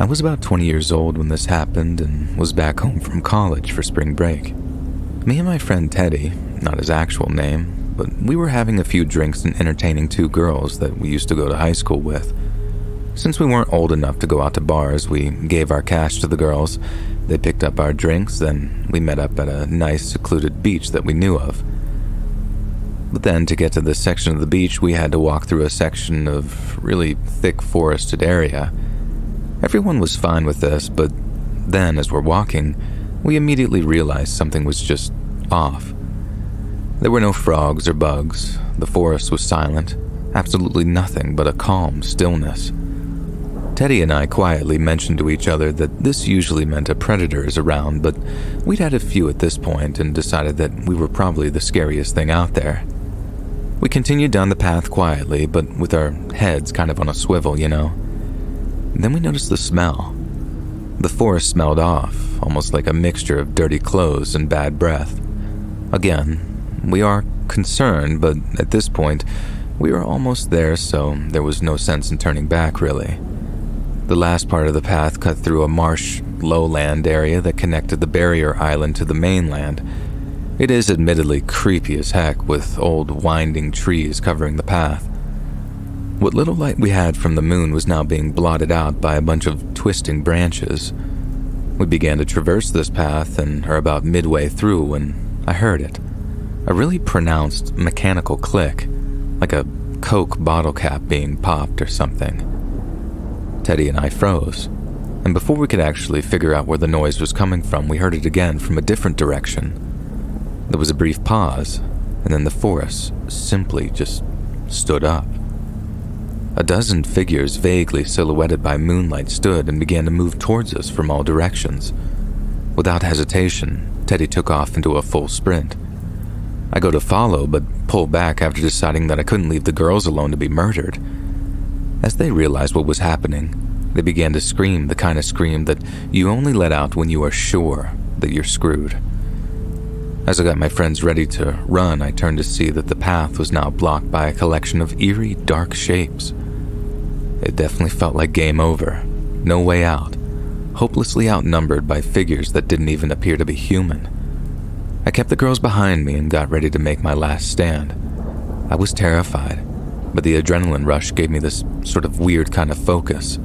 was about 20 years old when this happened and was back home from college for spring break. Me and my friend Teddy, not his actual name, but we were having a few drinks and entertaining two girls that we used to go to high school with. Since we weren't old enough to go out to bars, we gave our cash to the girls. They picked up our drinks, then we met up at a nice secluded beach that we knew of. But then to get to this section of the beach, we had to walk through a section of really thick forested area. Everyone was fine with this, but then as we're walking, we immediately realized something was just off. There were no frogs or bugs. The forest was silent, absolutely nothing but a calm stillness. Teddy and I quietly mentioned to each other that this usually meant a predator is around, but we'd had a few at this point and decided that we were probably the scariest thing out there. We continued down the path quietly, but with our heads kind of on a swivel, you know. Then we noticed the smell. The forest smelled off, almost like a mixture of dirty clothes and bad breath. Again, we are concerned, but at this point, we were almost there, so there was no sense in turning back, really. The last part of the path cut through a marsh, lowland area that connected the barrier island to the mainland. It is admittedly creepy as heck, with old winding trees covering the path. What little light we had from the moon was now being blotted out by a bunch of twisting branches. We began to traverse this path and are about midway through when I heard it. A really pronounced mechanical click, like a Coke bottle cap being popped or something. Teddy and I froze, and before we could actually figure out where the noise was coming from, we heard it again from a different direction. There was a brief pause, and then the forest simply just stood up. A dozen figures vaguely silhouetted by moonlight stood and began to move towards us from all directions. Without hesitation, Teddy took off into a full sprint. I go to follow, but pull back after deciding that I couldn't leave the girls alone to be murdered. As they realized what was happening, they began to scream the kind of scream that you only let out when you are sure that you're screwed. As I got my friends ready to run, I turned to see that the path was now blocked by a collection of eerie, dark shapes. It definitely felt like game over, no way out, hopelessly outnumbered by figures that didn't even appear to be human. I kept the girls behind me and got ready to make my last stand. I was terrified, but the adrenaline rush gave me this sort of weird kind of focus.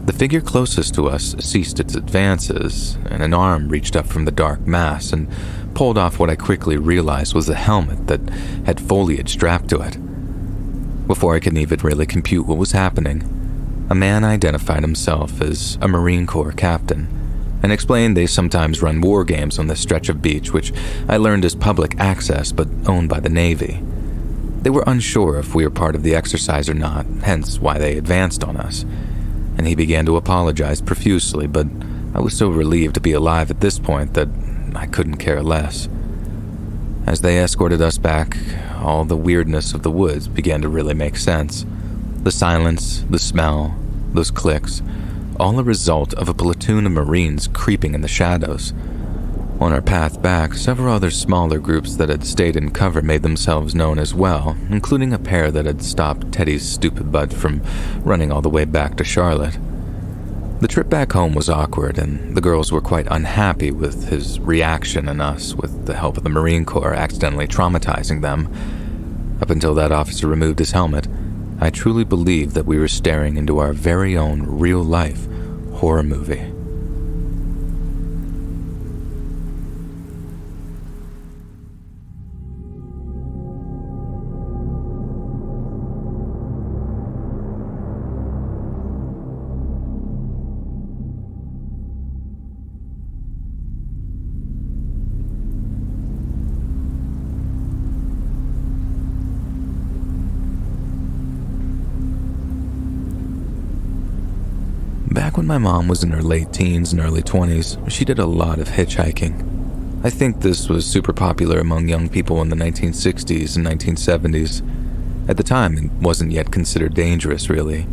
The figure closest to us ceased its advances, and an arm reached up from the dark mass and pulled off what I quickly realized was a helmet that had foliage strapped to it. Before I could even really compute what was happening, a man identified himself as a Marine Corps captain and explained they sometimes run war games on this stretch of beach, which I learned is public access but owned by the Navy. They were unsure if we were part of the exercise or not, hence why they advanced on us, and he began to apologize profusely, but I was so relieved to be alive at this point that I couldn't care less. As they escorted us back, all the weirdness of the woods began to really make sense. The silence, the smell, those clicks, all a result of a platoon of Marines creeping in the shadows. On our path back, several other smaller groups that had stayed in cover made themselves known as well, including a pair that had stopped Teddy's stupid butt from running all the way back to Charlotte. The trip back home was awkward, and the girls were quite unhappy with his reaction and us, with the help of the Marine Corps, accidentally traumatizing them. Up until that officer removed his helmet, I truly believed that we were staring into our very own real-life horror movie. Back when my mom was in her late teens and early 20s, she did a lot of hitchhiking. I think this was super popular among young people in the 1960s and 1970s. At the time, it wasn't yet considered dangerous, really.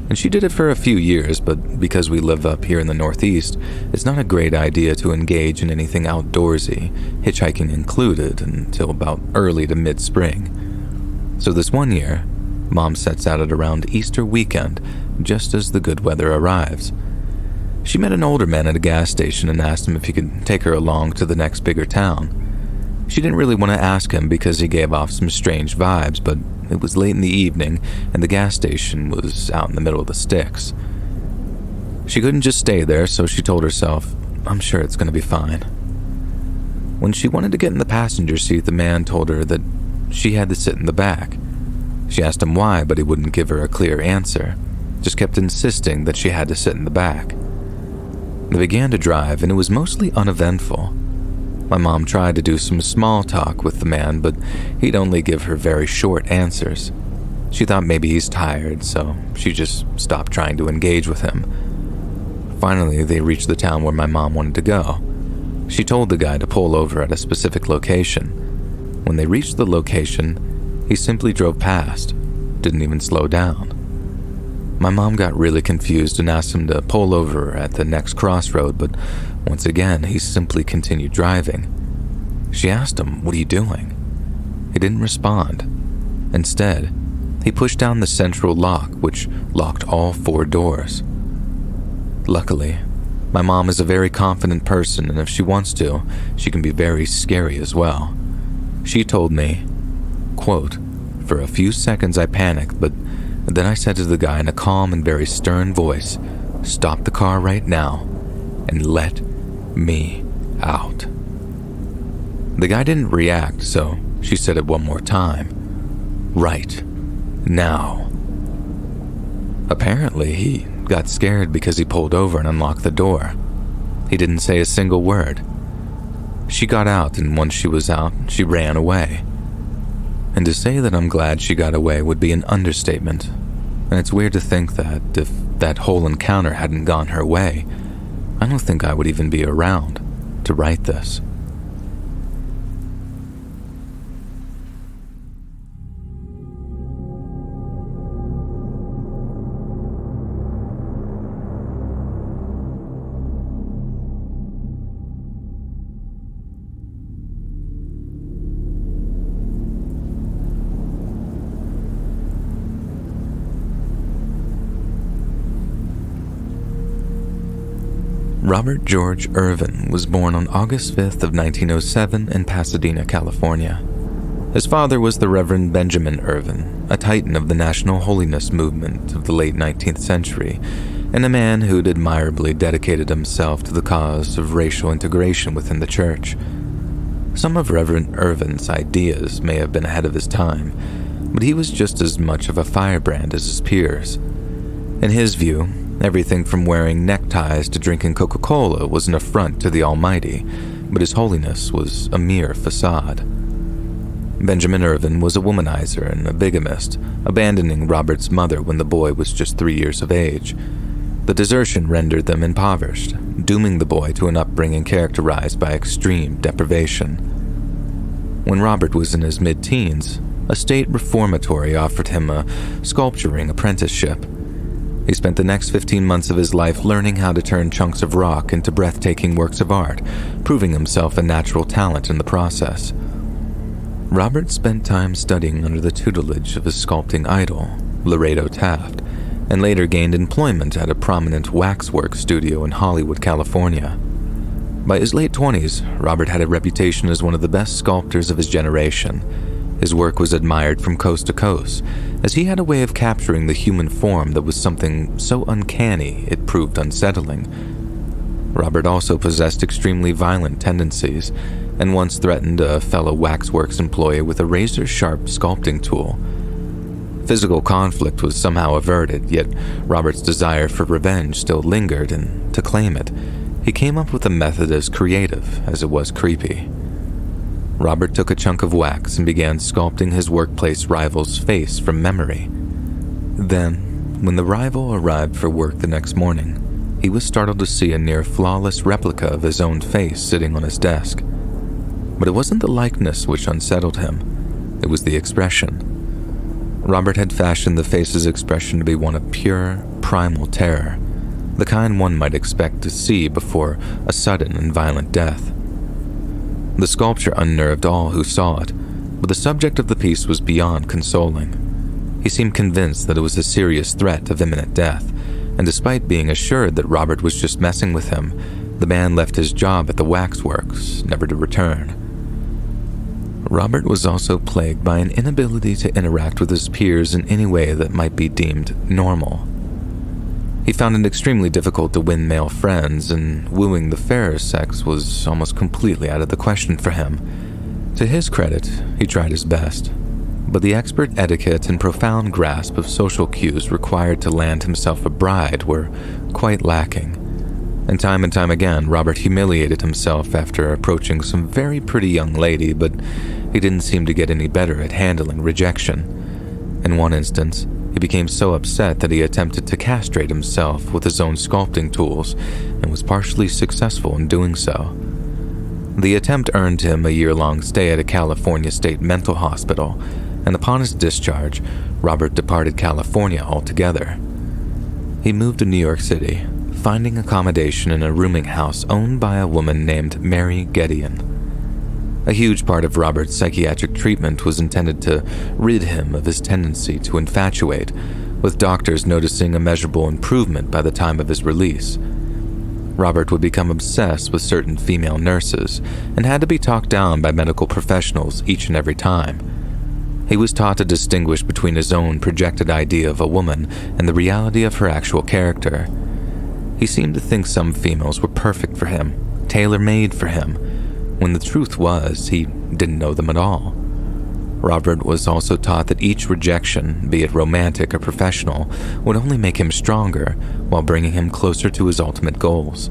And she did it for a few years, but because we live up here in the Northeast, it's not a great idea to engage in anything outdoorsy, hitchhiking included, until about early to mid-spring. So this one year, Mom sets out at around Easter weekend, just as the good weather arrives. She met an older man at a gas station and asked him if he could take her along to the next bigger town. She didn't really want to ask him because he gave off some strange vibes, but it was late in the evening and the gas station was out in the middle of the sticks. She couldn't just stay there, so she told herself, "I'm sure it's going to be fine." When she wanted to get in the passenger seat, the man told her that she had to sit in the back. She asked him why, but he wouldn't give her a clear answer, just kept insisting that she had to sit in the back. They began to drive, and it was mostly uneventful. My mom tried to do some small talk with the man, but he'd only give her very short answers. She thought maybe he's tired, so she just stopped trying to engage with him. Finally, they reached the town where my mom wanted to go. She told the guy to pull over at a specific location. When they reached the location, he simply drove past, didn't even slow down. My mom got really confused and asked him to pull over at the next crossroad, but once again, he simply continued driving. She asked him, "What are you doing?" He didn't respond. Instead, he pushed down the central lock, which locked all 4 doors. Luckily, my mom is a very confident person, and if she wants to, she can be very scary as well. She told me, quote, "For a few seconds I panicked, but then I said to the guy in a calm and very stern voice, 'Stop the car right now and let me out.'" The guy didn't react, so she said it one more time, "Right now." Apparently, he got scared because he pulled over and unlocked the door. He didn't say a single word. She got out, and once she was out, she ran away. And to say that I'm glad she got away would be an understatement. And it's weird to think that if that whole encounter hadn't gone her way, I don't think I would even be around to write this. Robert George Irvin was born on August 5th of 1907 in Pasadena, California. His father was the Reverend Benjamin Irvin, a titan of the National Holiness movement of the late 19th century, and a man who'd admirably dedicated himself to the cause of racial integration within the church. Some of Reverend Irvin's ideas may have been ahead of his time, but he was just as much of a firebrand as his peers. In his view, everything from wearing neckties to drinking Coca-Cola was an affront to the Almighty, but His Holiness was a mere facade. Benjamin Irvin was a womanizer and a bigamist, abandoning Robert's mother when the boy was just 3 years of age. The desertion rendered them impoverished, dooming the boy to an upbringing characterized by extreme deprivation. When Robert was in his mid-teens, a state reformatory offered him a sculpturing apprenticeship. He spent the next 15 months of his life learning how to turn chunks of rock into breathtaking works of art, proving himself a natural talent in the process. Robert spent time studying under the tutelage of his sculpting idol, Laredo Taft, and later gained employment at a prominent waxwork studio in Hollywood, California. By his late 20s, Robert had a reputation as one of the best sculptors of his generation. His work was admired from coast to coast, as he had a way of capturing the human form that was something so uncanny it proved unsettling. Robert also possessed extremely violent tendencies, and once threatened a fellow waxworks employee with a razor-sharp sculpting tool. Physical conflict was somehow averted, yet Robert's desire for revenge still lingered, and to claim it, he came up with a method as creative as it was creepy. Robert took a chunk of wax and began sculpting his workplace rival's face from memory. Then, when the rival arrived for work the next morning, he was startled to see a near-flawless replica of his own face sitting on his desk. But it wasn't the likeness which unsettled him, it was the expression. Robert had fashioned the face's expression to be one of pure, primal terror, the kind one might expect to see before a sudden and violent death. The sculpture unnerved all who saw it, but the subject of the piece was beyond consoling. He seemed convinced that it was a serious threat of imminent death, and despite being assured that Robert was just messing with him, the man left his job at the waxworks, never to return. Robert was also plagued by an inability to interact with his peers in any way that might be deemed normal. He found it extremely difficult to win male friends, and wooing the fairer sex was almost completely out of the question for him. To his credit, he tried his best, but the expert etiquette and profound grasp of social cues required to land himself a bride were quite lacking. And time again, Robert humiliated himself after approaching some very pretty young lady, but he didn't seem to get any better at handling rejection. In one instance, he became so upset that he attempted to castrate himself with his own sculpting tools and was partially successful in doing so. The attempt earned him a year-long stay at a California state mental hospital, and upon his discharge, Robert departed California altogether. He moved to New York City, finding accommodation in a rooming house owned by a woman named Mary Gideon. A huge part of Robert's psychiatric treatment was intended to rid him of his tendency to infatuate, with doctors noticing a measurable improvement by the time of his release. Robert would become obsessed with certain female nurses and had to be talked down by medical professionals each and every time. He was taught to distinguish between his own projected idea of a woman and the reality of her actual character. He seemed to think some females were perfect for him, tailor-made for him, when the truth was he didn't know them at all. Robert was also taught that each rejection, be it romantic or professional, would only make him stronger while bringing him closer to his ultimate goals.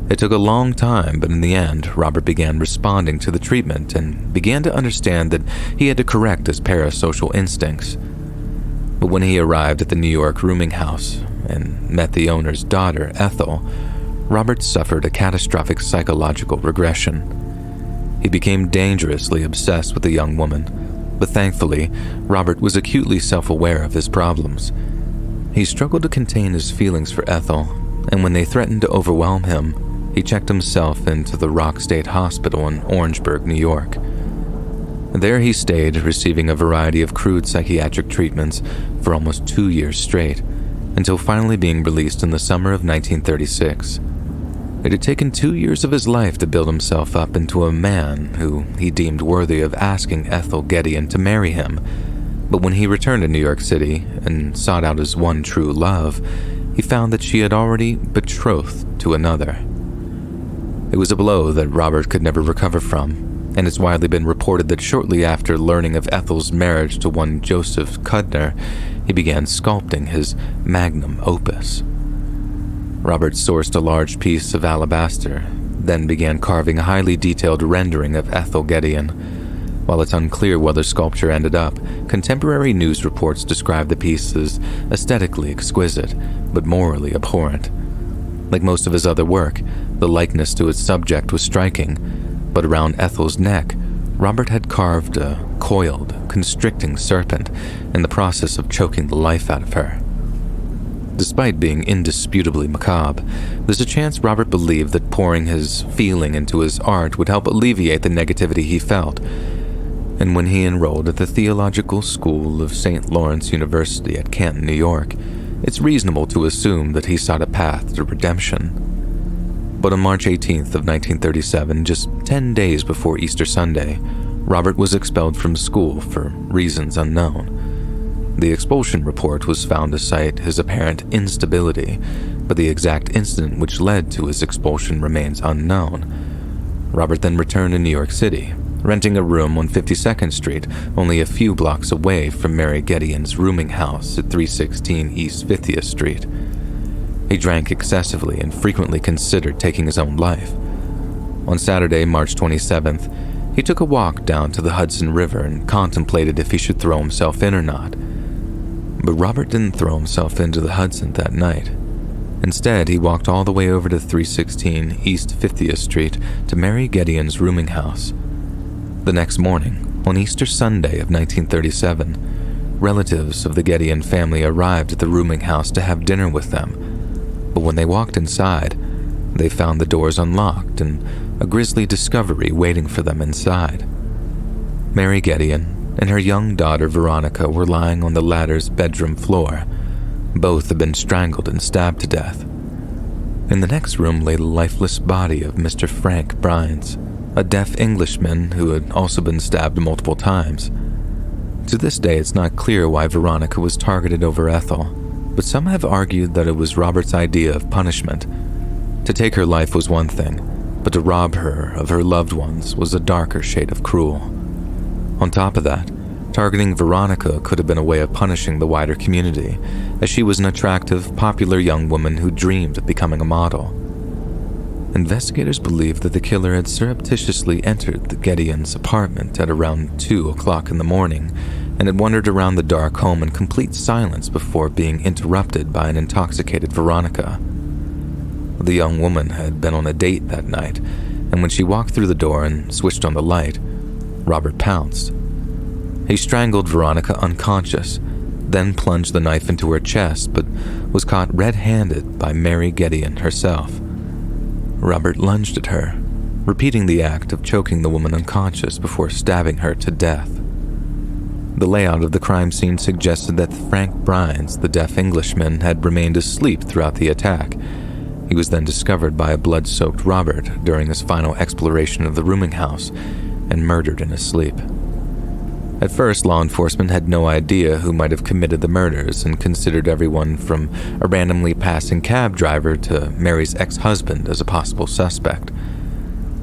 It took a long time, but in the end, Robert began responding to the treatment and began to understand that he had to correct his parasocial instincts. But when he arrived at the New York rooming house and met the owner's daughter, Ethel, Robert suffered a catastrophic psychological regression. He became dangerously obsessed with the young woman, but thankfully, Robert was acutely self-aware of his problems. He struggled to contain his feelings for Ethel, and when they threatened to overwhelm him, he checked himself into the Rock State Hospital in Orangeburg, New York. There he stayed, receiving a variety of crude psychiatric treatments for almost 2 years straight, until finally being released in the summer of 1936. It had taken 2 years of his life to build himself up into a man who he deemed worthy of asking Ethel Gideon to marry him, but when he returned to New York City and sought out his one true love, he found that she had already betrothed to another. It was a blow that Robert could never recover from, and it's widely been reported that shortly after learning of Ethel's marriage to one Joseph Kudner, he began sculpting his magnum opus. Robert sourced a large piece of alabaster, then began carving a highly detailed rendering of Ethel Gideon. While it's unclear where the sculpture ended up, contemporary news reports describe the piece as aesthetically exquisite, but morally abhorrent. Like most of his other work, the likeness to its subject was striking, but around Ethel's neck, Robert had carved a coiled, constricting serpent in the process of choking the life out of her. Despite being indisputably macabre, there's a chance Robert believed that pouring his feeling into his art would help alleviate the negativity he felt. And when he enrolled at the Theological School of St. Lawrence University at Canton, New York, it's reasonable to assume that he sought a path to redemption. But on March 18th of 1937, just 10 days before Easter Sunday, Robert was expelled from school for reasons unknown. The expulsion report was found to cite his apparent instability, but the exact incident which led to his expulsion remains unknown. Robert then returned to New York City, renting a room on 52nd Street, only a few blocks away from Mary Gideon's rooming house at 316 East 50th Street. He drank excessively and frequently considered taking his own life. On Saturday, March 27th, he took a walk down to the Hudson River and contemplated if he should throw himself in or not. But Robert didn't throw himself into the Hudson that night. Instead, he walked all the way over to 316 East 50th Street to Mary Gideon's rooming house. The next morning, on Easter Sunday of 1937, relatives of the Gideon family arrived at the rooming house to have dinner with them. But when they walked inside, they found the doors unlocked and a grisly discovery waiting for them inside. Mary Gideon and her young daughter Veronica were lying on the latter's bedroom floor. Both had been strangled and stabbed to death. In the next room lay the lifeless body of Mr. Frank Bryans, a deaf Englishman who had also been stabbed multiple times. To this day, it's not clear why Veronica was targeted over Ethel, but some have argued that it was Robert's idea of punishment. To take her life was one thing, but to rob her of her loved ones was a darker shade of cruel. On top of that, targeting Veronica could have been a way of punishing the wider community, as she was an attractive, popular young woman who dreamed of becoming a model. Investigators believe that the killer had surreptitiously entered the Gideons' apartment at around 2 o'clock in the morning and had wandered around the dark home in complete silence before being interrupted by an intoxicated Veronica. The young woman had been on a date that night, and when she walked through the door and switched on the light, Robert pounced. He strangled Veronica unconscious, then plunged the knife into her chest, but was caught red-handed by Mary Gideon herself. Robert lunged at her, repeating the act of choking the woman unconscious before stabbing her to death. The layout of the crime scene suggested that Frank Bryans, the deaf Englishman, had remained asleep throughout the attack. He was then discovered by a blood-soaked Robert during his final exploration of the rooming house and murdered in his sleep. At first, law enforcement had no idea who might have committed the murders and considered everyone from a randomly passing cab driver to Mary's ex-husband as a possible suspect.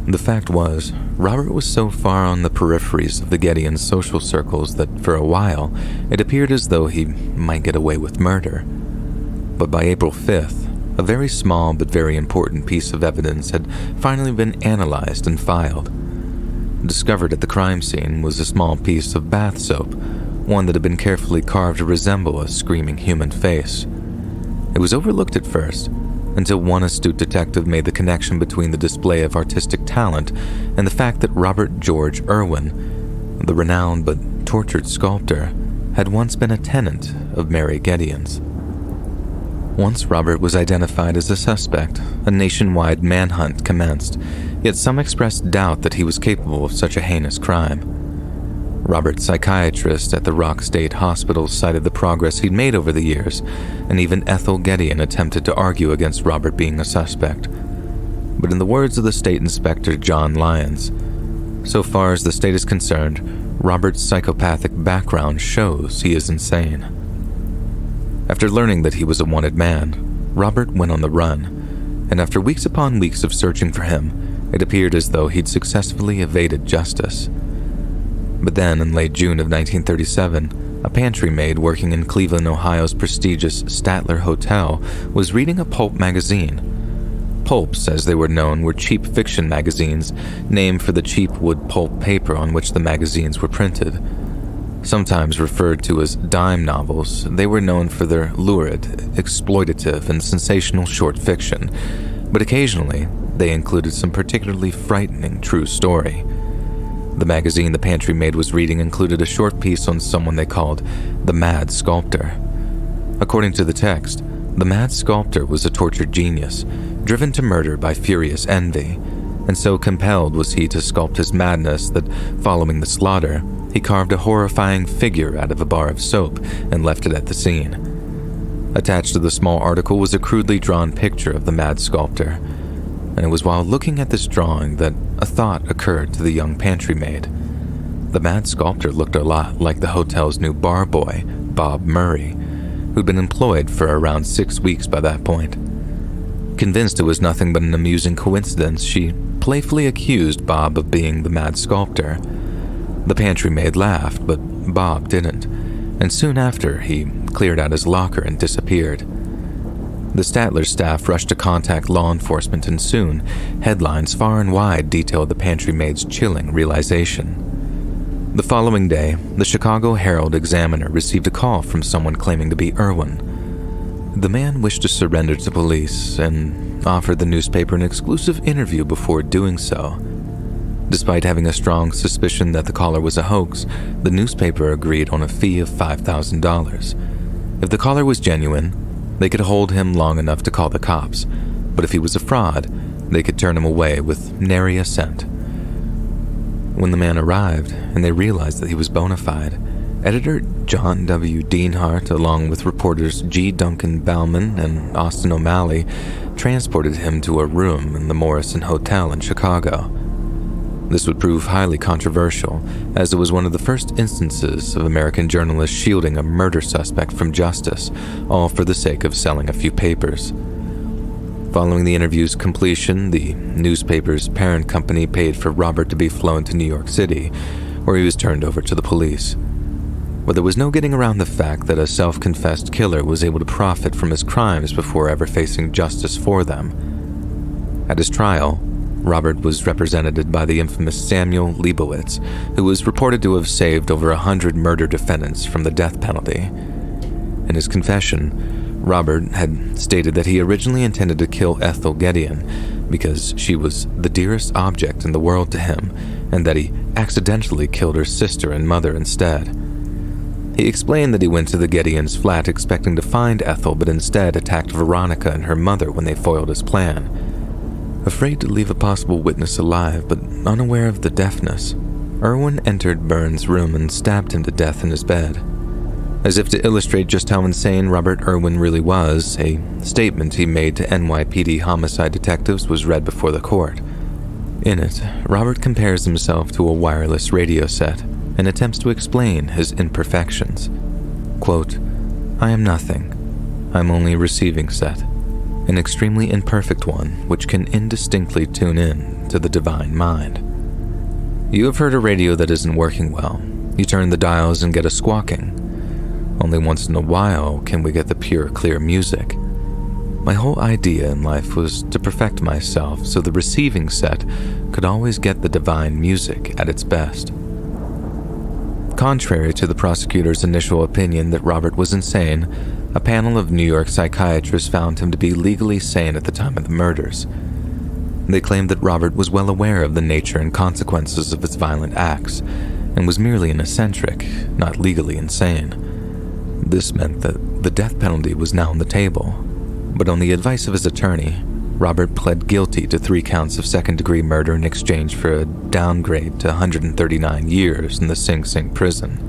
The fact was, Robert was so far on the peripheries of the Gideon social circles that for a while, it appeared as though he might get away with murder. But by April 5th, a very small but very important piece of evidence had finally been analyzed and filed. Discovered at the crime scene was a small piece of bath soap, one that had been carefully carved to resemble a screaming human face. It was overlooked at first, until one astute detective made the connection between the display of artistic talent and the fact that Robert George Irwin, the renowned but tortured sculptor, had once been a tenant of Mary Gideon's. Once Robert was identified as a suspect, a nationwide manhunt commenced, yet some expressed doubt that he was capable of such a heinous crime. Robert's psychiatrist at the Rock State Hospital cited the progress he'd made over the years, and even Ethel Gideon attempted to argue against Robert being a suspect. But in the words of the state inspector John Lyons, so far as the state is concerned, Robert's psychopathic background shows he is insane. After learning that he was a wanted man, Robert went on the run, and after weeks upon weeks of searching for him, it appeared as though he'd successfully evaded justice. But then, in late June of 1937, a pantry maid working in Cleveland, Ohio's prestigious Statler Hotel was reading a pulp magazine. Pulps, as they were known, were cheap fiction magazines, named for the cheap wood pulp paper on which the magazines were printed. Sometimes referred to as dime novels, they were known for their lurid, exploitative, and sensational short fiction, but occasionally they included some particularly frightening true story. The magazine the pantry maid was reading included a short piece on someone they called the Mad Sculptor. According to the text, the Mad Sculptor was a tortured genius, driven to murder by furious envy, and so compelled was he to sculpt his madness that, following the slaughter, he carved a horrifying figure out of a bar of soap and left it at the scene. Attached to the small article was a crudely drawn picture of the Mad Sculptor, and it was while looking at this drawing that a thought occurred to the young pantry maid. The Mad Sculptor looked a lot like the hotel's new bar boy, Bob Murray, who'd been employed for around 6 weeks by that point. Convinced it was nothing but an amusing coincidence, she playfully accused Bob of being the Mad Sculptor. The pantry maid laughed, but Bob didn't, and soon after, he cleared out his locker and disappeared. The Statler staff rushed to contact law enforcement, and soon, headlines far and wide detailed the pantry maid's chilling realization. The following day, the Chicago Herald-Examiner received a call from someone claiming to be Irwin. The man wished to surrender to police and offered the newspaper an exclusive interview before doing so. Despite having a strong suspicion that the caller was a hoax, the newspaper agreed on a fee of $5,000. If the caller was genuine, they could hold him long enough to call the cops, but if he was a fraud, they could turn him away with nary a cent. When the man arrived and they realized that he was bona fide, Editor John W. Deanhart, along with reporters G. Duncan Bauman and Austin O'Malley, transported him to a room in the Morrison Hotel in Chicago. This would prove highly controversial, as it was one of the first instances of American journalists shielding a murder suspect from justice, all for the sake of selling a few papers. Following the interview's completion, the newspaper's parent company paid for Robert to be flown to New York City, where he was turned over to the police. But there was no getting around the fact that a self-confessed killer was able to profit from his crimes before ever facing justice for them. At his trial, Robert was represented by the infamous Samuel Leibowitz, who was reported to have saved over 100 murder defendants from the death penalty. In his confession, Robert had stated that he originally intended to kill Ethel Gideon because she was the dearest object in the world to him, and that he accidentally killed her sister and mother instead. He explained that he went to the Gideons' flat expecting to find Ethel, but instead attacked Veronica and her mother when they foiled his plan. Afraid to leave a possible witness alive, but unaware of the deafness, Irwin entered Burns' room and stabbed him to death in his bed. As if to illustrate just how insane Robert Irwin really was, a statement he made to NYPD homicide detectives was read before the court. In it, Robert compares himself to a wireless radio set and attempts to explain his imperfections. Quote, "I am nothing. I'm only a receiving set, an extremely imperfect one which can indistinctly tune in to the divine mind. You have heard a radio that isn't working well. You turn the dials and get a squawking. Only once in a while can we get the pure, clear music. My whole idea in life was to perfect myself so the receiving set could always get the divine music at its best." Contrary to the prosecutor's initial opinion that Robert was insane, a panel of New York psychiatrists found him to be legally sane at the time of the murders. They claimed that Robert was well aware of the nature and consequences of his violent acts, and was merely an eccentric, not legally insane. This meant that the death penalty was now on the table, but on the advice of his attorney, Robert pled guilty to 3 counts of second-degree murder in exchange for a downgrade to 139 years in the Sing Sing prison.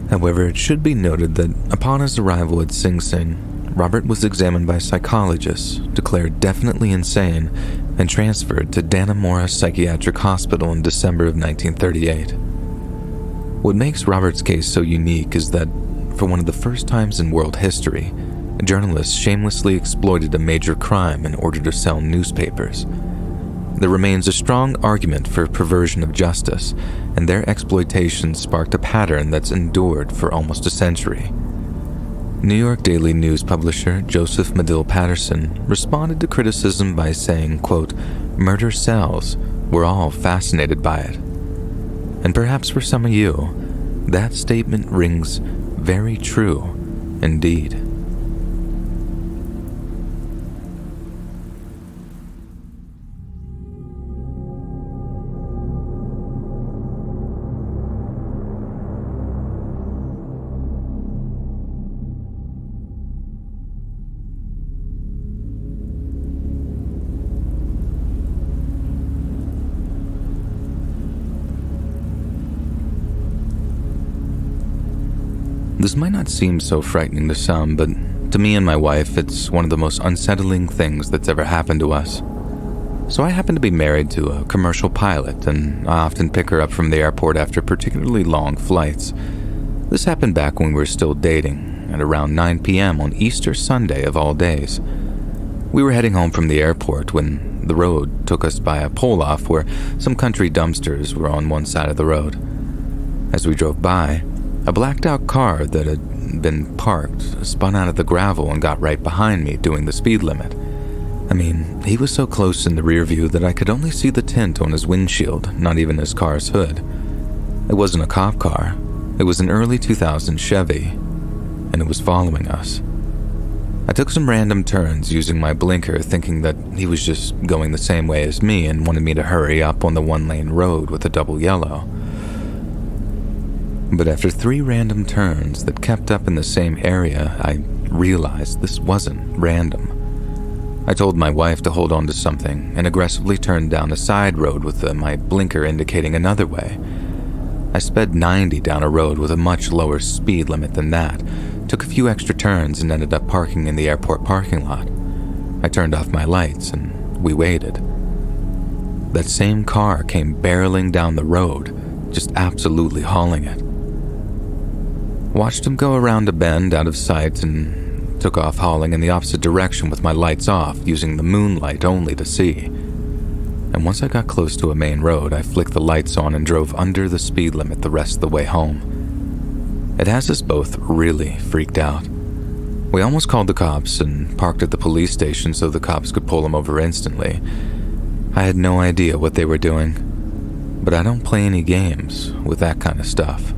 However, it should be noted that upon his arrival at Sing Sing, Robert was examined by psychologists, declared definitely insane, and transferred to Dannemora Psychiatric Hospital in December of 1938. What makes Robert's case so unique is that, for one of the first times in world history, journalists shamelessly exploited a major crime in order to sell newspapers. There remains a strong argument for perversion of justice, and their exploitation sparked a pattern that's endured for almost a century. New York Daily News publisher Joseph Medill Patterson responded to criticism by saying, quote, "Murder sells. We're all fascinated by it." And perhaps for some of you, that statement rings very true indeed. This might not seem so frightening to some, but to me and my wife, it's one of the most unsettling things that's ever happened to us. So I happen to be married to a commercial pilot, and I often pick her up from the airport after particularly long flights. This happened back when we were still dating, at around 9 p.m. on Easter Sunday of all days. We were heading home from the airport when the road took us by a pull-off where some country dumpsters were on one side of the road. As we drove by, a blacked-out car that had been parked spun out of the gravel and got right behind me, doing the speed limit. I mean, he was so close in the rear view that I could only see the tint on his windshield, not even his car's hood. It wasn't a cop car. It was an early 2000 Chevy, and it was following us. I took some random turns using my blinker, thinking that he was just going the same way as me and wanted me to hurry up on the one-lane road with a double yellow. But after 3 random turns that kept up in the same area, I realized this wasn't random. I told my wife to hold on to something and aggressively turned down a side road with my blinker indicating another way. I sped 90 down a road with a much lower speed limit than that, took a few extra turns and ended up parking in the airport parking lot. I turned off my lights and we waited. That same car came barreling down the road, just absolutely hauling it. Watched him go around a bend out of sight and took off hauling in the opposite direction with my lights off, using the moonlight only to see. And once I got close to a main road, I flicked the lights on and drove under the speed limit the rest of the way home. It has us both really freaked out. We almost called the cops and parked at the police station so the cops could pull him over instantly. I had no idea what they were doing, but I don't play any games with that kind of stuff.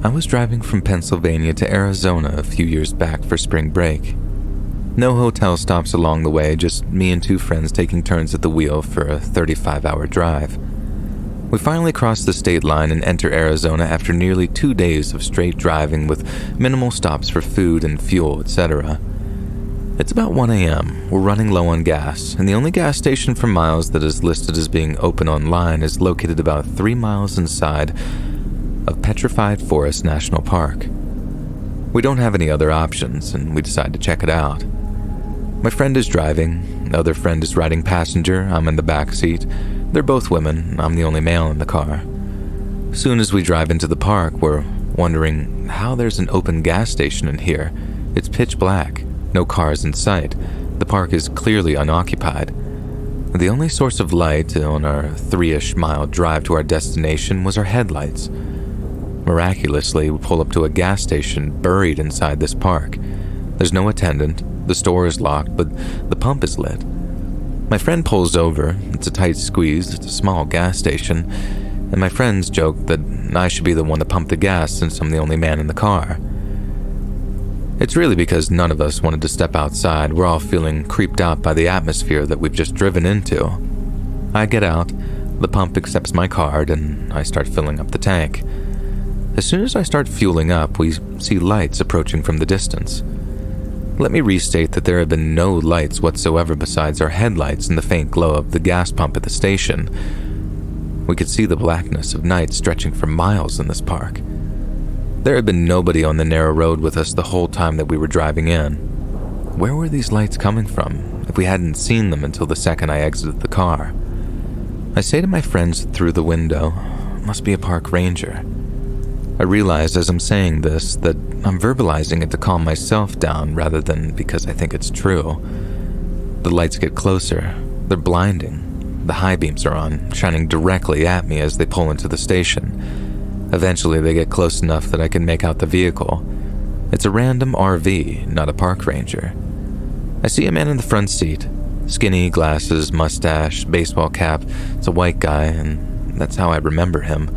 I was driving from Pennsylvania to Arizona a few years back for spring break. No hotel stops along the way, just me and two friends taking turns at the wheel for a 35-hour drive. We finally cross the state line and enter Arizona after nearly 2 days of straight driving with minimal stops for food and fuel, etc. It's about 1 a.m., we're running low on gas, and the only gas station for miles that is listed as being open online is located about 3 miles inside of Petrified Forest National Park. We don't have any other options, and we decide to check it out. My friend is driving, the other friend is riding passenger, I'm in the back seat. They're both women, I'm the only male in the car. Soon as we drive into the park, we're wondering how there's an open gas station in here. It's pitch black, no cars in sight. The park is clearly unoccupied. The only source of light on our 3-ish mile drive to our destination was our headlights. Miraculously, we pull up to a gas station buried inside this park. There's no attendant, the store is locked, but the pump is lit. My friend pulls over, it's a tight squeeze, it's a small gas station, and my friends joke that I should be the one to pump the gas since I'm the only man in the car. It's really because none of us wanted to step outside, we're all feeling creeped out by the atmosphere that we've just driven into. I get out, the pump accepts my card, and I start filling up the tank. As soon as I start fueling up, we see lights approaching from the distance. Let me restate that there have been no lights whatsoever besides our headlights and the faint glow of the gas pump at the station. We could see the blackness of night stretching for miles in this park. There had been nobody on the narrow road with us the whole time that we were driving in. Where were these lights coming from if we hadn't seen them until the second I exited the car? I say to my friends through the window, "Must be a park ranger." I realize as I'm saying this that I'm verbalizing it to calm myself down rather than because I think it's true. The lights get closer. They're blinding. The high beams are on, shining directly at me as they pull into the station. Eventually, they get close enough that I can make out the vehicle. It's a random RV, not a park ranger. I see a man in the front seat. Skinny, glasses, mustache, baseball cap. It's a white guy, and that's how I remember him.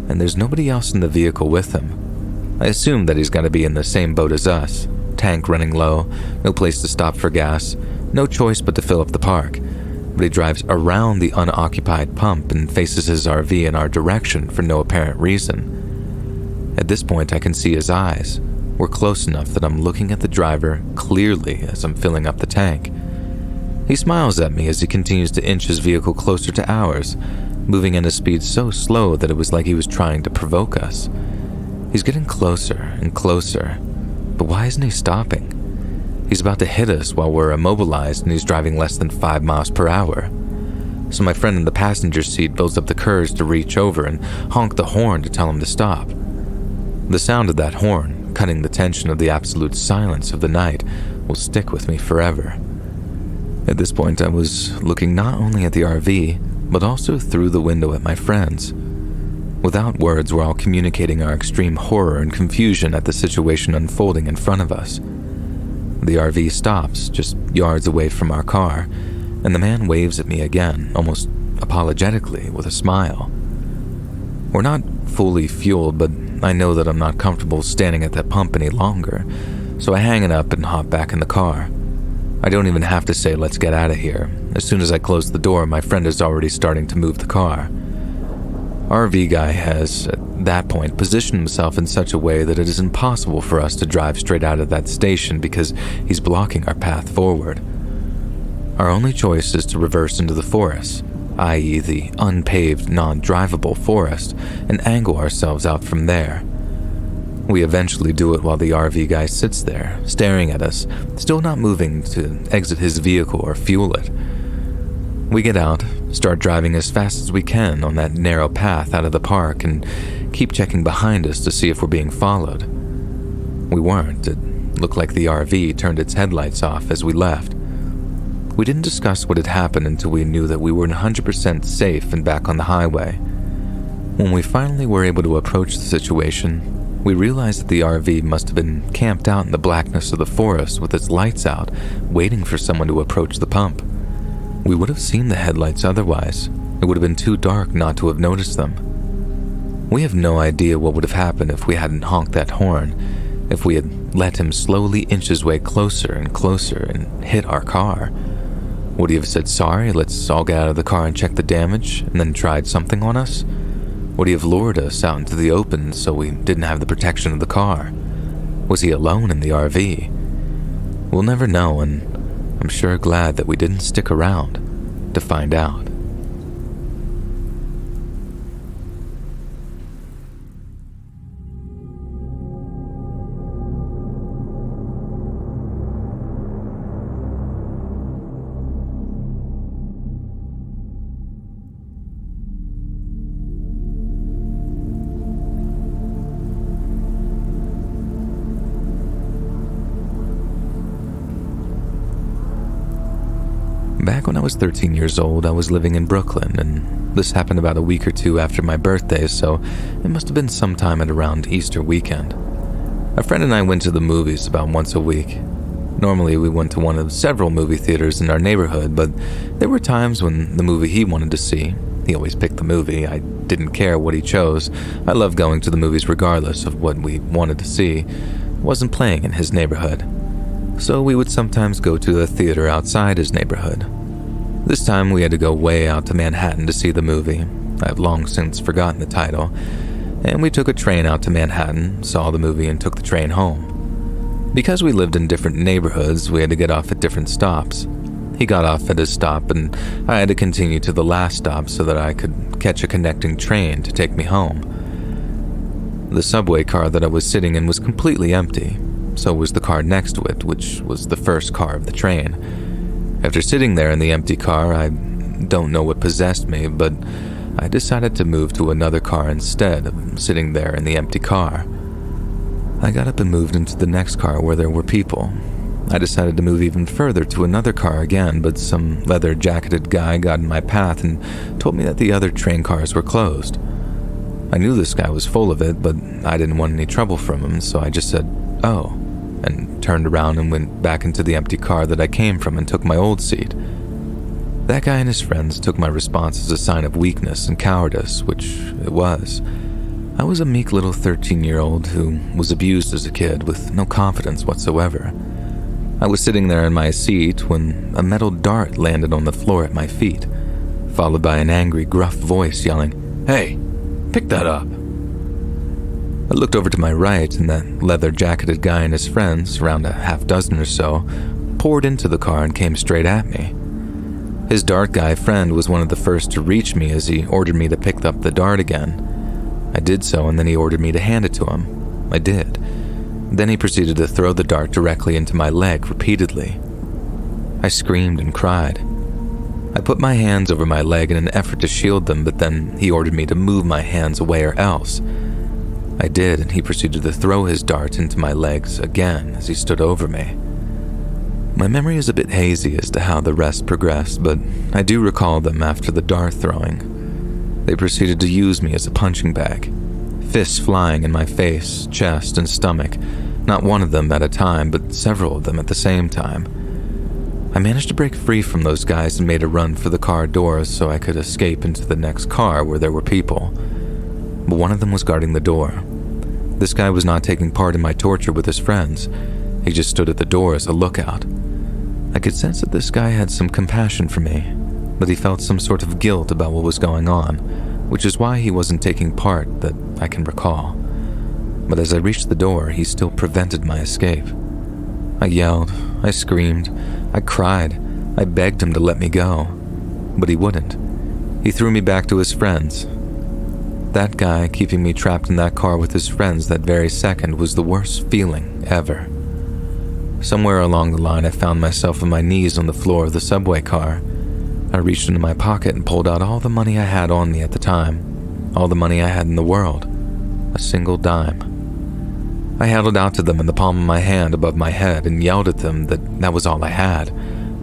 And there's nobody else in the vehicle with him. I assume that he's got to be in the same boat as us. Tank running low, no place to stop for gas, no choice but to fill up the park. But he drives around the unoccupied pump and faces his RV in our direction for no apparent reason. At this point, I can see his eyes. We're close enough that I'm looking at the driver clearly as I'm filling up the tank. He smiles at me as he continues to inch his vehicle closer to ours, moving at a speed so slow that it was like he was trying to provoke us. He's getting closer and closer, but why isn't he stopping? He's about to hit us while we're immobilized and he's driving less than 5 miles per hour. So my friend in the passenger seat builds up the courage to reach over and honk the horn to tell him to stop. The sound of that horn, cutting the tension of the absolute silence of the night, will stick with me forever. At this point, I was looking not only at the RV, but also through the window at my friends. Without words, we're all communicating our extreme horror and confusion at the situation unfolding in front of us. The RV stops just yards away from our car, and the man waves at me again, almost apologetically, with a smile. We're not fully fueled, but I know that I'm not comfortable standing at that pump any longer, so I hang it up and hop back in the car. I don't even have to say let's get out of here. As soon as I close the door, my friend is already starting to move the car. RV guy has, at that point, positioned himself in such a way that it is impossible for us to drive straight out of that station because he's blocking our path forward. Our only choice is to reverse into the forest, i.e. the unpaved, non-drivable forest, and angle ourselves out from there. We eventually do it while the RV guy sits there, staring at us, still not moving to exit his vehicle or fuel it. We get out, start driving as fast as we can on that narrow path out of the park, and keep checking behind us to see if we're being followed. We weren't. It looked like the RV turned its headlights off as we left. We didn't discuss what had happened until we knew that we were 100% safe and back on the highway. When we finally were able to approach the situation, we realized that the RV must have been camped out in the blackness of the forest with its lights out, waiting for someone to approach the pump. We would have seen the headlights otherwise. It would have been too dark not to have noticed them. We have no idea what would have happened if we hadn't honked that horn, if we had let him slowly inch his way closer and closer and hit our car. Would he have said sorry, let's all get out of the car and check the damage, and then tried something on us? Would he have lured us out into the open so we didn't have the protection of the car? Was he alone in the RV? We'll never know, and I'm sure glad that we didn't stick around to find out. Back when I was 13 years old, I was living in Brooklyn, and this happened about a week or two after my birthday, so it must have been sometime at around Easter weekend. A friend and I went to the movies about once a week. Normally, we went to one of several movie theaters in our neighborhood, but there were times when the movie he wanted to see, he always picked the movie, I didn't care what he chose. I loved going to the movies regardless of what we wanted to see, wasn't playing in his neighborhood. So we would sometimes go to a theater outside his neighborhood. This time we had to go way out to Manhattan to see the movie. I have long since forgotten the title. And we took a train out to Manhattan, saw the movie, and took the train home. Because we lived in different neighborhoods, we had to get off at different stops. He got off at his stop, and I had to continue to the last stop so that I could catch a connecting train to take me home. The subway car that I was sitting in was completely empty. So was the car next to it, which was the first car of the train. After sitting there in the empty car, I don't know what possessed me, but I decided to move to another car instead of sitting there in the empty car. I got up and moved into the next car where there were people. I decided to move even further to another car again, but some leather-jacketed guy got in my path and told me that the other train cars were closed. I knew this guy was full of it, but I didn't want any trouble from him, so I just said, "Oh," and turned around and went back into the empty car that I came from and took my old seat. That guy and his friends took my response as a sign of weakness and cowardice, which it was. I was a meek little 13-year-old who was abused as a kid with no confidence whatsoever. I was sitting there in my seat when a metal dart landed on the floor at my feet, followed by an angry, gruff voice yelling, "Hey, pick that up." I looked over to my right, and that leather-jacketed guy and his friends, around a half dozen or so, poured into the car and came straight at me. His dart guy friend was one of the first to reach me as he ordered me to pick up the dart again. I did so, and then he ordered me to hand it to him. I did. Then he proceeded to throw the dart directly into my leg repeatedly. I screamed and cried. I put my hands over my leg in an effort to shield them, but then he ordered me to move my hands away or else. I did, and he proceeded to throw his dart into my legs again as he stood over me. My memory is a bit hazy as to how the rest progressed, but I do recall them after the dart throwing. They proceeded to use me as a punching bag, fists flying in my face, chest, and stomach, not one of them at a time, but several of them at the same time. I managed to break free from those guys and made a run for the car doors so I could escape into the next car where there were people. But one of them was guarding the door. This guy was not taking part in my torture with his friends. He just stood at the door as a lookout. I could sense that this guy had some compassion for me, but he felt some sort of guilt about what was going on, which is why he wasn't taking part that I can recall. But as I reached the door, he still prevented my escape. I yelled, I screamed, I cried, I begged him to let me go, but he wouldn't. He threw me back to his friends. That guy keeping me trapped in that car with his friends that very second was the worst feeling ever. Somewhere along the line, I found myself on my knees on the floor of the subway car. I reached into my pocket and pulled out all the money I had on me at the time, all the money I had in the world, a single dime. I held it out to them in the palm of my hand above my head and yelled at them that was all I had.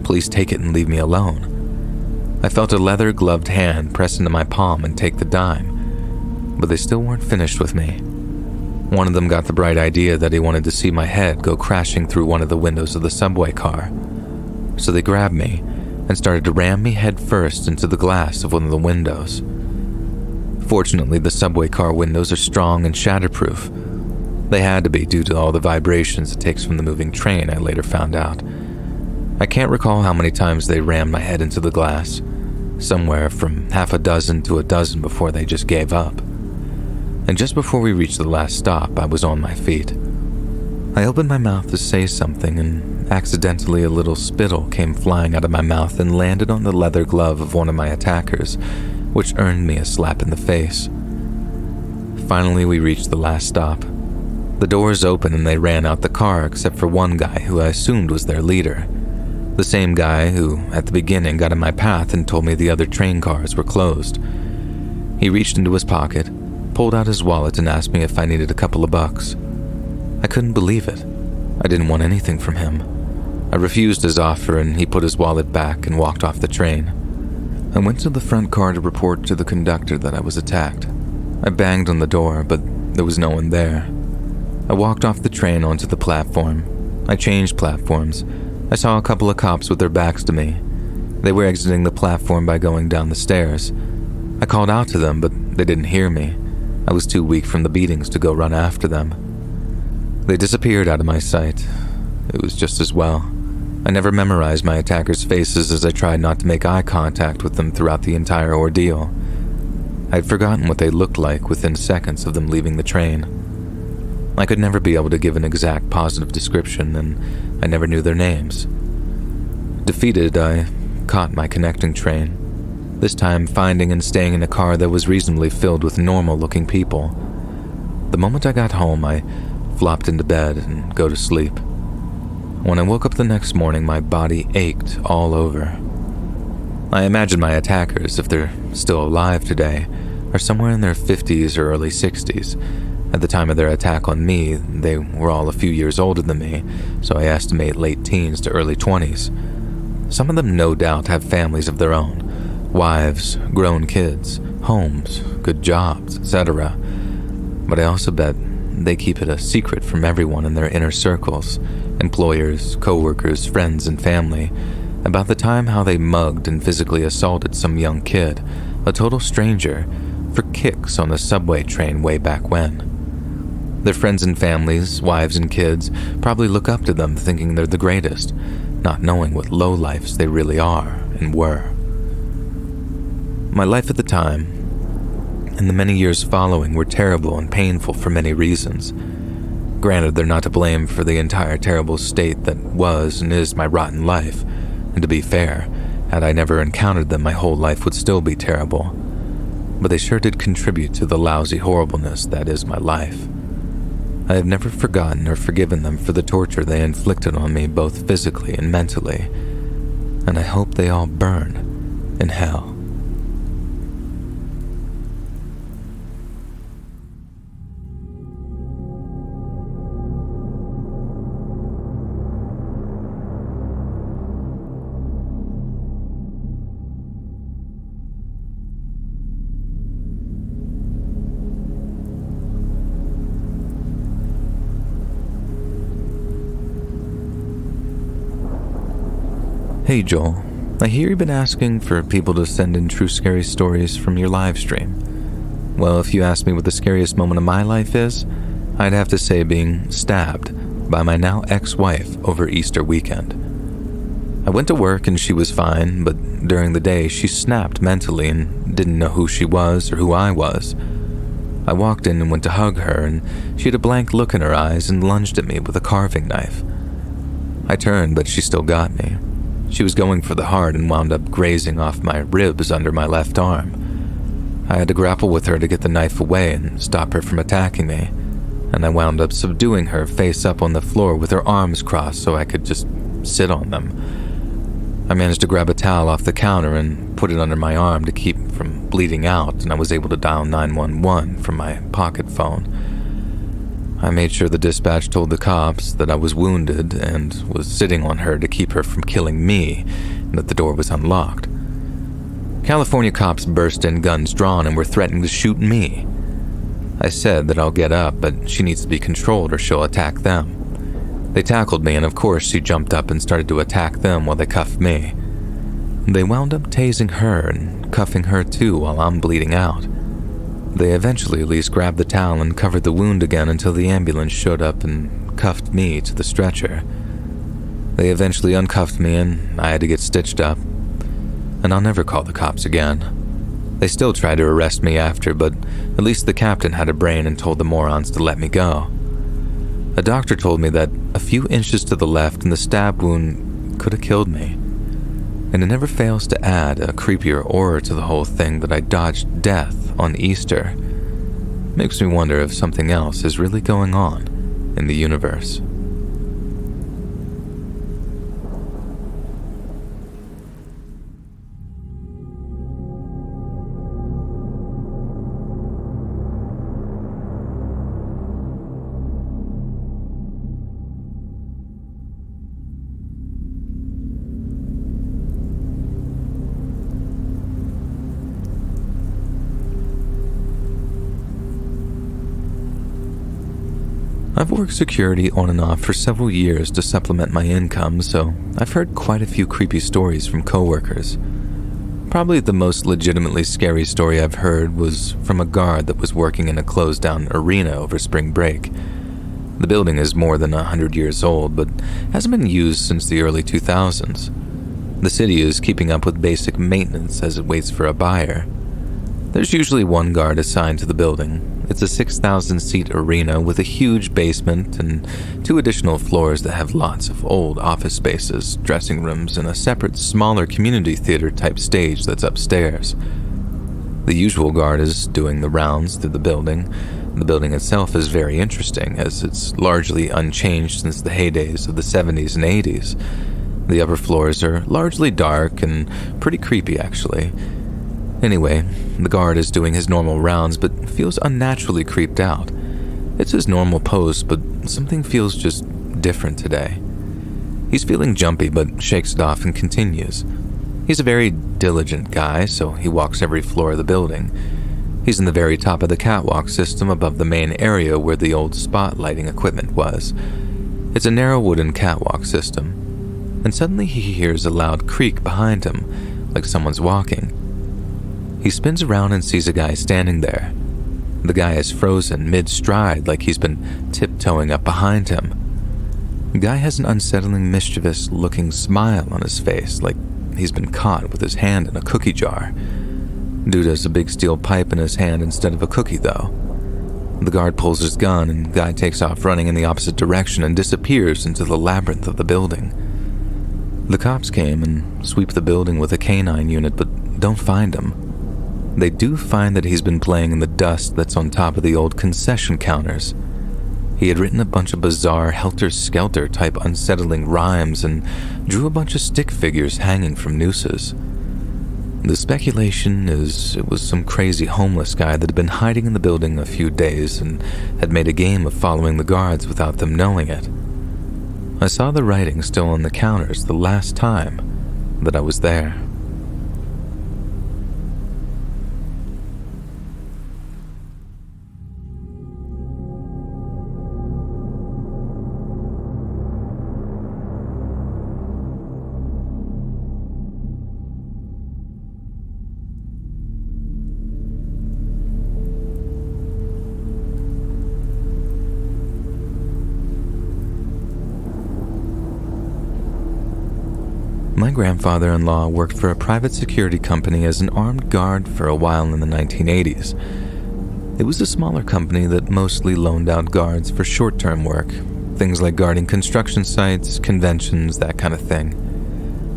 Please take it and leave me alone. I felt a leather-gloved hand press into my palm and take the dime, but they still weren't finished with me. One of them got the bright idea that he wanted to see my head go crashing through one of the windows of the subway car. So they grabbed me and started to ram me head first into the glass of one of the windows. Fortunately, the subway car windows are strong and shatterproof. They had to be due to all the vibrations it takes from the moving train, I later found out. I can't recall how many times they rammed my head into the glass, somewhere from half a dozen to a dozen before they just gave up. And just before we reached the last stop, I was on my feet. I opened my mouth to say something, and accidentally a little spittle came flying out of my mouth and landed on the leather glove of one of my attackers, which earned me a slap in the face. Finally, we reached the last stop. The doors opened and they ran out the car except for one guy who I assumed was their leader. The same guy who, at the beginning, got in my path and told me the other train cars were closed. He reached into his pocket, pulled out his wallet and asked me if I needed a couple of bucks. I couldn't believe it. I didn't want anything from him. I refused his offer and he put his wallet back and walked off the train. I went to the front car to report to the conductor that I was attacked. I banged on the door, but there was no one there. I walked off the train onto the platform. I changed platforms. I saw a couple of cops with their backs to me. They were exiting the platform by going down the stairs. I called out to them, but they didn't hear me. I was too weak from the beatings to go run after them. They disappeared out of my sight. It was just as well. I never memorized my attackers' faces as I tried not to make eye contact with them throughout the entire ordeal. I had forgotten what they looked like within seconds of them leaving the train. I could never be able to give an exact positive description, and I never knew their names. Defeated, I caught my connecting train, this time finding and staying in a car that was reasonably filled with normal-looking people. The moment I got home, I flopped into bed and go to sleep. When I woke up the next morning, my body ached all over. I imagine my attackers, if they're still alive today, are somewhere in their 50s or early 60s. At the time of their attack on me, they were all a few years older than me, so I estimate late teens to early 20s. Some of them no doubt have families of their own, wives, grown kids, homes, good jobs, etc. But I also bet they keep it a secret from everyone in their inner circles, employers, co-workers, friends, and family, about the time how they mugged and physically assaulted some young kid, a total stranger, for kicks on a subway train way back when. Their friends and families, wives and kids, probably look up to them thinking they're the greatest, not knowing what lowlifes they really are and were. My life at the time, and the many years following, were terrible and painful for many reasons. Granted, they're not to blame for the entire terrible state that was and is my rotten life, and to be fair, had I never encountered them, my whole life would still be terrible. But they sure did contribute to the lousy horribleness that is my life. I have never forgotten or forgiven them for the torture they inflicted on me both physically and mentally, and I hope they all burn in hell. Hey Joel, I hear you've been asking for people to send in true scary stories from your live stream. Well, if you ask me what the scariest moment of my life is, I'd have to say being stabbed by my now ex-wife over Easter weekend. I went to work and she was fine, but during the day she snapped mentally and didn't know who she was or who I was. I walked in and went to hug her, and she had a blank look in her eyes and lunged at me with a carving knife. I turned, but she still got me. She was going for the heart and wound up grazing off my ribs under my left arm. I had to grapple with her to get the knife away and stop her from attacking me, and I wound up subduing her face up on the floor with her arms crossed so I could just sit on them. I managed to grab a towel off the counter and put it under my arm to keep from bleeding out, and I was able to dial 911 from my pocket phone. I made sure the dispatch told the cops that I was wounded and was sitting on her to keep her from killing me, and that the door was unlocked. California cops burst in, guns drawn, and were threatening to shoot me. I said that I'll get up, but she needs to be controlled or she'll attack them. They tackled me, and of course she jumped up and started to attack them while they cuffed me. They wound up tasing her and cuffing her too while I'm bleeding out. They eventually at least grabbed the towel and covered the wound again until the ambulance showed up and cuffed me to the stretcher. They eventually uncuffed me and I had to get stitched up. And I'll never call the cops again. They still tried to arrest me after, but at least the captain had a brain and told the morons to let me go. A doctor told me that a few inches to the left and the stab wound could have killed me. And it never fails to add a creepier aura to the whole thing that I dodged death on Easter. Makes me wonder if something else is really going on in the universe. I've worked security on and off for several years to supplement my income, so I've heard quite a few creepy stories from coworkers. Probably the most legitimately scary story I've heard was from a guard that was working in a closed-down arena over spring break. The building is more than 100 years old, but hasn't been used since the early 2000s. The city is keeping up with basic maintenance as it waits for a buyer. There's usually one guard assigned to the building. It's a 6,000-seat arena with a huge basement and 2 additional floors that have lots of old office spaces, dressing rooms, and a separate, smaller community theater-type stage that's upstairs. The usual guard is doing the rounds through the building. The building itself is very interesting, as it's largely unchanged since the heydays of the 70s and 80s. The upper floors are largely dark and pretty creepy, actually. Anyway, the guard is doing his normal rounds but feels unnaturally creeped out. It's his normal post, but something feels just different today. He's feeling jumpy but shakes it off and continues. He's a very diligent guy, so he walks every floor of the building. He's in the very top of the catwalk system above the main area where the old spotlighting equipment was. It's a narrow wooden catwalk system, and suddenly he hears a loud creak behind him, like someone's walking. He spins around and sees a guy standing there. The guy is frozen mid-stride like he's been tiptoeing up behind him. The guy has an unsettling, mischievous-looking smile on his face like he's been caught with his hand in a cookie jar. Dude has a big steel pipe in his hand instead of a cookie, though. The guard pulls his gun and the guy takes off running in the opposite direction and disappears into the labyrinth of the building. The cops came and sweep the building with a canine unit but don't find him. They do find that he's been playing in the dust that's on top of the old concession counters. He had written a bunch of bizarre helter-skelter type unsettling rhymes and drew a bunch of stick figures hanging from nooses. The speculation is it was some crazy homeless guy that had been hiding in the building a few days and had made a game of following the guards without them knowing it. I saw the writing still on the counters the last time that I was there. My grandfather-in-law worked for a private security company as an armed guard for a while in the 1980s. It was a smaller company that mostly loaned out guards for short-term work, things like guarding construction sites, conventions, that kind of thing.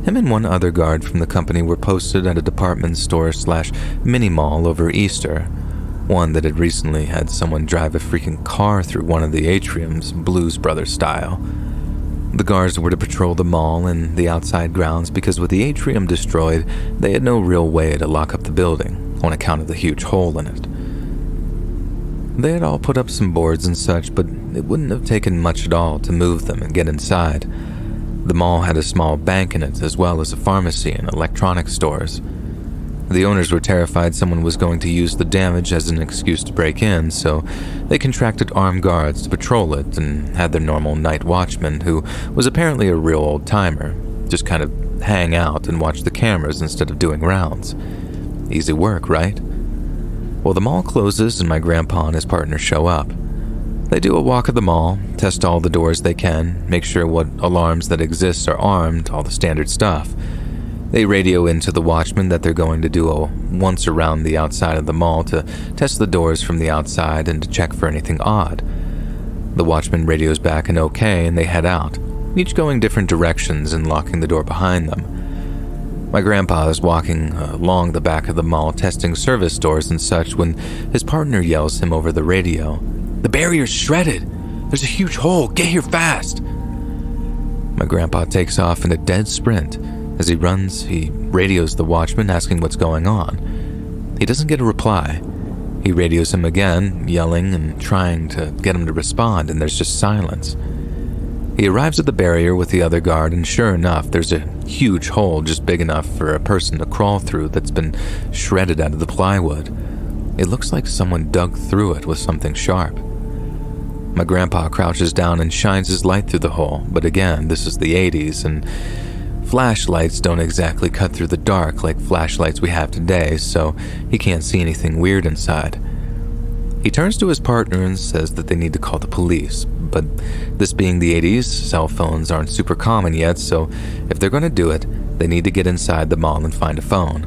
Him and one other guard from the company were posted at a department store/mini mall over Easter, one that had recently had someone drive a freaking car through one of the atriums, Blues Brothers style. The guards were to patrol the mall and the outside grounds because with the atrium destroyed, they had no real way to lock up the building on account of the huge hole in it. They had all put up some boards and such, but it wouldn't have taken much at all to move them and get inside. The mall had a small bank in it as well as a pharmacy and electronics stores. The owners were terrified someone was going to use the damage as an excuse to break in, so they contracted armed guards to patrol it and had their normal night watchman, who was apparently a real old-timer, just kind of hang out and watch the cameras instead of doing rounds. Easy work, right? Well, the mall closes and my grandpa and his partner show up. They do a walk of the mall, test all the doors they can, make sure what alarms that exist are armed, all the standard stuff. They radio into the watchman that they're going to do a once around the outside of the mall to test the doors from the outside and to check for anything odd. The watchman radios back an okay and they head out, each going different directions and locking the door behind them. My grandpa is walking along the back of the mall testing service doors and such when his partner yells him over the radio, "The barrier's shredded! There's a huge hole! Get here fast!" My grandpa takes off in a dead sprint. As he runs, he radios the watchman asking what's going on. He doesn't get a reply. He radios him again, yelling and trying to get him to respond, and there's just silence. He arrives at the barrier with the other guard, and sure enough, there's a huge hole just big enough for a person to crawl through that's been shredded out of the plywood. It looks like someone dug through it with something sharp. My grandpa crouches down and shines his light through the hole, but again, this is the 80s, and flashlights don't exactly cut through the dark like flashlights we have today, so he can't see anything weird inside. He turns to his partner and says that they need to call the police, but this being the 80s, cell phones aren't super common yet, so if they're going to do it, they need to get inside the mall and find a phone.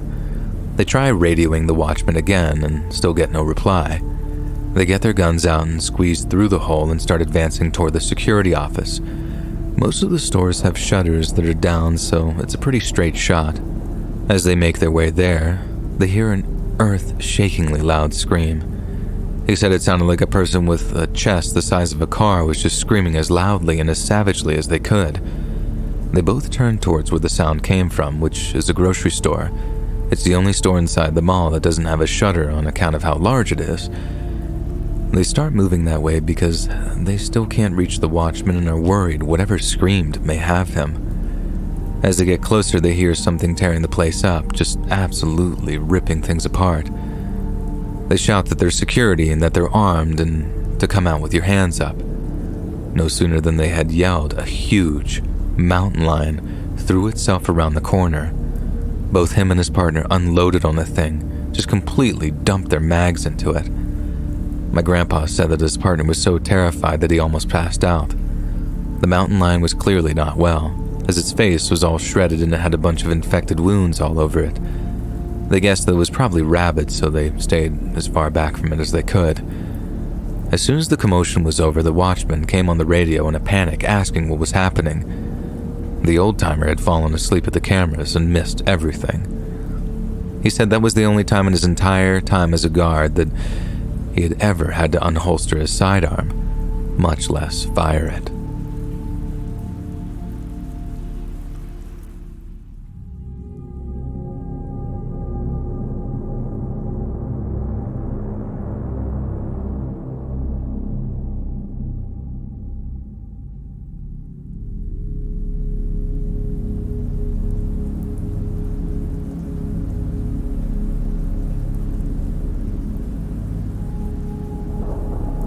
They try radioing the watchman again and still get no reply. They get their guns out and squeeze through the hole and start advancing toward the security office. Most of the stores have shutters that are down, so it's a pretty straight shot. As they make their way there, they hear an earth-shakingly loud scream. He said it sounded like a person with a chest the size of a car was just screaming as loudly and as savagely as they could. They both turn towards where the sound came from, which is a grocery store. It's the only store inside the mall that doesn't have a shutter on account of how large it is. They start moving that way because they still can't reach the watchman and are worried whatever screamed may have him. As they get closer, they hear something tearing the place up, just absolutely ripping things apart. They shout that they're security and that they're armed and to come out with your hands up. No sooner than they had yelled, a huge mountain lion threw itself around the corner. Both him and his partner unloaded on the thing, just completely dumped their mags into it. My grandpa said that his partner was so terrified that he almost passed out. The mountain lion was clearly not well, as its face was all shredded and it had a bunch of infected wounds all over it. They guessed that it was probably rabid, so they stayed as far back from it as they could. As soon as the commotion was over, the watchman came on the radio in a panic, asking what was happening. The old-timer had fallen asleep at the cameras and missed everything. He said that was the only time in his entire time as a guard that he had ever had to unholster his sidearm, much less fire it.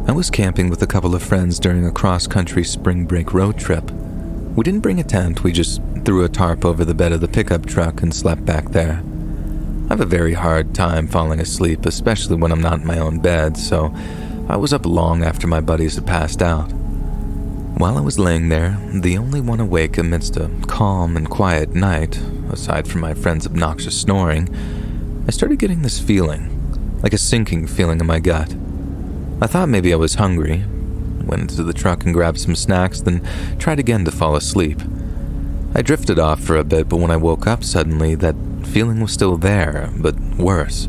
I was camping with a couple of friends during a cross-country spring break road trip. We didn't bring a tent, we just threw a tarp over the bed of the pickup truck and slept back there. I have a very hard time falling asleep, especially when I'm not in my own bed, so I was up long after my buddies had passed out. While I was laying there, the only one awake amidst a calm and quiet night, aside from my friend's obnoxious snoring, I started getting this feeling, like a sinking feeling in my gut. I thought maybe I was hungry, went into the truck and grabbed some snacks, then tried again to fall asleep. I drifted off for a bit, but when I woke up suddenly, that feeling was still there, but worse.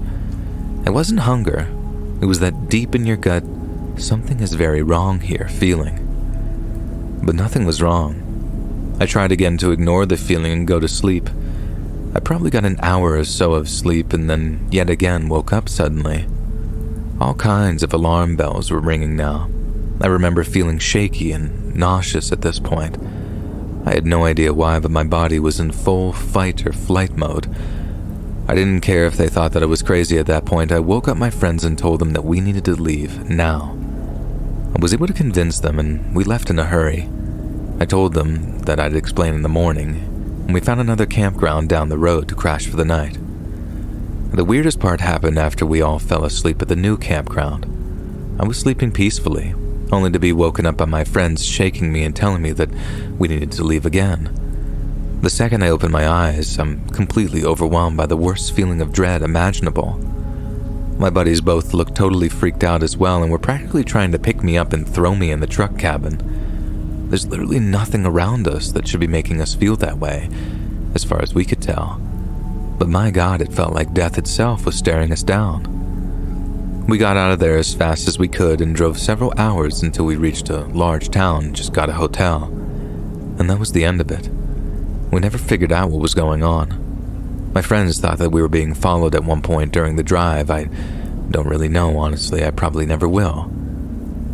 It wasn't hunger. It was that deep in your gut, something is very wrong here feeling. But nothing was wrong. I tried again to ignore the feeling and go to sleep. I probably got an hour or so of sleep and then yet again woke up suddenly. All kinds of alarm bells were ringing now. I remember feeling shaky and nauseous at this point. I had no idea why, but my body was in full fight or flight mode. I didn't care if they thought that I was crazy at that point. I woke up my friends and told them that we needed to leave now. I was able to convince them and we left in a hurry. I told them that I'd explain in the morning, and we found another campground down the road to crash for the night. The weirdest part happened after we all fell asleep at the new campground. I was sleeping peacefully, only to be woken up by my friends shaking me and telling me that we needed to leave again. The second I opened my eyes, I'm completely overwhelmed by the worst feeling of dread imaginable. My buddies both looked totally freaked out as well and were practically trying to pick me up and throw me in the truck cabin. There's literally nothing around us that should be making us feel that way, as far as we could tell. But my God, it felt like death itself was staring us down. We got out of there as fast as we could and drove several hours until we reached a large town and just got a hotel. And that was the end of it. We never figured out what was going on. My friends thought that we were being followed at one point during the drive. I don't really know, honestly. I probably never will.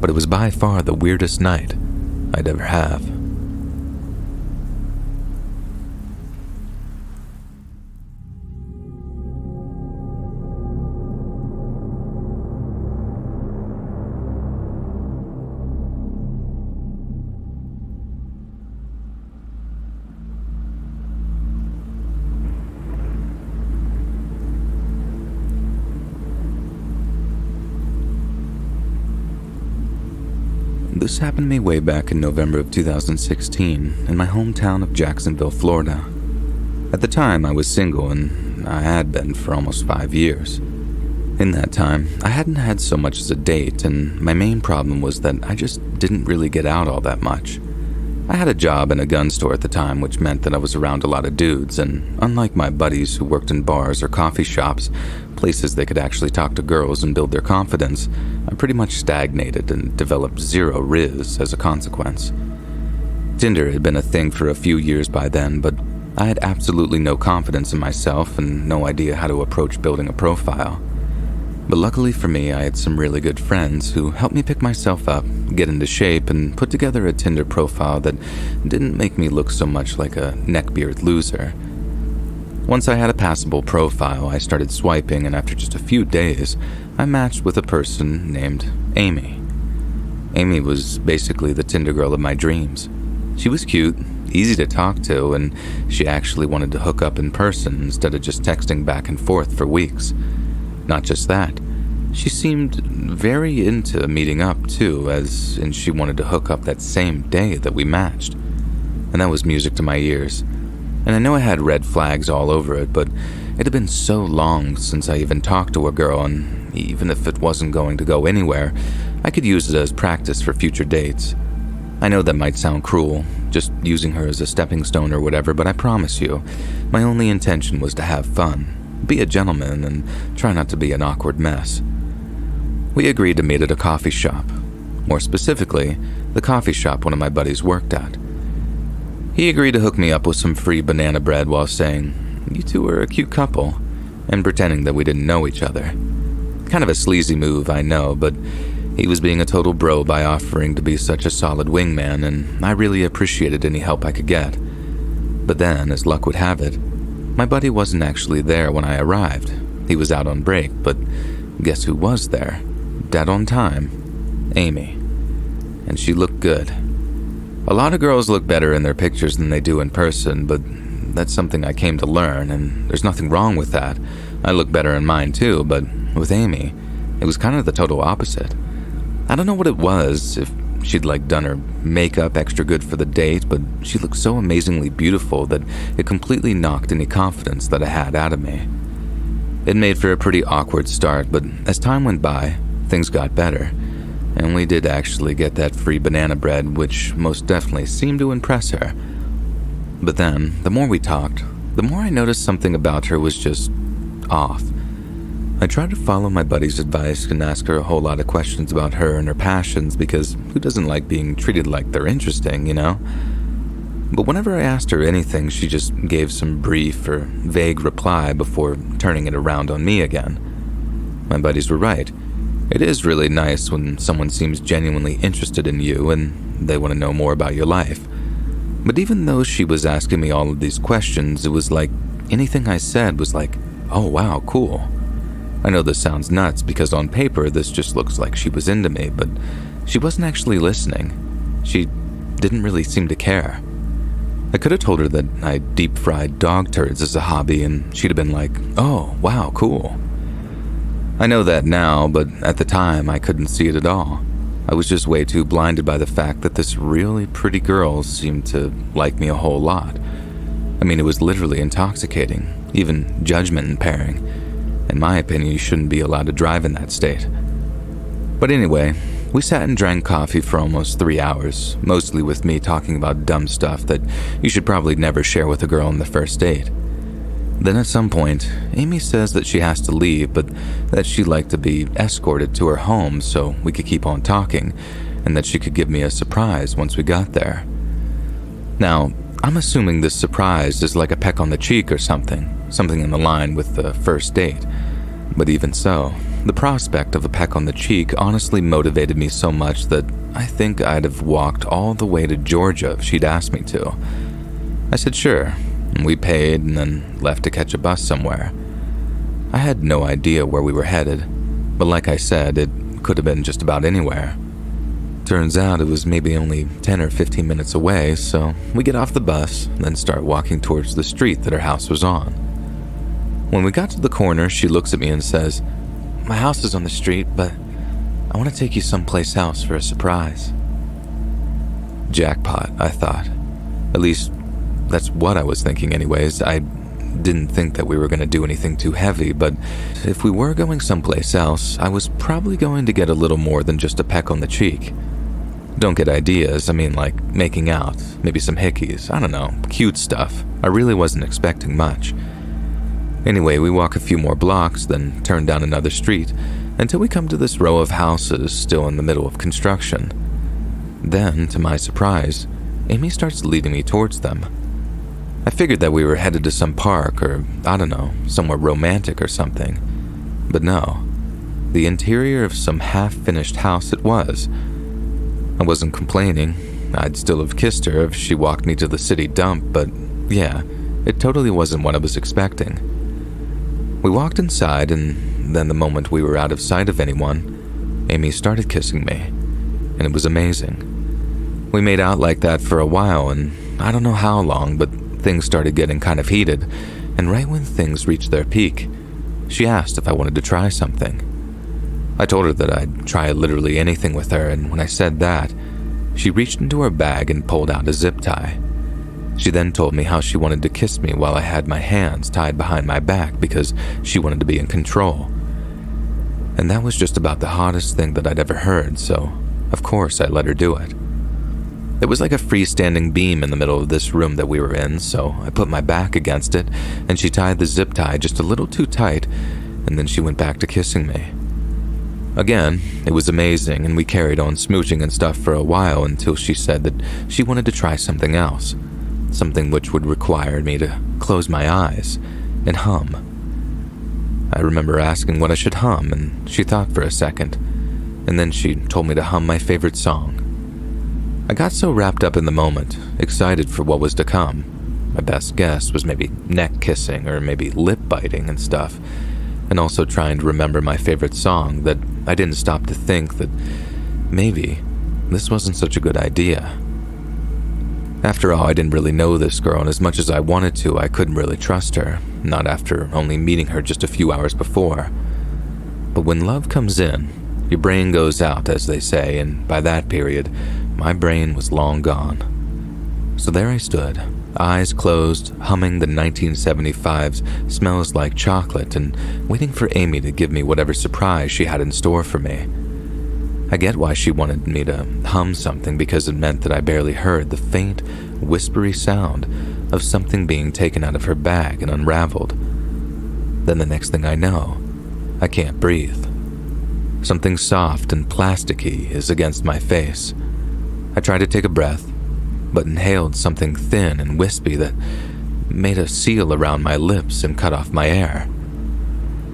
But it was by far the weirdest night I'd ever have. This happened to me way back in November of 2016 in my hometown of Jacksonville, Florida. At the time, I was single and I had been for almost 5 years. In that time, I hadn't had so much as a date, and my main problem was that I just didn't really get out all that much. I had a job in a gun store at the time, which meant that I was around a lot of dudes, and unlike my buddies who worked in bars or coffee shops, places they could actually talk to girls and build their confidence, I pretty much stagnated and developed zero riz as a consequence. Tinder had been a thing for a few years by then, but I had absolutely no confidence in myself and no idea how to approach building a profile. But luckily for me, I had some really good friends who helped me pick myself up, get into shape, and put together a Tinder profile that didn't make me look so much like a neckbeard loser. Once I had a passable profile, I started swiping, and after just a few days, I matched with a person named Amy. Amy was basically the Tinder girl of my dreams. She was cute, easy to talk to, and she actually wanted to hook up in person instead of just texting back and forth for weeks. Not just that, she seemed very into meeting up too, as in she wanted to hook up that same day that we matched. And that was music to my ears. And I know I had red flags all over it, but it had been so long since I even talked to a girl, and even if it wasn't going to go anywhere, I could use it as practice for future dates. I know that might sound cruel, just using her as a stepping stone or whatever, but I promise you, my only intention was to have fun. Be a gentleman, and try not to be an awkward mess. We agreed to meet at a coffee shop. More specifically, the coffee shop one of my buddies worked at. He agreed to hook me up with some free banana bread while saying, "You two are a cute couple," and pretending that we didn't know each other. Kind of a sleazy move, I know, but he was being a total bro by offering to be such a solid wingman, and I really appreciated any help I could get. But then, as luck would have it, my buddy wasn't actually there when I arrived. He was out on break, but guess who was there? Dead on time. Amy. And she looked good. A lot of girls look better in their pictures than they do in person, but that's something I came to learn, and there's nothing wrong with that. I look better in mine too, but with Amy, it was kind of the total opposite. I don't know what it was, if she'd done her makeup extra good for the date, but she looked so amazingly beautiful that it completely knocked any confidence that I had out of me. It made for a pretty awkward start, but as time went by, things got better, and we did actually get that free banana bread, which most definitely seemed to impress her. But then, the more we talked, the more I noticed something about her was just off. I tried to follow my buddy's advice and ask her a whole lot of questions about her and her passions, because who doesn't like being treated like they're interesting, you know? But whenever I asked her anything, she just gave some brief or vague reply before turning it around on me again. My buddies were right. It is really nice when someone seems genuinely interested in you and they want to know more about your life. But even though she was asking me all of these questions, it was like anything I said was like, oh wow, cool. I know this sounds nuts because on paper this just looks like she was into me, but she wasn't actually listening. She didn't really seem to care. I could have told her that I deep-fried dog turds as a hobby and she'd have been like, oh, wow, cool. I know that now, but at the time I couldn't see it at all. I was just way too blinded by the fact that this really pretty girl seemed to like me a whole lot. I mean, it was literally intoxicating, even judgment impairing. In my opinion, you shouldn't be allowed to drive in that state. But anyway, we sat and drank coffee for almost 3 hours, mostly with me talking about dumb stuff that you should probably never share with a girl on the first date. Then at some point, Amy says that she has to leave, but that she'd like to be escorted to her home so we could keep on talking, and that she could give me a surprise once we got there. Now, I'm assuming this surprise is like a peck on the cheek or something in the line with the first date. But even so, the prospect of a peck on the cheek honestly motivated me so much that I think I'd have walked all the way to Georgia if she'd asked me to. I said sure, and we paid and then left to catch a bus somewhere. I had no idea where we were headed, but like I said, it could have been just about anywhere. Turns out it was maybe only 10 or 15 minutes away, so we get off the bus and then start walking towards the street that her house was on. When we got to the corner, she looks at me and says, "My house is on the street, but I want to take you someplace else for a surprise." Jackpot, I thought. At least, that's what I was thinking anyways. I didn't think that we were going to do anything too heavy, but if we were going someplace else, I was probably going to get a little more than just a peck on the cheek. Don't get ideas, I mean like making out, maybe some hickeys, I don't know, cute stuff. I really wasn't expecting much. Anyway, we walk a few more blocks, then turn down another street, until we come to this row of houses still in the middle of construction. Then, to my surprise, Amy starts leading me towards them. I figured that we were headed to some park or, I don't know, somewhere romantic or something. But no, the interior of some half-finished house it was. I wasn't complaining. I'd still have kissed her if she walked me to the city dump, but yeah, it totally wasn't what I was expecting. We walked inside, and then the moment we were out of sight of anyone, Amy started kissing me, and it was amazing. We made out like that for a while, and I don't know how long, but things started getting kind of heated, and right when things reached their peak, she asked if I wanted to try something. I told her that I'd try literally anything with her, and when I said that, she reached into her bag and pulled out a zip tie. She then told me how she wanted to kiss me while I had my hands tied behind my back because she wanted to be in control. And that was just about the hottest thing that I'd ever heard, so of course I let her do it. There was like a freestanding beam in the middle of this room that we were in, so I put my back against it, and she tied the zip tie just a little too tight, and then she went back to kissing me. Again, it was amazing, and we carried on smooching and stuff for a while until she said that she wanted to try something else. Something which would require me to close my eyes and hum. I remember asking what I should hum, and she thought for a second, and then she told me to hum my favorite song. I got so wrapped up in the moment, excited for what was to come. My best guess was maybe neck kissing or maybe lip biting and stuff, and also trying to remember my favorite song, that I didn't stop to think that maybe this wasn't such a good idea. After all, I didn't really know this girl, and as much as I wanted to, I couldn't really trust her, not after only meeting her just a few hours before. But when love comes in, Your brain goes out, as they say, and by that period, my brain was long gone. So there I stood, eyes closed, humming the 1975's Smells Like Chocolate and waiting for Amy to give me whatever surprise she had in store for me. I get why she wanted me to hum something, because it meant that I barely heard the faint, whispery sound of something being taken out of her bag and unraveled. Then the next thing I know, I can't breathe. Something soft and plasticky is against my face. I tried to take a breath, but inhaled something thin and wispy that made a seal around my lips and cut off my air.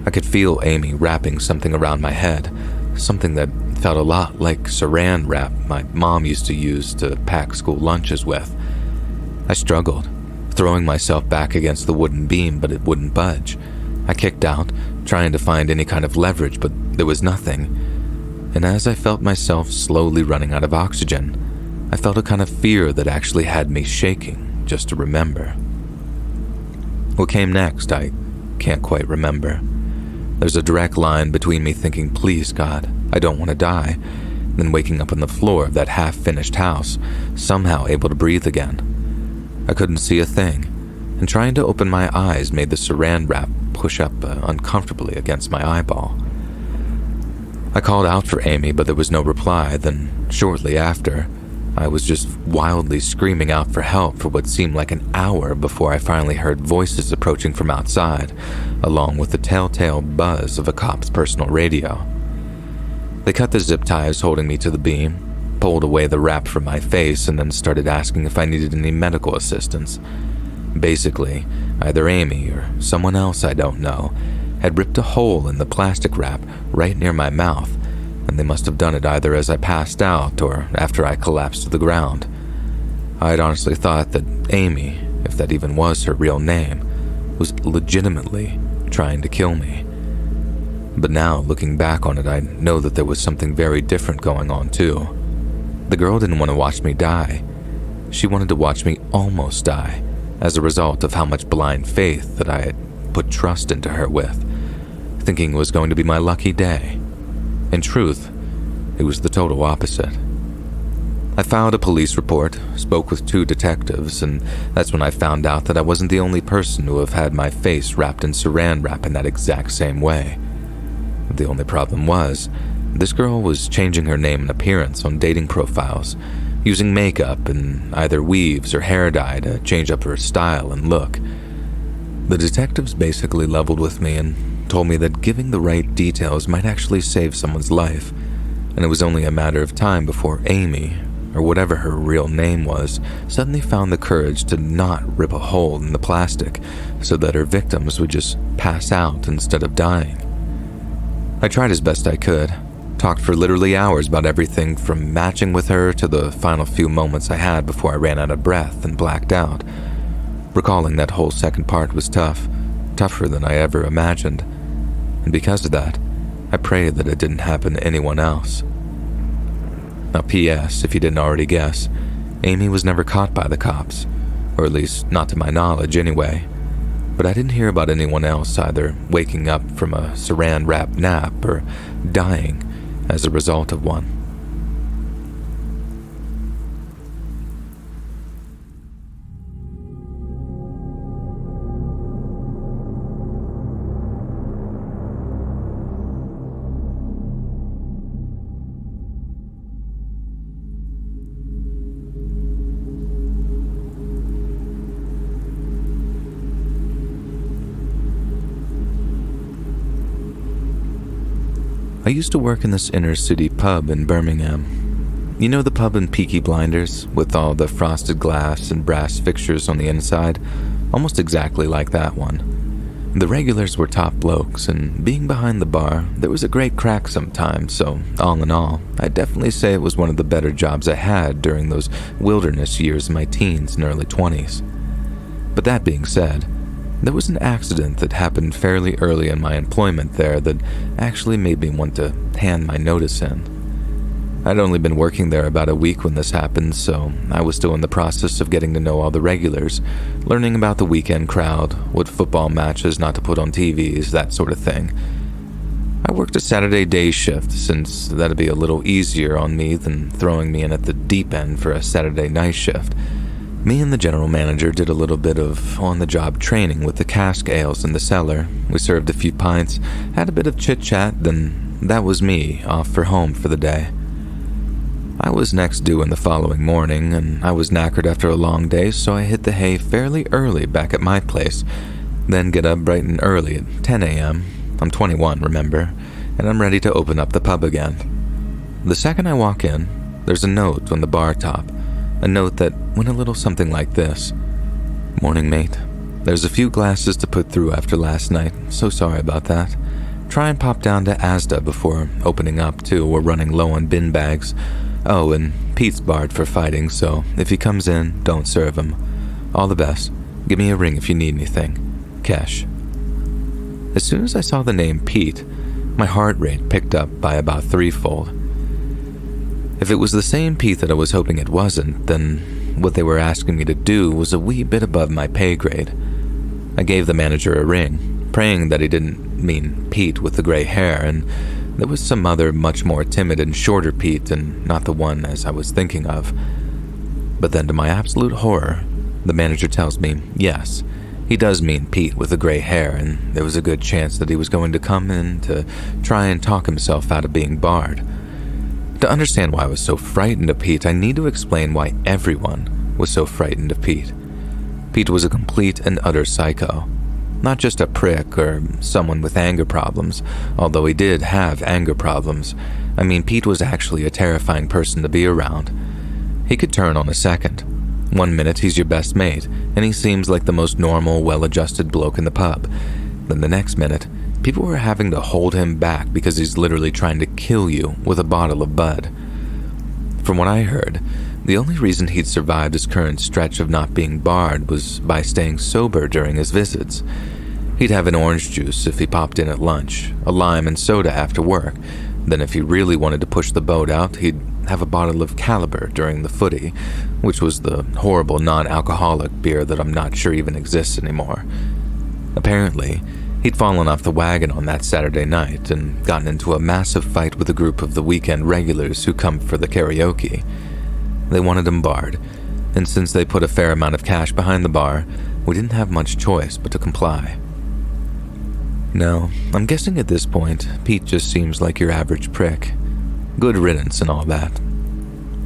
I could feel Amy wrapping something around my head, something that felt a lot like saran wrap my mom used to use to pack school lunches with. I struggled, throwing myself back against the wooden beam, but it wouldn't budge. I kicked out, trying to find any kind of leverage, but there was nothing. And as I felt myself slowly running out of oxygen, I felt a kind of fear that actually had me shaking just to remember. What came next, I can't quite remember. There's a direct line between me thinking, please God, I don't want to die, then waking up on the floor of that half-finished house, somehow able to breathe again. I couldn't see a thing, and trying to open my eyes made the saran wrap push up uncomfortably against my eyeball. I called out for Amy, but there was no reply. Then, shortly after, I was just wildly screaming out for help for what seemed like an hour before I finally heard voices approaching from outside, along with the telltale buzz of a cop's personal radio. They cut the zip ties holding me to the beam, pulled away the wrap from my face, and then started asking if I needed any medical assistance. Basically, either Amy or someone else I don't know had ripped a hole in the plastic wrap right near my mouth, and they must have done it either as I passed out or after I collapsed to the ground. I'd honestly thought that Amy, if that even was her real name, was legitimately trying to kill me. But now, looking back on it, I know that there was something very different going on too. The girl didn't want to watch me die. She wanted to watch me almost die, as a result of how much blind faith that I had put trust into her with, thinking it was going to be my lucky day. In truth, it was the total opposite. I filed a police report, spoke with 2 detectives, and that's when I found out that I wasn't the only person to have had my face wrapped in saran wrap in that exact same way. The only problem was, this girl was changing her name and appearance on dating profiles, using makeup and either weaves or hair dye to change up her style and look. The detectives basically leveled with me and told me that giving the right details might actually save someone's life, and it was only a matter of time before Amy, or whatever her real name was, suddenly found the courage to not rip a hole in the plastic so that her victims would just pass out instead of dying. I tried as best I could, talked for literally hours about everything from matching with her to the final few moments I had before I ran out of breath and blacked out. Recalling that whole second part was tough, tougher than I ever imagined, and because of that, I prayed that it didn't happen to anyone else. Now, P.S., if you didn't already guess, Amy was never caught by the cops, or at least not to my knowledge anyway, but I didn't hear about anyone else either waking up from a saran-wrapped nap or dying as a result of one. I used to work in this inner-city pub in Birmingham. You know the pub in Peaky Blinders, with all the frosted glass and brass fixtures on the inside? Almost exactly like that one. The regulars were top blokes, and being behind the bar, there was a great crack sometimes, so all in all, I'd definitely say it was one of the better jobs I had during those wilderness years in my teens and early 20s. But that being said, there was an accident that happened fairly early in my employment there that actually made me want to hand my notice in. I'd only been working there about a week when this happened, so I was still in the process of getting to know all the regulars, learning about the weekend crowd, what football matches not to put on TVs, that sort of thing. I worked a Saturday day shift since that'd be a little easier on me than throwing me in at the deep end for a Saturday night shift. Me and the general manager did a little bit of on-the-job training with the cask ales in the cellar. We served a few pints, had a bit of chit-chat, then that was me off for home for the day. I was next due in the following morning, and I was knackered after a long day, so I hit the hay fairly early back at my place, then get up bright and early at 10 a.m. I'm 21, remember, and I'm ready to open up the pub again. The second I walk in, there's a note on the bar top, a note that went a little something like this. "Morning, mate. There's a few glasses to put through after last night, so sorry about that. Try and pop down to Asda before opening up too, we're running low on bin bags. Oh, and Pete's barred for fighting, so if he comes in, don't serve him. All the best. Give me a ring if you need anything. Kesh." As soon as I saw the name Pete, my heart rate picked up by about threefold. If it was the same Pete that I was hoping it wasn't, then what they were asking me to do was a wee bit above my pay grade. I gave the manager a ring, praying that he didn't mean Pete with the gray hair, and there was some other much more timid and shorter Pete, and not the one as I was thinking of. But then to my absolute horror, the manager tells me, yes, he does mean Pete with the gray hair, and there was a good chance that he was going to come in to try and talk himself out of being barred. To understand why I was so frightened of Pete, I need to explain why everyone was so frightened of Pete. Pete was a complete and utter psycho. Not just a prick or someone with anger problems, although he did have anger problems. I mean, Pete was actually a terrifying person to be around. He could turn on a second. One minute he's your best mate, and he seems like the most normal, well-adjusted bloke in the pub. Then the next minute, people were having to hold him back because he's literally trying to kill you with a bottle of Bud. From what I heard, the only reason he'd survived his current stretch of not being barred was by staying sober during his visits. He'd have an orange juice if he popped in at lunch, a lime and soda after work. Then if he really wanted to push the boat out, he'd have a bottle of Caliber during the footy, which was the horrible non-alcoholic beer that I'm not sure even exists anymore. Apparently, he'd fallen off the wagon on that Saturday night and gotten into a massive fight with a group of the weekend regulars who come for the karaoke. They wanted him barred, and since they put a fair amount of cash behind the bar, we didn't have much choice but to comply. Now, I'm guessing at this point, Pete just seems like your average prick. Good riddance and all that.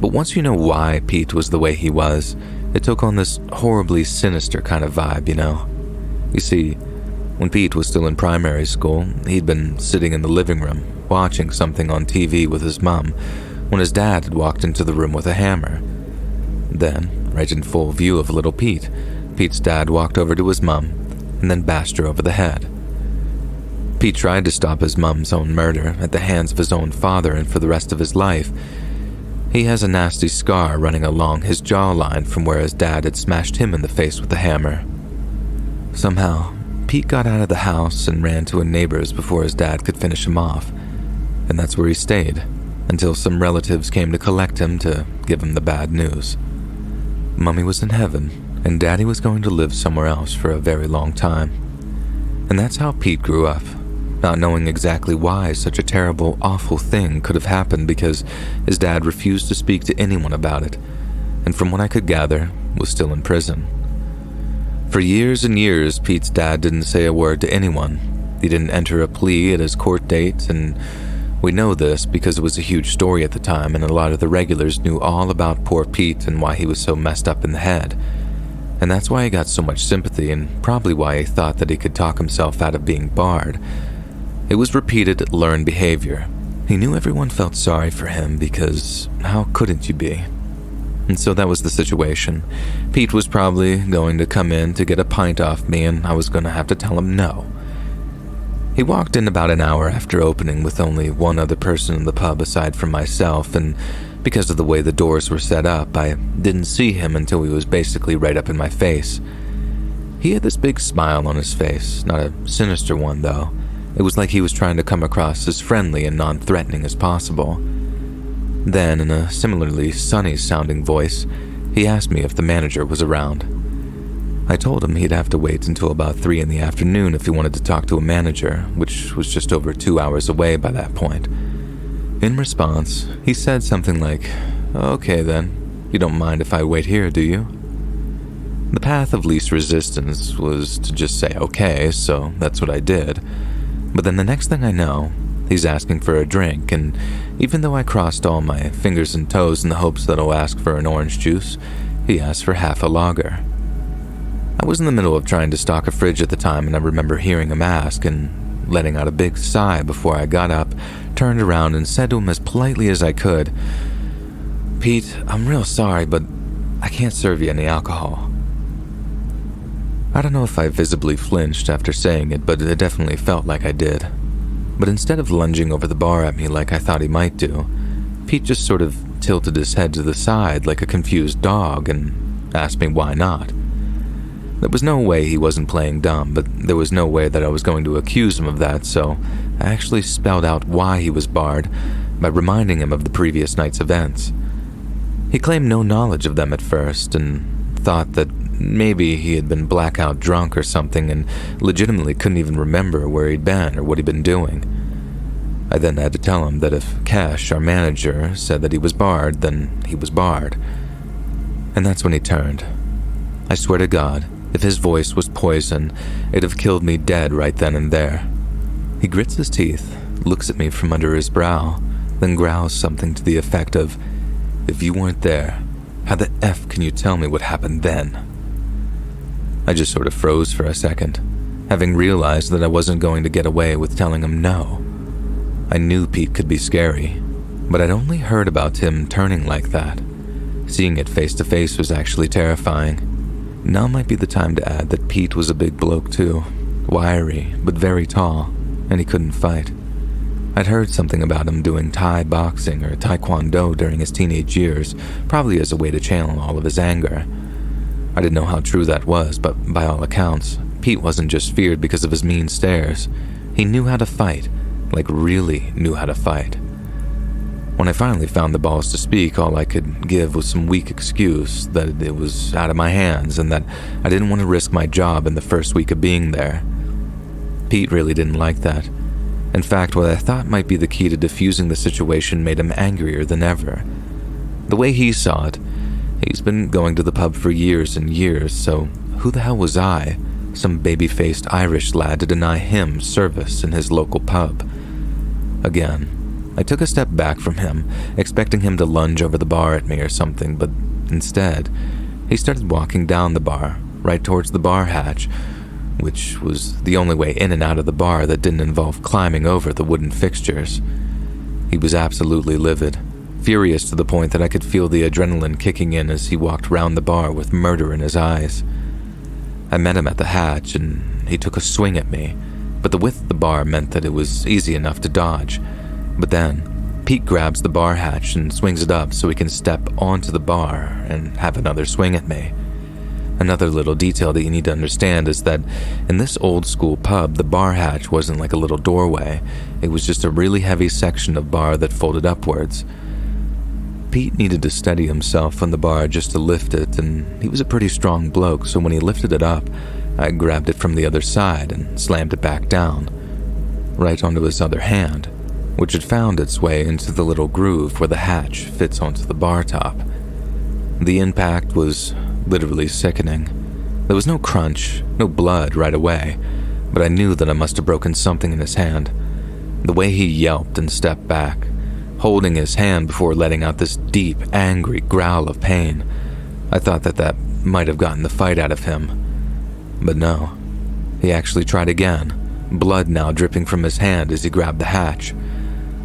But once you know why Pete was the way he was, it took on this horribly sinister kind of vibe, you know? You see, when Pete was still in primary school, he'd been sitting in the living room, watching something on TV with his mum, when his dad had walked into the room with a hammer. Then, right in full view of little Pete, Pete's dad walked over to his mum and then bashed her over the head. Pete tried to stop his mum's own murder at the hands of his own father, and for the rest of his life, he has a nasty scar running along his jawline from where his dad had smashed him in the face with the hammer. Somehow, Pete got out of the house and ran to a neighbor's before his dad could finish him off, and that's where he stayed, until some relatives came to collect him to give him the bad news. Mummy was in heaven, and Daddy was going to live somewhere else for a very long time. And that's how Pete grew up, not knowing exactly why such a terrible, awful thing could have happened because his dad refused to speak to anyone about it, and from what I could gather, was still in prison. For years and years, Pete's dad didn't say a word to anyone. He didn't enter a plea at his court date, and we know this because it was a huge story at the time, and a lot of the regulars knew all about poor Pete and why he was so messed up in the head. And that's why he got so much sympathy, and probably why he thought that he could talk himself out of being barred. It was repeated, learned behavior. He knew everyone felt sorry for him because how couldn't you be? And so that was the situation. Pete was probably going to come in to get a pint off me, and I was going to have to tell him no. He walked in about an hour after opening with only one other person in the pub aside from myself, and because of the way the doors were set up, I didn't see him until he was basically right up in my face. He had this big smile on his face, not a sinister one though. It was like he was trying to come across as friendly and non-threatening as possible. Then, in a similarly sunny-sounding voice, he asked me if the manager was around. I told him he'd have to wait until about 3 in the afternoon if he wanted to talk to a manager, which was just over 2 hours away by that point. In response, he said something like, "Okay then, you don't mind if I wait here, do you?" The path of least resistance was to just say okay, so that's what I did. But then the next thing I know, he's asking for a drink, and even though I crossed all my fingers and toes in the hopes that I'll ask for an orange juice, he asked for half a lager. I was in the middle of trying to stock a fridge at the time, and I remember hearing him ask and letting out a big sigh before I got up, turned around, and said to him as politely as I could, "Pete, I'm real sorry, but I can't serve you any alcohol." I don't know if I visibly flinched after saying it, but it definitely felt like I did. But instead of lunging over the bar at me like I thought he might do, Pete just sort of tilted his head to the side like a confused dog and asked me why not. There was no way he wasn't playing dumb, but there was no way that I was going to accuse him of that, so I actually spelled out why he was barred by reminding him of the previous night's events. He claimed no knowledge of them at first and thought that maybe he had been blackout drunk or something and legitimately couldn't even remember where he'd been or what he'd been doing. I then had to tell him that if Kesh, our manager, said that he was barred, then he was barred. And that's when he turned. I swear to God, if his voice was poison, it'd have killed me dead right then and there. He grits his teeth, looks at me from under his brow, then growls something to the effect of, "If you weren't there, how the F can you tell me what happened then?" I just sort of froze for a second, having realized that I wasn't going to get away with telling him no. I knew Pete could be scary, but I'd only heard about him turning like that. Seeing it face to face was actually terrifying. Now might be the time to add that Pete was a big bloke too, wiry but very tall, and he couldn't fight. I'd heard something about him doing Thai boxing or Taekwondo during his teenage years, probably as a way to channel all of his anger. I didn't know how true that was, but by all accounts, Pete wasn't just feared because of his mean stares. He knew how to fight, like really knew how to fight. When I finally found the balls to speak, all I could give was some weak excuse that it was out of my hands and that I didn't want to risk my job in the first week of being there. Pete really didn't like that. In fact, what I thought might be the key to diffusing the situation made him angrier than ever. The way he saw it, he's been going to the pub for years and years, so who the hell was I, some baby-faced Irish lad, to deny him service in his local pub? Again, I took a step back from him, expecting him to lunge over the bar at me or something, but instead, he started walking down the bar, right towards the bar hatch, which was the only way in and out of the bar that didn't involve climbing over the wooden fixtures. He was absolutely livid, furious to the point that I could feel the adrenaline kicking in as he walked round the bar with murder in his eyes. I met him at the hatch, and he took a swing at me, but the width of the bar meant that it was easy enough to dodge. But then, Pete grabs the bar hatch and swings it up so he can step onto the bar and have another swing at me. Another little detail that you need to understand is that in this old-school pub, the bar hatch wasn't like a little doorway. It was just a really heavy section of bar that folded upwards. Pete needed to steady himself on the bar just to lift it, and he was a pretty strong bloke, so when he lifted it up, I grabbed it from the other side and slammed it back down, right onto his other hand, which had found its way into the little groove where the hatch fits onto the bar top. The impact was literally sickening. There was no crunch, no blood right away, but I knew that I must have broken something in his hand. The way he yelped and stepped back, holding his hand before letting out this deep, angry growl of pain, I thought that might have gotten the fight out of him. But no, he actually tried again, blood now dripping from his hand as he grabbed the hatch.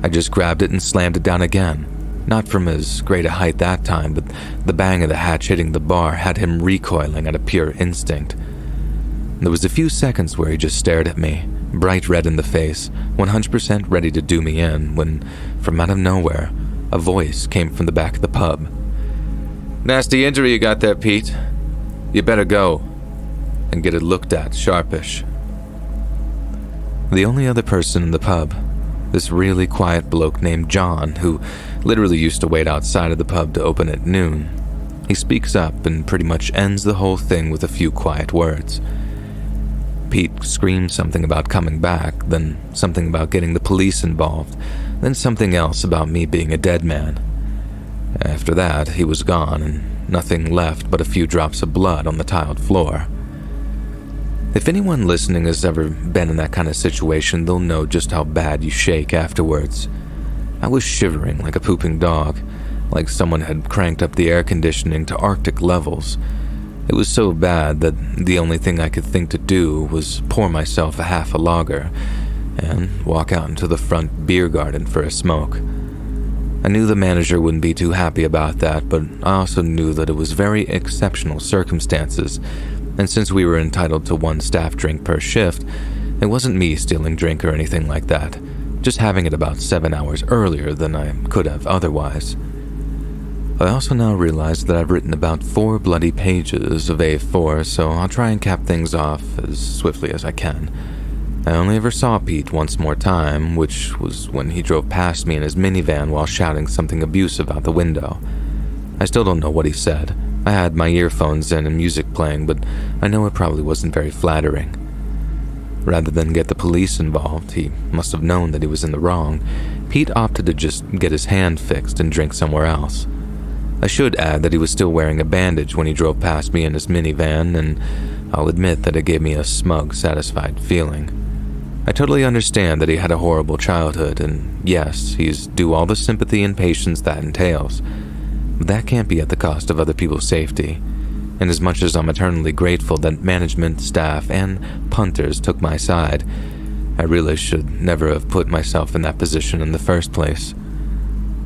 I just grabbed it and slammed it down again. Not from as great a height that time, but the bang of the hatch hitting the bar had him recoiling out of pure instinct. There was a few seconds where he just stared at me, bright red in the face, 100% ready to do me in, when, from out of nowhere, a voice came from the back of the pub. "Nasty injury you got there, Pete. You better go and get it looked at sharpish." The only other person in the pub, this really quiet bloke named John, who literally used to wait outside of the pub to open at noon. He speaks up and pretty much ends the whole thing with a few quiet words. Pete screams something about coming back, then something about getting the police involved, then something else about me being a dead man. After that, he was gone and nothing left but a few drops of blood on the tiled floor. If anyone listening has ever been in that kind of situation, they'll know just how bad you shake afterwards. I was shivering like a pooping dog, like someone had cranked up the air conditioning to Arctic levels. It was so bad that the only thing I could think to do was pour myself a half a lager and walk out into the front beer garden for a smoke. I knew the manager wouldn't be too happy about that, but I also knew that it was very exceptional circumstances, and since we were entitled to one staff drink per shift, it wasn't me stealing drink or anything like that, just having it about 7 hours earlier than I could have otherwise. I also now realize that I've written about 4 bloody pages of A4, so I'll try and cap things off as swiftly as I can. I only ever saw Pete once more time, which was when he drove past me in his minivan while shouting something abusive out the window. I still don't know what he said. I had my earphones in and music playing, but I know it probably wasn't very flattering. Rather than get the police involved, he must have known that he was in the wrong. Pete opted to just get his hand fixed and drink somewhere else. I should add that he was still wearing a bandage when he drove past me in his minivan, and I'll admit that it gave me a smug, satisfied feeling. I totally understand that he had a horrible childhood, and yes, he's due all the sympathy and patience that entails. But that can't be at the cost of other people's safety. And as much as I'm eternally grateful that management, staff, and punters took my side, I really should never have put myself in that position in the first place.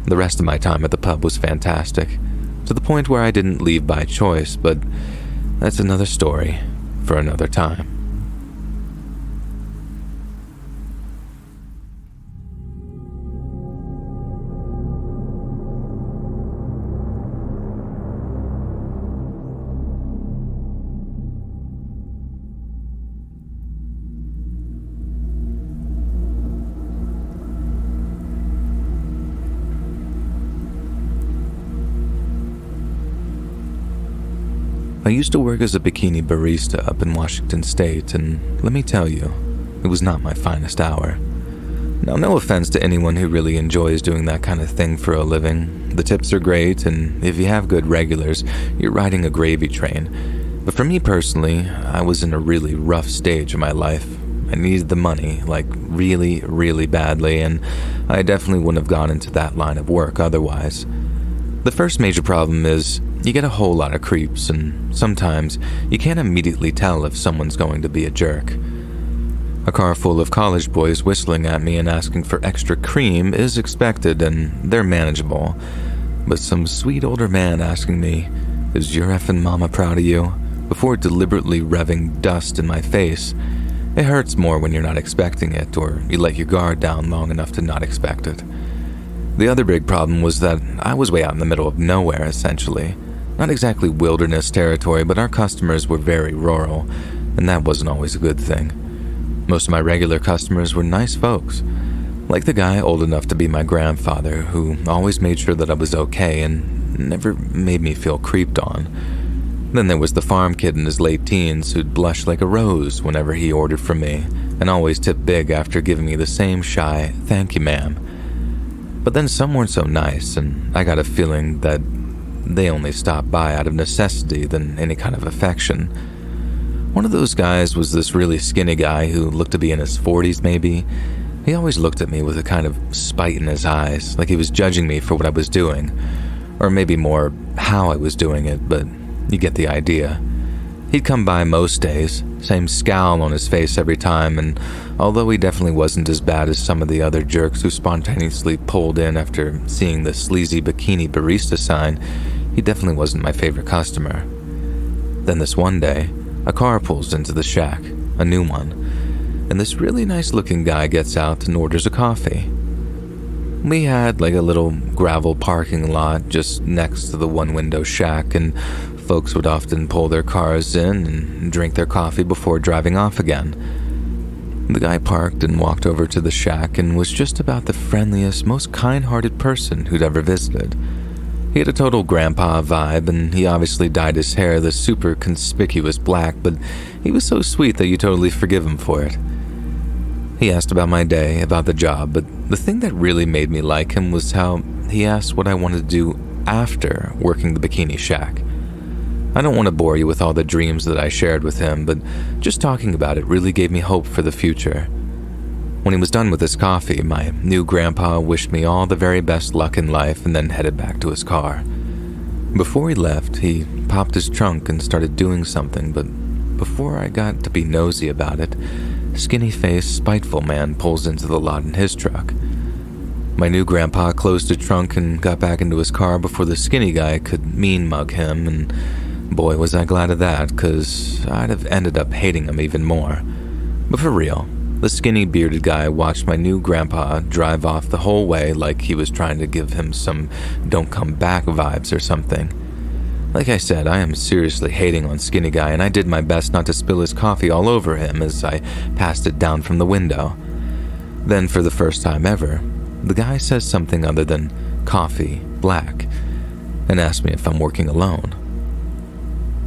The rest of my time at the pub was fantastic, to the point where I didn't leave by choice, but that's another story for another time. I used to work as a Bikini barista up in Washington State, and let me tell you, it was not my finest hour. Now, no offense to anyone who really enjoys doing that kind of thing for a living. The tips are great, and if you have good regulars, you're riding a gravy train. But for me personally, I was in a really rough stage of my life. I needed the money, like really, really badly, and I definitely wouldn't have gone into that line of work otherwise. The first major problem is you get a whole lot of creeps, and sometimes you can't immediately tell if someone's going to be a jerk. A car full of college boys whistling at me and asking for extra cream is expected, and they're manageable. But some sweet older man asking me, "Is your effing mama proud of you?" before deliberately revving dust in my face, it hurts more when you're not expecting it, or you let your guard down long enough to not expect it. The other big problem was that I was way out in the middle of nowhere, essentially. Not exactly wilderness territory, but our customers were very rural, and that wasn't always a good thing. Most of my regular customers were nice folks, like the guy old enough to be my grandfather, who always made sure that I was okay and never made me feel creeped on. Then there was the farm kid in his late teens who'd blush like a rose whenever he ordered from me, and always tip big after giving me the same shy, "Thank you, ma'am." But then some weren't so nice, and I got a feeling that they only stopped by out of necessity than any kind of affection. One of those guys was this really skinny guy who looked to be in his 40s maybe. He always looked at me with a kind of spite in his eyes, like he was judging me for what I was doing. Or maybe more how I was doing it, but you get the idea. He'd come by most days, same scowl on his face every time, and although he definitely wasn't as bad as some of the other jerks who spontaneously pulled in after seeing the sleazy Bikini barista sign, he definitely wasn't my favorite customer. Then this one day, a car pulls into the shack, a new one, and this really nice-looking guy gets out and orders a coffee. We had like a little gravel parking lot just next to the one-window shack, and folks would often pull their cars in and drink their coffee before driving off again. The guy parked and walked over to the shack and was just about the friendliest, most kind-hearted person who'd ever visited. He had a total grandpa vibe, and he obviously dyed his hair the super conspicuous black, but he was so sweet that you totally forgive him for it. He asked about my day, about the job, but the thing that really made me like him was how he asked what I wanted to do after working the Bikini shack. I don't want to bore you with all the dreams that I shared with him, but just talking about it really gave me hope for the future. When he was done with his coffee, my new grandpa wished me all the very best luck in life and then headed back to his car. Before he left, he popped his trunk and started doing something, but before I got to be nosy about it, a skinny-faced, spiteful man pulls into the lot in his truck. My new grandpa closed the trunk and got back into his car before the skinny guy could mean mug him, and boy was I glad of that, because I'd have ended up hating him even more. But for real, the skinny bearded guy watched my new grandpa drive off the whole way like he was trying to give him some don't come back vibes or something. Like I said, I am seriously hating on skinny guy, and I did my best not to spill his coffee all over him as I passed it down from the window. Then for the first time ever, the guy says something other than coffee, black, and asks me if I'm working alone.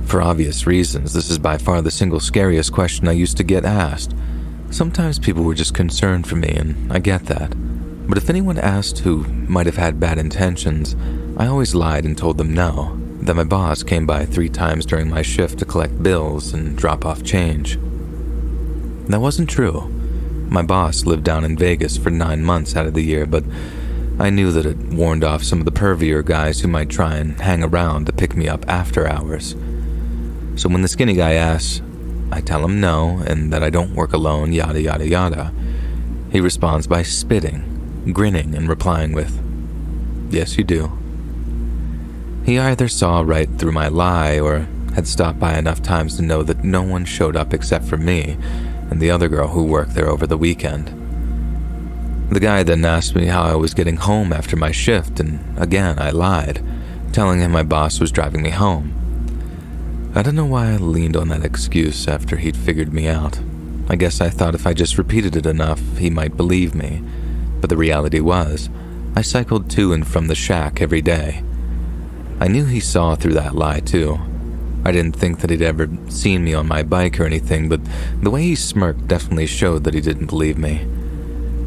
For obvious reasons, this is by far the single scariest question I used to get asked. Sometimes people were just concerned for me, and I get that. But if anyone asked who might have had bad intentions, I always lied and told them no, that my boss came by 3 times during my shift to collect bills and drop off change. That wasn't true. My boss lived down in Vegas for 9 months out of the year, but I knew that it warned off some of the pervier guys who might try and hang around to pick me up after hours. So when the skinny guy asks, I tell him no, and that I don't work alone, yada yada yada. He responds by spitting, grinning, and replying with, yes you do. He either saw right through my lie or had stopped by enough times to know that no one showed up except for me and the other girl who worked there over the weekend. The guy then asked me how I was getting home after my shift, and again I lied, telling him my boss was driving me home. I don't know why I leaned on that excuse after he'd figured me out. I guess I thought if I just repeated it enough, he might believe me. But the reality was, I cycled to and from the shack every day. I knew he saw through that lie too. I didn't think that he'd ever seen me on my bike or anything, but the way he smirked definitely showed that he didn't believe me.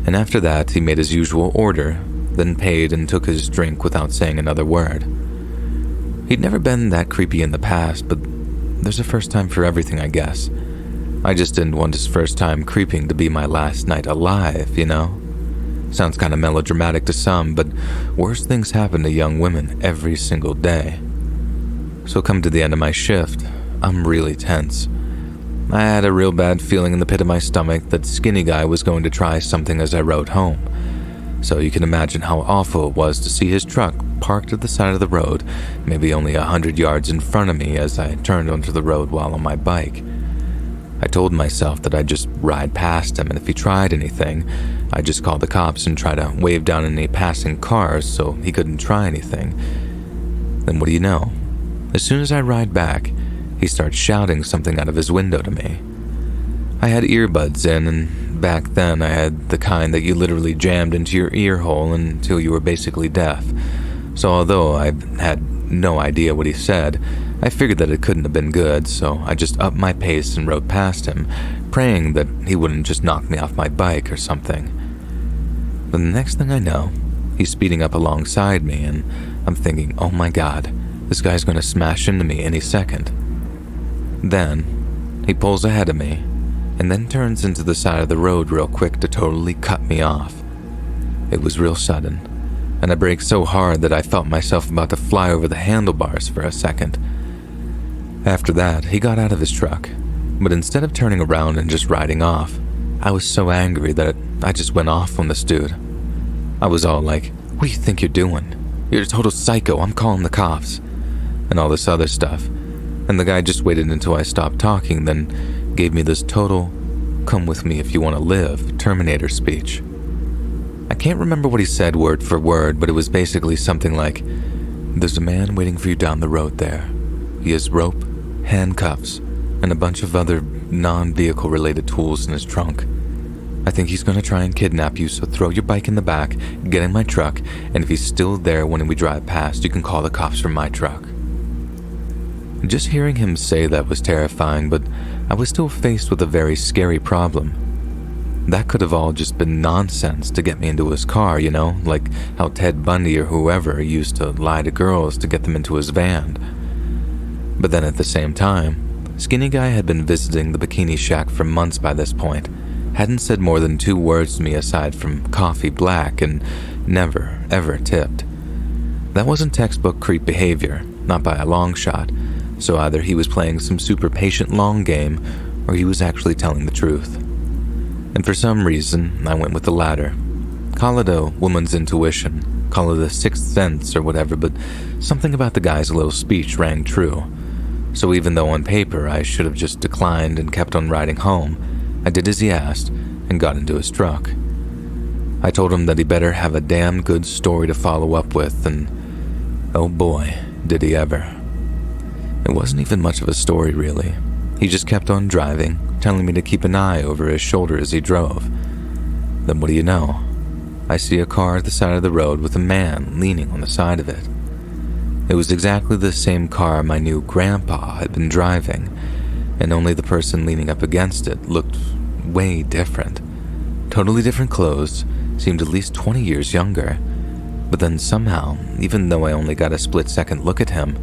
And after that, he made his usual order, then paid and took his drink without saying another word. He'd never been that creepy in the past, but there's a first time for everything, I guess. I just didn't want his first time creeping to be my last night alive, you know? Sounds kind of melodramatic to some, but worse things happen to young women every single day. So come to the end of my shift, I'm really tense. I had a real bad feeling in the pit of my stomach that skinny guy was going to try something as I rode home. So you can imagine how awful it was to see his truck parked at the side of the road, maybe only 100 yards in front of me as I turned onto the road while on my bike. I told myself that I'd just ride past him, and if he tried anything, I'd just call the cops and try to wave down any passing cars so he couldn't try anything. Then what do you know? As soon as I ride back, he starts shouting something out of his window to me. I had earbuds in, and back then I had the kind that you literally jammed into your ear hole until you were basically deaf. So although I had no idea what he said, I figured that it couldn't have been good, so I just upped my pace and rode past him, praying that he wouldn't just knock me off my bike or something. But the next thing I know, he's speeding up alongside me, and I'm thinking, oh my god, this guy's gonna smash into me any second. Then, he pulls ahead of me, and then turns into the side of the road real quick to totally cut me off. It was real sudden, and I braked so hard that I felt myself about to fly over the handlebars for a second. After that, he got out of his truck, but instead of turning around and just riding off, I was so angry that I just went off on this dude. I was all like, what do you think you're doing? You're a total psycho, I'm calling the cops. And all this other stuff. And the guy just waited until I stopped talking, then gave me this total, come with me if you want to live, Terminator speech. I can't remember what he said word for word, but it was basically something like, there's a man waiting for you down the road there. He has rope, handcuffs, and a bunch of other non-vehicle related tools in his trunk. I think he's gonna try and kidnap you, so throw your bike in the back, get in my truck, and if he's still there when we drive past, you can call the cops from my truck." Just hearing him say that was terrifying, but I was still faced with a very scary problem. That could have all just been nonsense to get me into his car, like how Ted Bundy or whoever used to lie to girls to get them into his van. But then at the same time, Skinny Guy had been visiting the Bikini shack for months by this point, hadn't said more than 2 words to me aside from coffee black, and never, ever tipped. That wasn't textbook creep behavior, not by a long shot, so either he was playing some super patient long game, or he was actually telling the truth. And for some reason, I went with the latter. Call it a woman's intuition, call it a sixth sense or whatever, but something about the guy's little speech rang true. So even though on paper I should have just declined and kept on riding home, I did as he asked and got into his truck. I told him that he better have a damn good story to follow up with, and oh boy, did he ever. It wasn't even much of a story, really. He just kept on driving, telling me to keep an eye over his shoulder as he drove. Then what do you know? I see a car at the side of the road with a man leaning on the side of it. It was exactly the same car my new grandpa had been driving, and only the person leaning up against it looked way different. Totally different clothes, seemed at least 20 years younger. But then somehow, even though I only got a split-second look at him,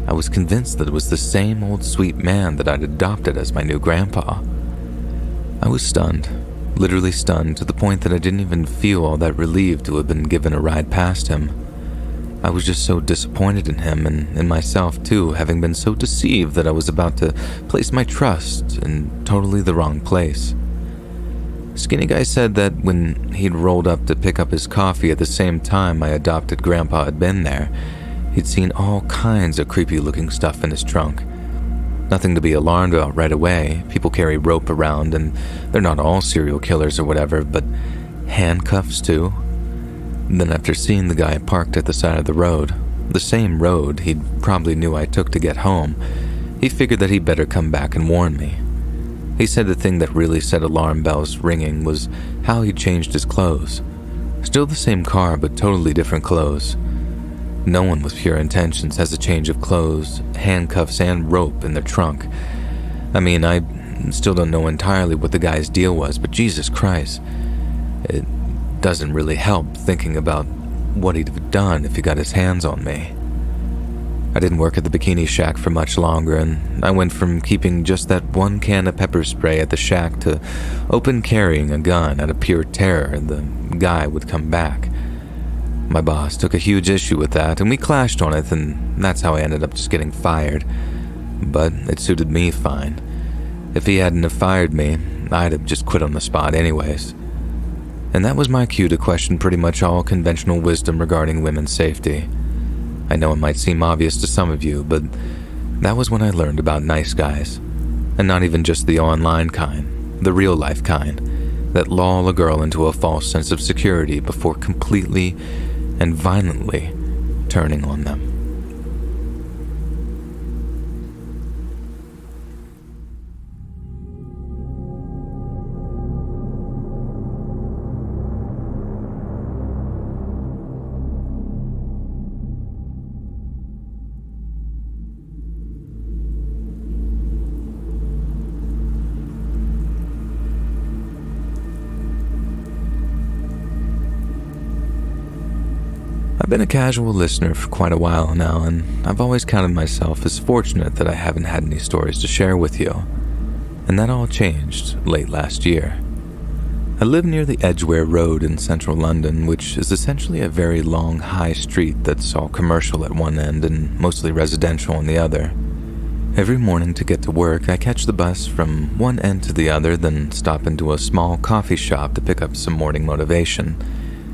I was convinced that it was the same old sweet man that I'd adopted as my new grandpa. I was stunned, literally stunned, to the point that I didn't even feel all that relieved to have been given a ride past him. I was just so disappointed in him and in myself too, having been so deceived that I was about to place my trust in totally the wrong place. Skinny Guy said that when he'd rolled up to pick up his coffee at the same time my adopted grandpa had been there, he'd seen all kinds of creepy-looking stuff in his trunk. Nothing to be alarmed about right away. People carry rope around, and they're not all serial killers or whatever, but handcuffs too. And then after seeing the guy parked at the side of the road, the same road he'd probably knew I took to get home, he figured that he'd better come back and warn me. He said the thing that really set alarm bells ringing was how he'd changed his clothes. Still the same car, but totally different clothes. No one with pure intentions has a change of clothes, handcuffs, and rope in their trunk. I mean, I still don't know entirely what the guy's deal was, but Jesus Christ, it doesn't really help thinking about what he'd have done if he got his hands on me. I didn't work at the Bikini shack for much longer, and I went from keeping just that 1 can of pepper spray at the shack to open carrying a gun out of pure terror the guy would come back. My boss took a huge issue with that, and we clashed on it, and that's how I ended up just getting fired. But it suited me fine. If he hadn't have fired me, I'd have just quit on the spot anyways. And that was my cue to question pretty much all conventional wisdom regarding women's safety. I know it might seem obvious to some of you, but that was when I learned about nice guys. And not even just the online kind, the real-life kind, that lull a girl into a false sense of security before completely and violently turning on them. I've been a casual listener for quite a while now, and I've always counted myself as fortunate that I haven't had any stories to share with you. And that all changed late last year. I live near the Edgware Road in central London, which is essentially a very long high street that's all commercial at one end and mostly residential on the other. Every morning to get to work, I catch the bus from one end to the other, then stop into a small coffee shop to pick up some morning motivation.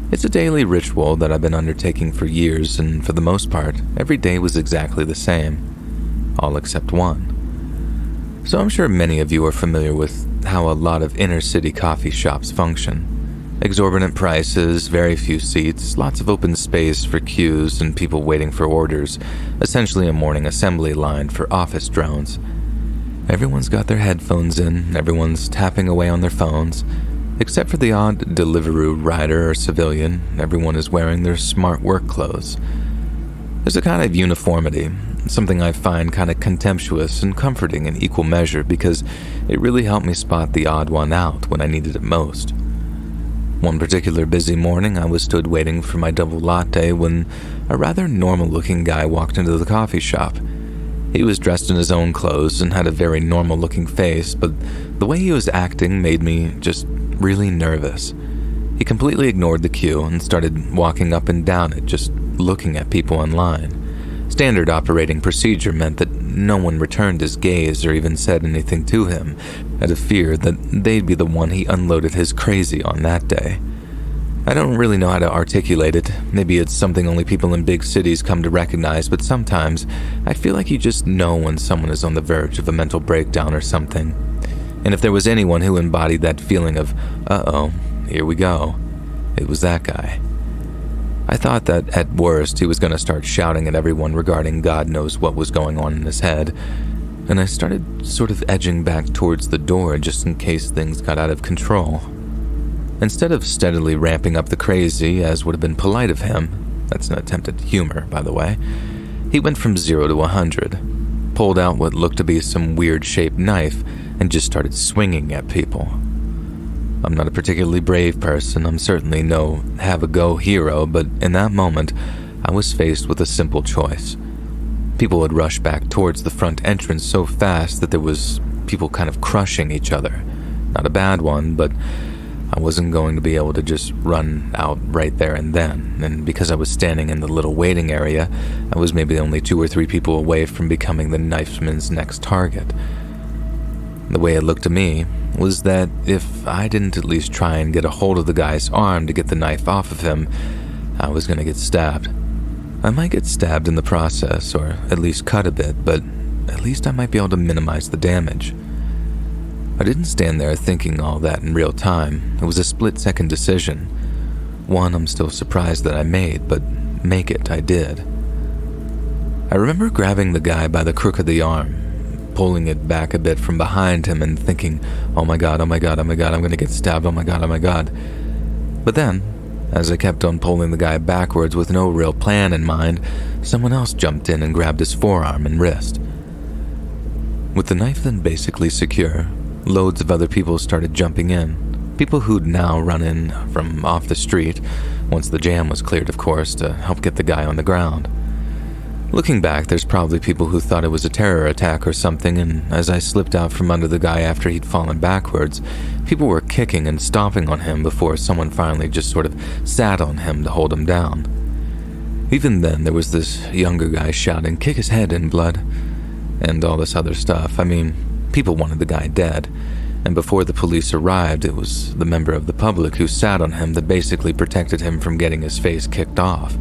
It's a daily ritual that I've been undertaking for years, and for the most part, every day was exactly the same, all except one. So I'm sure many of you are familiar with how a lot of inner-city coffee shops function. Exorbitant prices, very few seats, lots of open space for queues and people waiting for orders, essentially a morning assembly line for office drones. Everyone's got their headphones in, everyone's tapping away on their phones, Except for the odd Deliveroo rider or civilian, everyone is wearing their smart work clothes. There's a kind of uniformity, something I find kind of contemptuous and comforting in equal measure because it really helped me spot the odd one out when I needed it most. One particular busy morning, I was stood waiting for my double latte when a rather normal-looking guy walked into the coffee shop. He was dressed in his own clothes and had a very normal-looking face, but the way he was acting made me just really nervous. He completely ignored the queue and started walking up and down it, just looking at people in line. Standard operating procedure meant that no one returned his gaze or even said anything to him, out of fear that they'd be the one he unloaded his crazy on that day. I don't really know how to articulate it. Maybe it's something only people in big cities come to recognize, but sometimes I feel like you just know when someone is on the verge of a mental breakdown or something. And if there was anyone who embodied that feeling of, uh-oh, here we go, it was that guy. I thought that at worst he was going to start shouting at everyone regarding God knows what was going on in his head, and I started sort of edging back towards the door just in case things got out of control. Instead of steadily ramping up the crazy, as would have been polite of him, that's an attempt at humor, by the way, he went from 0 to 100, pulled out what looked to be some weird-shaped knife, and just started swinging at people. I'm not a particularly brave person, I'm certainly no have-a-go hero, but in that moment, I was faced with a simple choice. People had rushed back towards the front entrance so fast that there was people kind of crushing each other. Not a bad one, but I wasn't going to be able to just run out right there and then, and because I was standing in the little waiting area, I was maybe only 2 or 3 people away from becoming the knifeman's next target. The way it looked to me was that if I didn't at least try and get a hold of the guy's arm to get the knife off of him, I was going to get stabbed. I might get stabbed in the process, or at least cut a bit, but at least I might be able to minimize the damage. I didn't stand there thinking all that in real time. It was a split-second decision. One I'm still surprised that I made, but make it I did. I remember grabbing the guy by the crook of the arm, pulling it back a bit from behind him and thinking, oh my god, I'm gonna get stabbed, oh my god. But then, as I kept on pulling the guy backwards with no real plan in mind, someone else jumped in and grabbed his forearm and wrist. With the knife then basically secure, loads of other people started jumping in, people who'd now run in from off the street, once the jam was cleared of course, to help get the guy on the ground. Looking back, there's probably people who thought it was a terror attack or something, and as I slipped out from under the guy after he'd fallen backwards, people were kicking and stomping on him before someone finally just sort of sat on him to hold him down. Even then, there was this younger guy shouting, "Kick his head in, blood," and all this other stuff. I mean, people wanted the guy dead, and before the police arrived, it was the member of the public who sat on him that basically protected him from getting his face kicked off.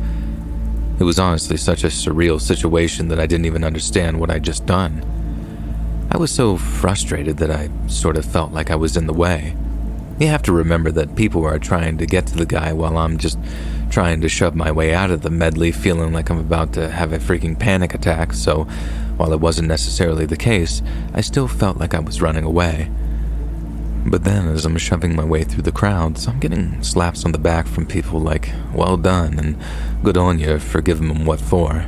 It was honestly such a surreal situation that I didn't even understand what I'd just done. I was so frustrated that I sort of felt like I was in the way. You have to remember that people are trying to get to the guy while I'm just trying to shove my way out of the medley, feeling like I'm about to have a freaking panic attack, so while it wasn't necessarily the case, I still felt like I was running away. But then, as I'm shoving my way through the crowds, I'm getting slaps on the back from people like, well done, and good on you for giving him what for.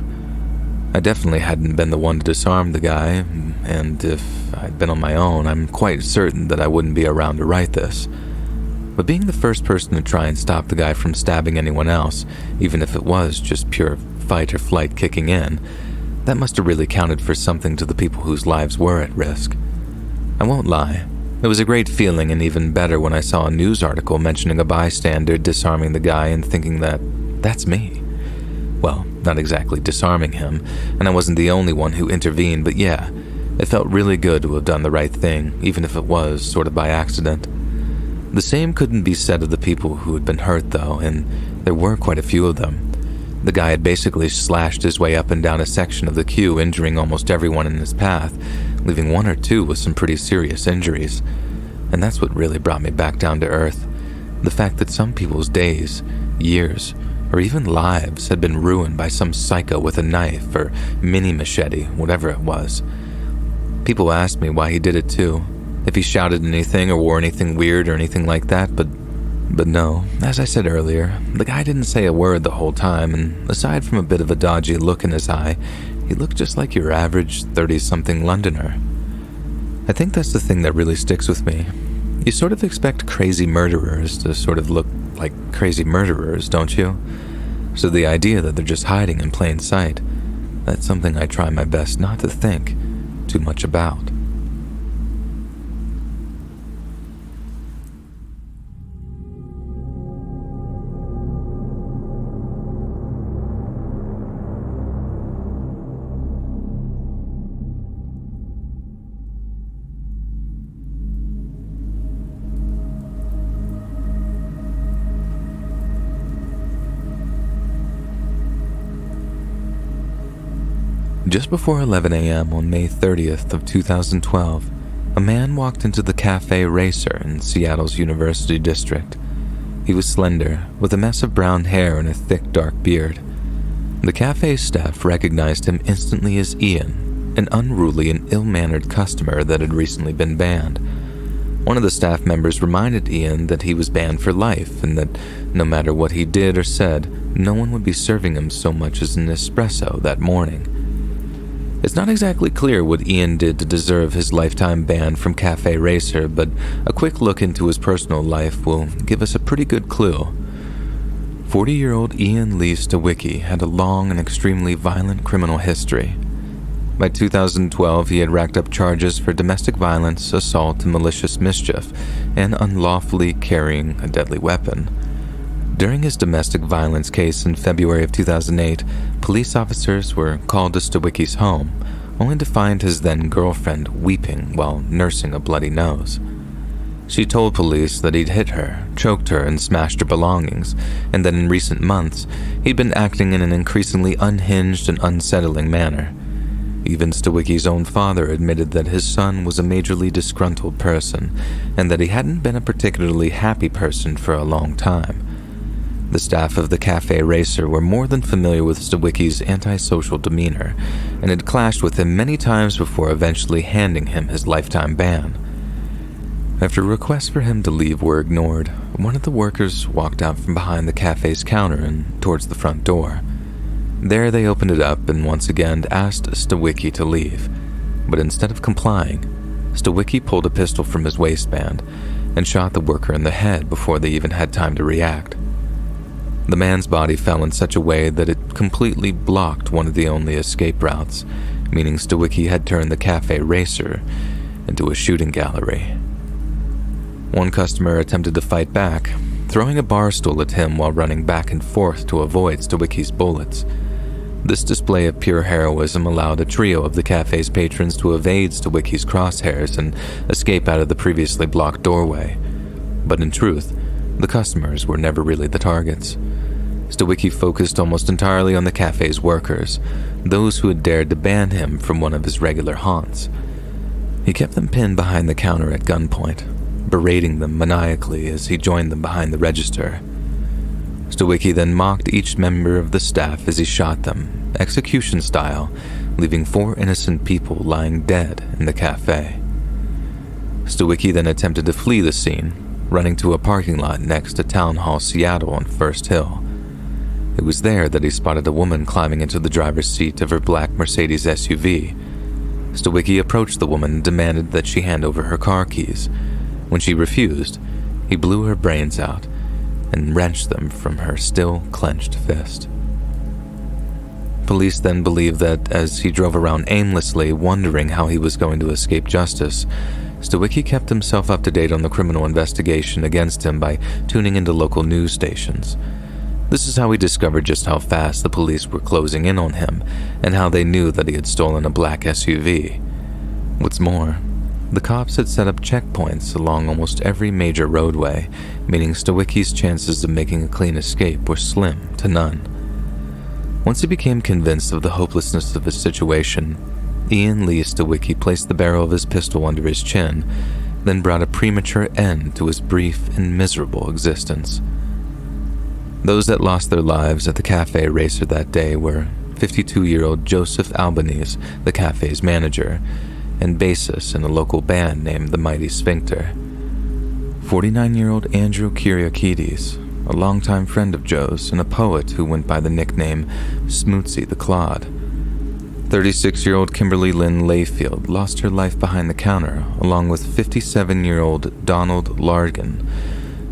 I definitely hadn't been the one to disarm the guy, and if I'd been on my own, I'm quite certain that I wouldn't be around to write this. But being the first person to try and stop the guy from stabbing anyone else, even if it was just pure fight or flight kicking in, that must have really counted for something to the people whose lives were at risk. I won't lie. It was a great feeling, and even better when I saw a news article mentioning a bystander disarming the guy and thinking that, that's me. Well, not exactly disarming him, and I wasn't the only one who intervened, but yeah, it felt really good to have done the right thing, even if it was sort of by accident. The same couldn't be said of the people who had been hurt, though, and there were quite a few of them. The guy had basically slashed his way up and down a section of the queue, injuring almost everyone in his path, leaving 1 or 2 with some pretty serious injuries. And that's what really brought me back down to earth. The fact that some people's days, years, or even lives had been ruined by some psycho with a knife or mini machete, whatever it was. People asked me why he did it too, if he shouted anything or wore anything weird or anything like that, but no, as I said earlier, the guy didn't say a word the whole time, and aside from a bit of a dodgy look in his eye, he looked just like your average 30-something Londoner. I think that's the thing that really sticks with me. You sort of expect crazy murderers to sort of look like crazy murderers, don't you? So the idea that they're just hiding in plain sight, that's something I try my best not to think too much about. Just before 11 a.m. on May 30th of 2012, a man walked into the Cafe Racer in Seattle's University District. He was slender, with a mess of brown hair and a thick, dark beard. The cafe staff recognized him instantly as Ian, an unruly and ill-mannered customer that had recently been banned. One of the staff members reminded Ian that he was banned for life and that no matter what he did or said, no one would be serving him so much as an espresso that morning. It's not exactly clear what Ian did to deserve his lifetime ban from Cafe Racer, but a quick look into his personal life will give us a pretty good clue. 40-year-old Ian Lee Stawicki had a long and extremely violent criminal history. By 2012, he had racked up charges for domestic violence, assault, and malicious mischief, and unlawfully carrying a deadly weapon. During his domestic violence case in February of 2008, police officers were called to Stawicki's home, only to find his then-girlfriend weeping while nursing a bloody nose. She told police that he'd hit her, choked her, and smashed her belongings, and that in recent months, he'd been acting in an increasingly unhinged and unsettling manner. Even Stawicki's own father admitted that his son was a majorly disgruntled person, and that he hadn't been a particularly happy person for a long time. The staff of the Cafe Racer were more than familiar with Stawicki's antisocial demeanor, and had clashed with him many times before eventually handing him his lifetime ban. After requests for him to leave were ignored, one of the workers walked out from behind the cafe's counter and towards the front door. There they opened it up and once again asked Stawicki to leave, but instead of complying, Stawicki pulled a pistol from his waistband and shot the worker in the head before they even had time to react. The man's body fell in such a way that it completely blocked one of the only escape routes, meaning Stawicki had turned the Cafe Racer into a shooting gallery. One customer attempted to fight back, throwing a bar stool at him while running back and forth to avoid Stawicki's bullets. This display of pure heroism allowed a trio of the cafe's patrons to evade Stawicki's crosshairs and escape out of the previously blocked doorway. But in truth, the customers were never really the targets. Stawicki focused almost entirely on the cafe's workers, those who had dared to ban him from one of his regular haunts. He kept them pinned behind the counter at gunpoint, berating them maniacally as he joined them behind the register. Stawicki then mocked each member of the staff as he shot them, execution style, leaving 4 innocent people lying dead in the cafe. Stawicki then attempted to flee the scene, running to a parking lot next to Town Hall Seattle on First Hill. It was there that he spotted a woman climbing into the driver's seat of her black Mercedes SUV. Stawicki approached the woman and demanded that she hand over her car keys. When she refused, he blew her brains out and wrenched them from her still clenched fist. Police then believed that as he drove around aimlessly, wondering how he was going to escape justice, Stawicki kept himself up to date on the criminal investigation against him by tuning into local news stations. This is how he discovered just how fast the police were closing in on him and how they knew that he had stolen a black SUV. What's more, the cops had set up checkpoints along almost every major roadway, meaning Stawicki's chances of making a clean escape were slim to none. Once he became convinced of the hopelessness of his situation, Ian Lee Stawicki placed the barrel of his pistol under his chin, then brought a premature end to his brief and miserable existence. Those that lost their lives at the Cafe Racer that day were 52-year-old Joseph Albanese, the cafe's manager, and bassist in a local band named the Mighty Sphincter. 49-year-old Andrew Kyriakides, a longtime friend of Joe's and a poet who went by the nickname Smootsy the Clod. 36-year-old Kimberly Lynn Layfield lost her life behind the counter, along with 57-year-old Donald Largan,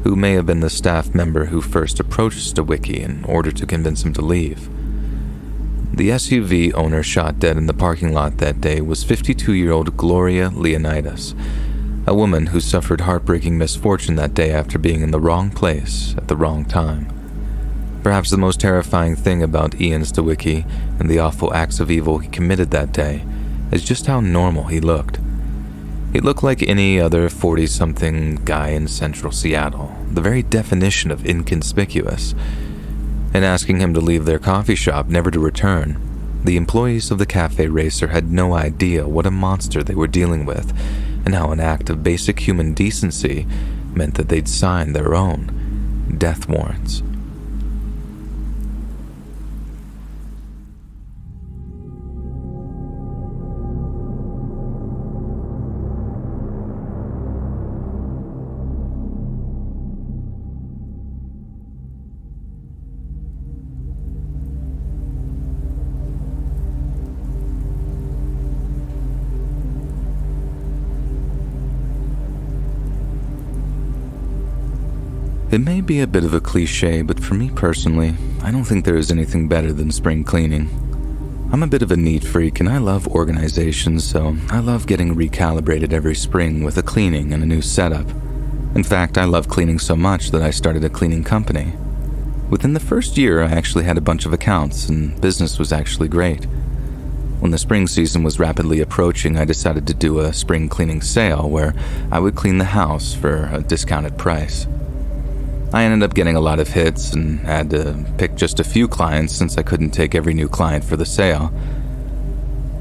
who may have been the staff member who first approached Stawicki in order to convince him to leave. The SUV owner shot dead in the parking lot that day was 52-year-old Gloria Leonidas, a woman who suffered heartbreaking misfortune that day after being in the wrong place at the wrong time. Perhaps the most terrifying thing about Ian Stawicki and the awful acts of evil he committed that day is just how normal he looked. He looked like any other 40-something guy in central Seattle, the very definition of inconspicuous. In asking him to leave their coffee shop, never to return, the employees of the Cafe Racer had no idea what a monster they were dealing with, and how an act of basic human decency meant that they'd sign their own death warrants. It may be a bit of a cliche, but for me personally, I don't think there is anything better than spring cleaning. I'm a bit of a neat freak and I love organization, so I love getting recalibrated every spring with a cleaning and a new setup. In fact, I love cleaning so much that I started a cleaning company. Within the first year, I actually had a bunch of accounts and business was actually great. When the spring season was rapidly approaching, I decided to do a spring cleaning sale where I would clean the house for a discounted price. I ended up getting a lot of hits and had to pick just a few clients since I couldn't take every new client for the sale.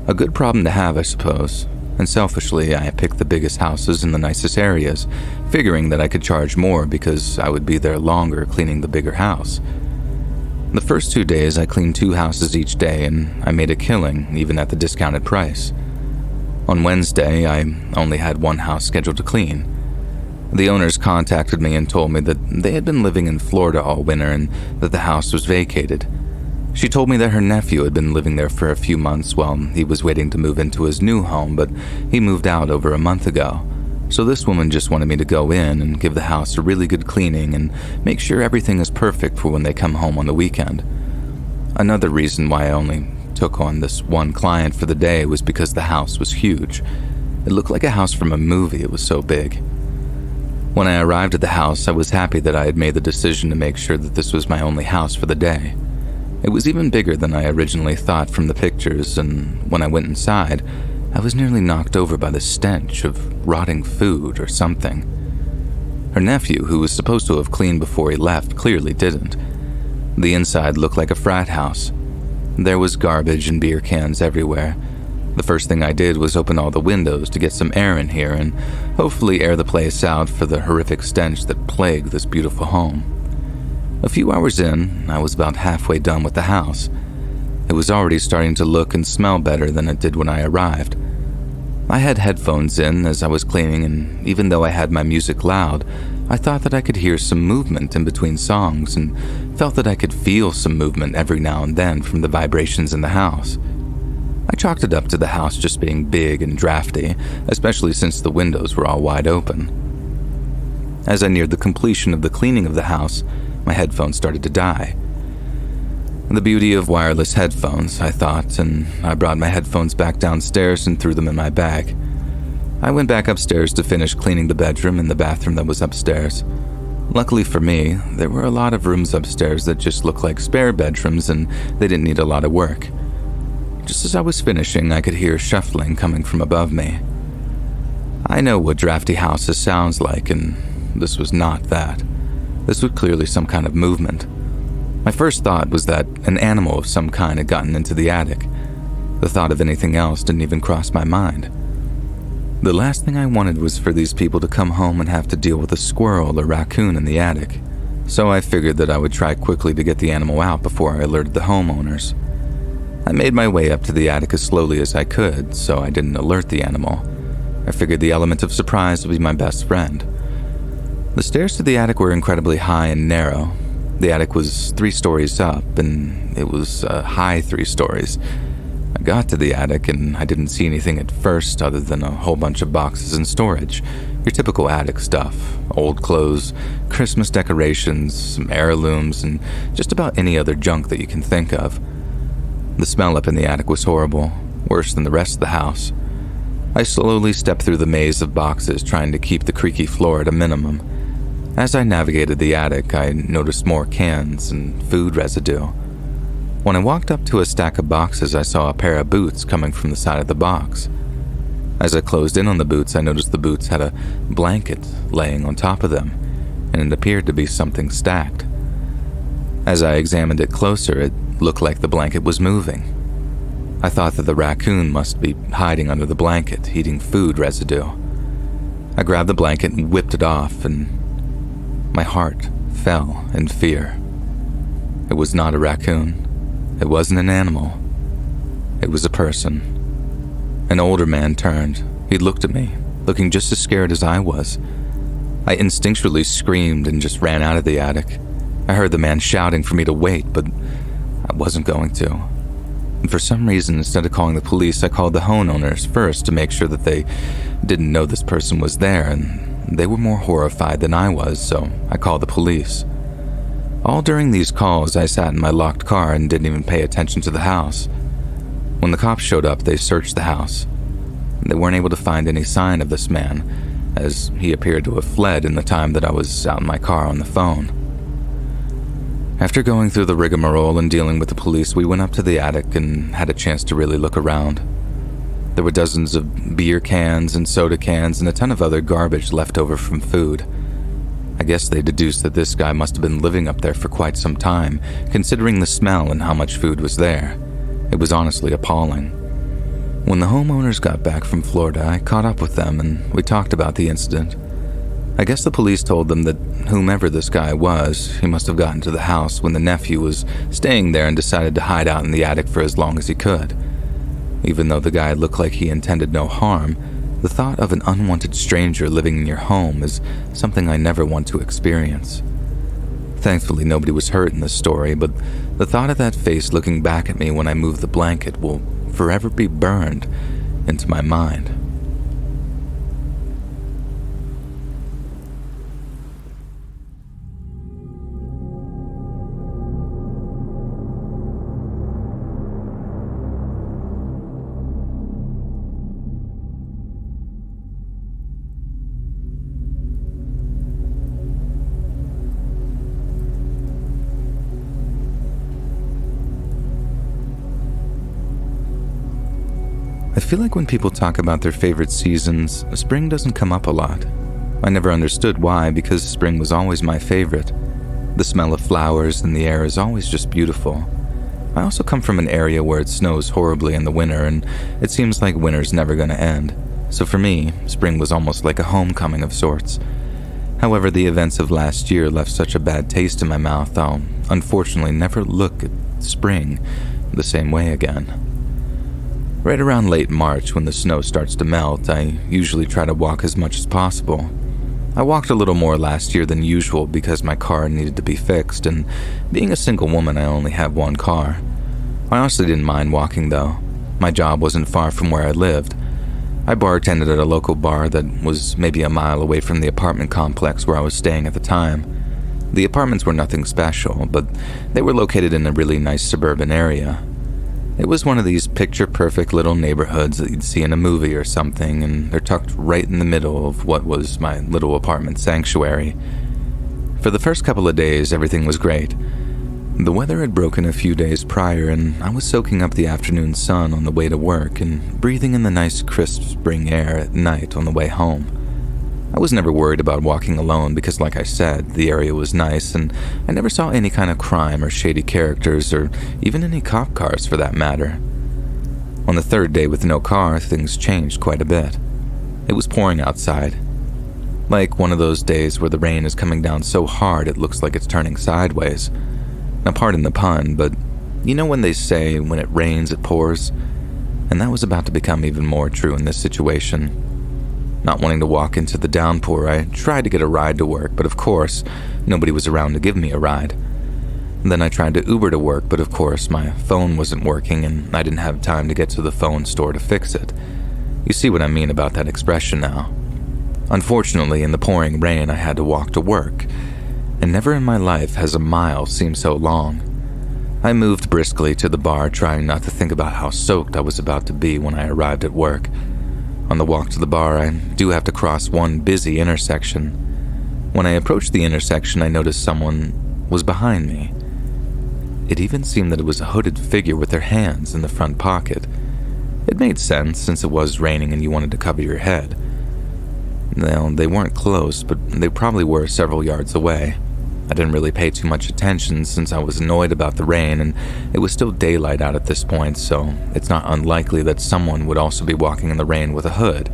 A good problem to have, I suppose, and selfishly I picked the biggest houses in the nicest areas, figuring that I could charge more because I would be there longer cleaning the bigger house. The first 2 days I cleaned 2 houses each day and I made a killing even at the discounted price. On Wednesday, I only had 1 house scheduled to clean. The owners contacted me and told me that they had been living in Florida all winter and that the house was vacated. She told me that her nephew had been living there for a few months while he was waiting to move into his new home, but he moved out over a month ago. So this woman just wanted me to go in and give the house a really good cleaning and make sure everything is perfect for when they come home on the weekend. Another reason why I only took on this 1 client for the day was because the house was huge. It looked like a house from a movie, it was so big. When I arrived at the house, I was happy that I had made the decision to make sure that this was my only house for the day. It was even bigger than I originally thought from the pictures, and when I went inside, I was nearly knocked over by the stench of rotting food or something. Her nephew, who was supposed to have cleaned before he left, clearly didn't. The inside looked like a frat house. There was garbage and beer cans everywhere. The first thing I did was open all the windows to get some air in here and hopefully air the place out for the horrific stench that plagued this beautiful home. A few hours in, I was about halfway done with the house. It was already starting to look and smell better than it did when I arrived. I had headphones in as I was cleaning, and even though I had my music loud, I thought that I could hear some movement in between songs and felt that I could feel some movement every now and then from the vibrations in the house. I chalked it up to the house just being big and drafty, especially since the windows were all wide open. As I neared the completion of the cleaning of the house, my headphones started to die. The beauty of wireless headphones, I thought, and I brought my headphones back downstairs and threw them in my bag. I went back upstairs to finish cleaning the bedroom and the bathroom that was upstairs. Luckily for me, there were a lot of rooms upstairs that just looked like spare bedrooms and they didn't need a lot of work. Just as I was finishing, I could hear shuffling coming from above me. I know what drafty houses sounds like, and this was not that. This was clearly some kind of movement. My first thought was that an animal of some kind had gotten into the attic. The thought of anything else didn't even cross my mind. The last thing I wanted was for these people to come home and have to deal with a squirrel or raccoon in the attic, so I figured that I would try quickly to get the animal out before I alerted the homeowners. I made my way up to the attic as slowly as I could, so I didn't alert the animal. I figured the element of surprise would be my best friend. The stairs to the attic were incredibly high and narrow. The attic was 3 stories up, and it was a high 3 stories. I got to the attic, and I didn't see anything at first other than a whole bunch of boxes and storage. Your typical attic stuff. Old clothes, Christmas decorations, some heirlooms, and just about any other junk that you can think of. The smell up in the attic was horrible, worse than the rest of the house. I slowly stepped through the maze of boxes, trying to keep the creaky floor at a minimum. As I navigated the attic, I noticed more cans and food residue. When I walked up to a stack of boxes, I saw a pair of boots coming from the side of the box. As I closed in on the boots, I noticed the boots had a blanket laying on top of them, and it appeared to be something stacked. As I examined it closer, it looked like the blanket was moving. I thought that the raccoon must be hiding under the blanket, eating food residue. I grabbed the blanket and whipped it off, and my heart fell in fear. It was not a raccoon. It wasn't an animal. It was a person. An older man turned. He looked at me, looking just as scared as I was. I instinctually screamed and just ran out of the attic. I heard the man shouting for me to wait, but I wasn't going to. And for some reason, instead of calling the police, I called the homeowners first to make sure that they didn't know this person was there, and they were more horrified than I was, so I called the police. All during these calls, I sat in my locked car and didn't even pay attention to the house. When the cops showed up, they searched the house. They weren't able to find any sign of this man, as he appeared to have fled in the time that I was out in my car on the phone. After going through the rigmarole and dealing with the police, we went up to the attic and had a chance to really look around. There were dozens of beer cans and soda cans and a ton of other garbage left over from food. I guess they deduced that this guy must have been living up there for quite some time, considering the smell and how much food was there. It was honestly appalling. When the homeowners got back from Florida, I caught up with them and we talked about the incident. I guess the police told them that whomever this guy was, he must have gotten to the house when the nephew was staying there and decided to hide out in the attic for as long as he could. Even though the guy looked like he intended no harm, the thought of an unwanted stranger living in your home is something I never want to experience. Thankfully, nobody was hurt in this story, but the thought of that face looking back at me when I moved the blanket will forever be burned into my mind. I feel like when people talk about their favorite seasons, spring doesn't come up a lot. I never understood why, because spring was always my favorite. The smell of flowers in the air is always just beautiful. I also come from an area where it snows horribly in the winter, and it seems like winter's never going to end. So for me, spring was almost like a homecoming of sorts. However, the events of last year left such a bad taste in my mouth, I'll unfortunately never look at spring the same way again. Right around late March, when the snow starts to melt, I usually try to walk as much as possible. I walked a little more last year than usual because my car needed to be fixed, and being a single woman, I only have one car. I honestly didn't mind walking though. My job wasn't far from where I lived. I bartended at a local bar that was maybe a mile away from the apartment complex where I was staying at the time. The apartments were nothing special, but they were located in a really nice suburban area. It was one of these picture-perfect little neighborhoods that you'd see in a movie or something, and they're tucked right in the middle of what was my little apartment sanctuary. For the first couple of days, everything was great. The weather had broken a few days prior, and I was soaking up the afternoon sun on the way to work and breathing in the nice crisp spring air at night on the way home. I was never worried about walking alone because, like I said, the area was nice and I never saw any kind of crime or shady characters or even any cop cars for that matter. On the third day with no car, things changed quite a bit. It was pouring outside. Like one of those days where the rain is coming down so hard it looks like it's turning sideways. Now pardon the pun, but You know when they say, when it rains, it pours? And that was about to become even more true in this situation. Not wanting to walk into the downpour, I tried to get a ride to work, but of course, nobody was around to give me a ride. Then I tried to Uber to work, but of course, my phone wasn't working and I didn't have time to get to the phone store to fix it. You see what I mean about that expression now. Unfortunately, in the pouring rain, I had to walk to work, and never in my life has a mile seemed so long. I moved briskly to the bar, trying not to think about how soaked I was about to be when I arrived at work. On the walk to the bar, I do have to cross one busy intersection. When I approached the intersection, I noticed someone was behind me. It even seemed that it was a hooded figure with their hands in the front pocket. It made sense since it was raining and you wanted to cover your head. Now, they weren't close, but they probably were several yards away. I didn't really pay too much attention since I was annoyed about the rain and it was still daylight out at this point, so it's not unlikely that someone would also be walking in the rain with a hood.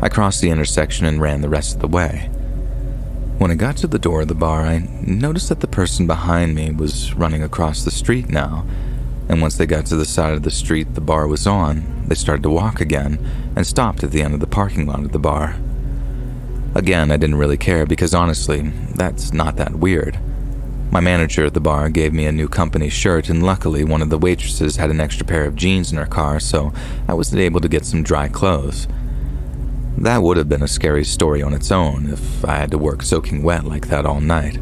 I crossed the intersection and ran the rest of the way. When I got to the door of the bar, I noticed that the person behind me was running across the street now, and once they got to the side of the street the bar was on, they started to walk again and stopped at the end of the parking lot of the bar. Again, I didn't really care because honestly, that's not that weird. My manager at the bar gave me a new company shirt and luckily one of the waitresses had an extra pair of jeans in her car, so I was able to get some dry clothes. That would have been a scary story on its own if I had to work soaking wet like that all night.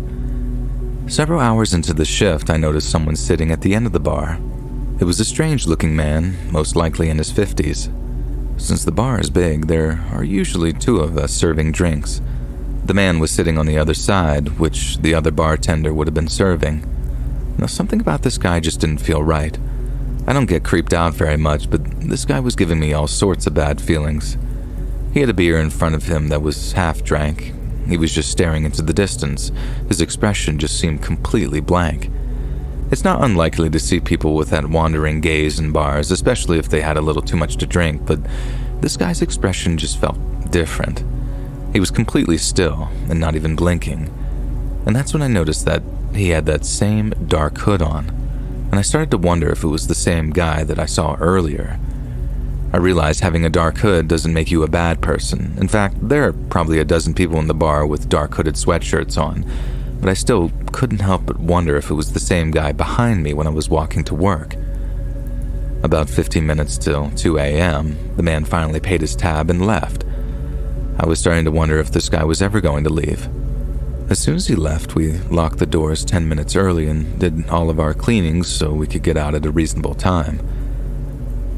Several hours into the shift, I noticed someone sitting at the end of the bar. It was a strange-looking man, most likely in his 50s. Since the bar is big, there are usually two of us serving drinks. The man was sitting on the other side, which the other bartender would have been serving. Now, something about this guy just didn't feel right. I don't get creeped out very much, but this guy was giving me all sorts of bad feelings. He had a beer in front of him that was half drank. He was just staring into the distance. His expression just seemed completely blank. It's not unlikely to see people with that wandering gaze in bars, especially if they had a little too much to drink, but this guy's expression just felt different. He was completely still and not even blinking. And that's when I noticed that he had that same dark hood on, and I started to wonder if it was the same guy that I saw earlier. I realized having a dark hood doesn't make you a bad person. In fact, there are probably a dozen people in the bar with dark hooded sweatshirts on, but I still couldn't help but wonder if it was the same guy behind me when I was walking to work. About 15 minutes till 2 a.m., the man finally paid his tab and left. I was starting to wonder if this guy was ever going to leave. As soon as he left, we locked the doors 10 minutes early and did all of our cleanings so we could get out at a reasonable time.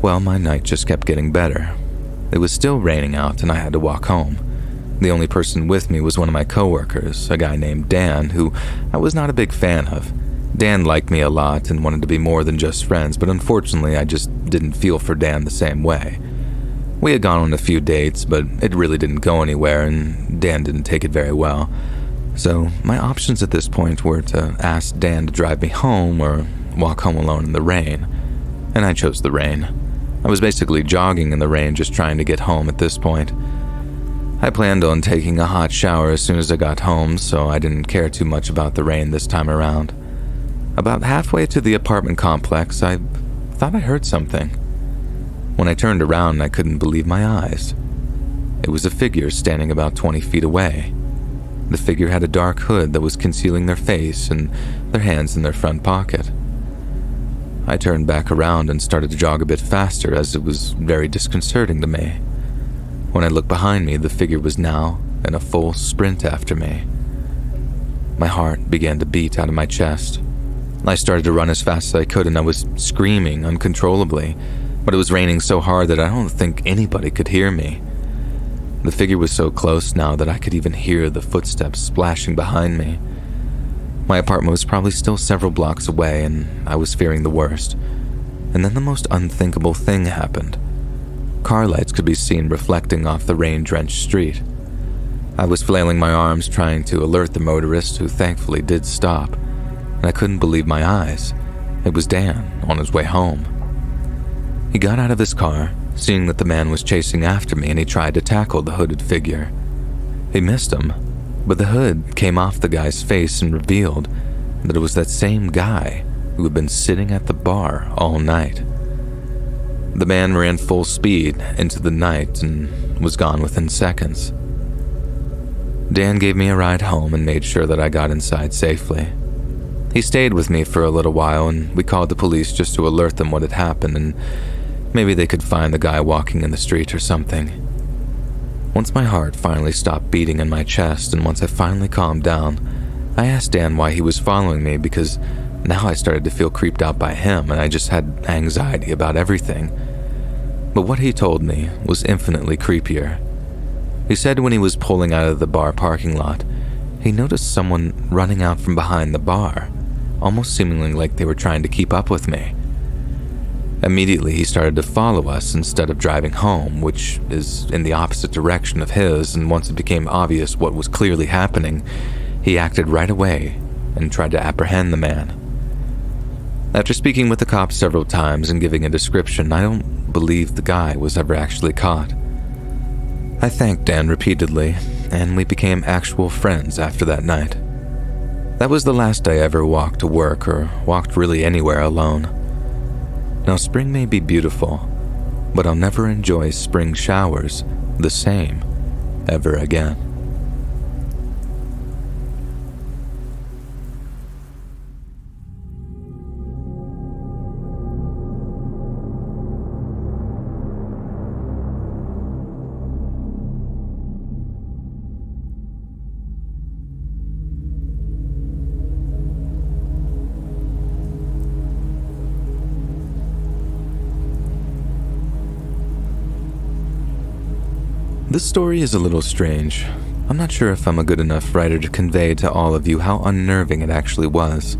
Well, my night just kept getting better. It was still raining out and I had to walk home. The only person with me was one of my coworkers, a guy named Dan, who I was not a big fan of. Dan liked me a lot and wanted to be more than just friends, but unfortunately I just didn't feel for Dan the same way. We had gone on a few dates, but it really didn't go anywhere and Dan didn't take it very well. So my options at this point were to ask Dan to drive me home or walk home alone in the rain. And I chose the rain. I was basically jogging in the rain just trying to get home at this point. I planned on taking a hot shower as soon as I got home, so I didn't care too much about the rain this time around. About halfway to the apartment complex, I thought I heard something. When I turned around, I couldn't believe my eyes. It was a figure standing about 20 feet away. The figure had a dark hood that was concealing their face and their hands in their front pocket. I turned back around and started to jog a bit faster as it was very disconcerting to me. When I looked behind me, the figure was now in a full sprint after me. My heart began to beat out of my chest. I started to run as fast as I could and I was screaming uncontrollably, but it was raining so hard that I don't think anybody could hear me. The figure was so close now that I could even hear the footsteps splashing behind me. My apartment was probably still several blocks away and I was fearing the worst. And then the most unthinkable thing happened. Car lights could be seen reflecting off the rain-drenched street. I was flailing my arms trying to alert the motorist, who thankfully did stop, and I couldn't believe my eyes. It was Dan on his way home. He got out of his car, seeing that the man was chasing after me, and he tried to tackle the hooded figure. He missed him, but the hood came off the guy's face and revealed that it was that same guy who had been sitting at the bar all night. The man ran full speed into the night and was gone within seconds. Dan gave me a ride home and made sure that I got inside safely. He stayed with me for a little while, and we called the police just to alert them what had happened, and maybe they could find the guy walking in the street or something. Once my heart finally stopped beating in my chest, and once I finally calmed down, I asked Dan why he was following me, because now I started to feel creeped out by him, and I just had anxiety about everything. But what he told me was infinitely creepier. He said when he was pulling out of the bar parking lot, he noticed someone running out from behind the bar, almost seemingly like they were trying to keep up with me. Immediately, he started to follow us instead of driving home, which is in the opposite direction of his, and once it became obvious what was clearly happening, he acted right away and tried to apprehend the man. After speaking with the cops several times and giving a description, I don't believe the guy was ever actually caught. I thanked Dan repeatedly, and we became actual friends after that night. That was the last day I ever walked to work or walked really anywhere alone. Now, spring may be beautiful, but I'll never enjoy spring showers the same ever again. This story is a little strange. I'm not sure if I'm a good enough writer to convey to all of you how unnerving it actually was.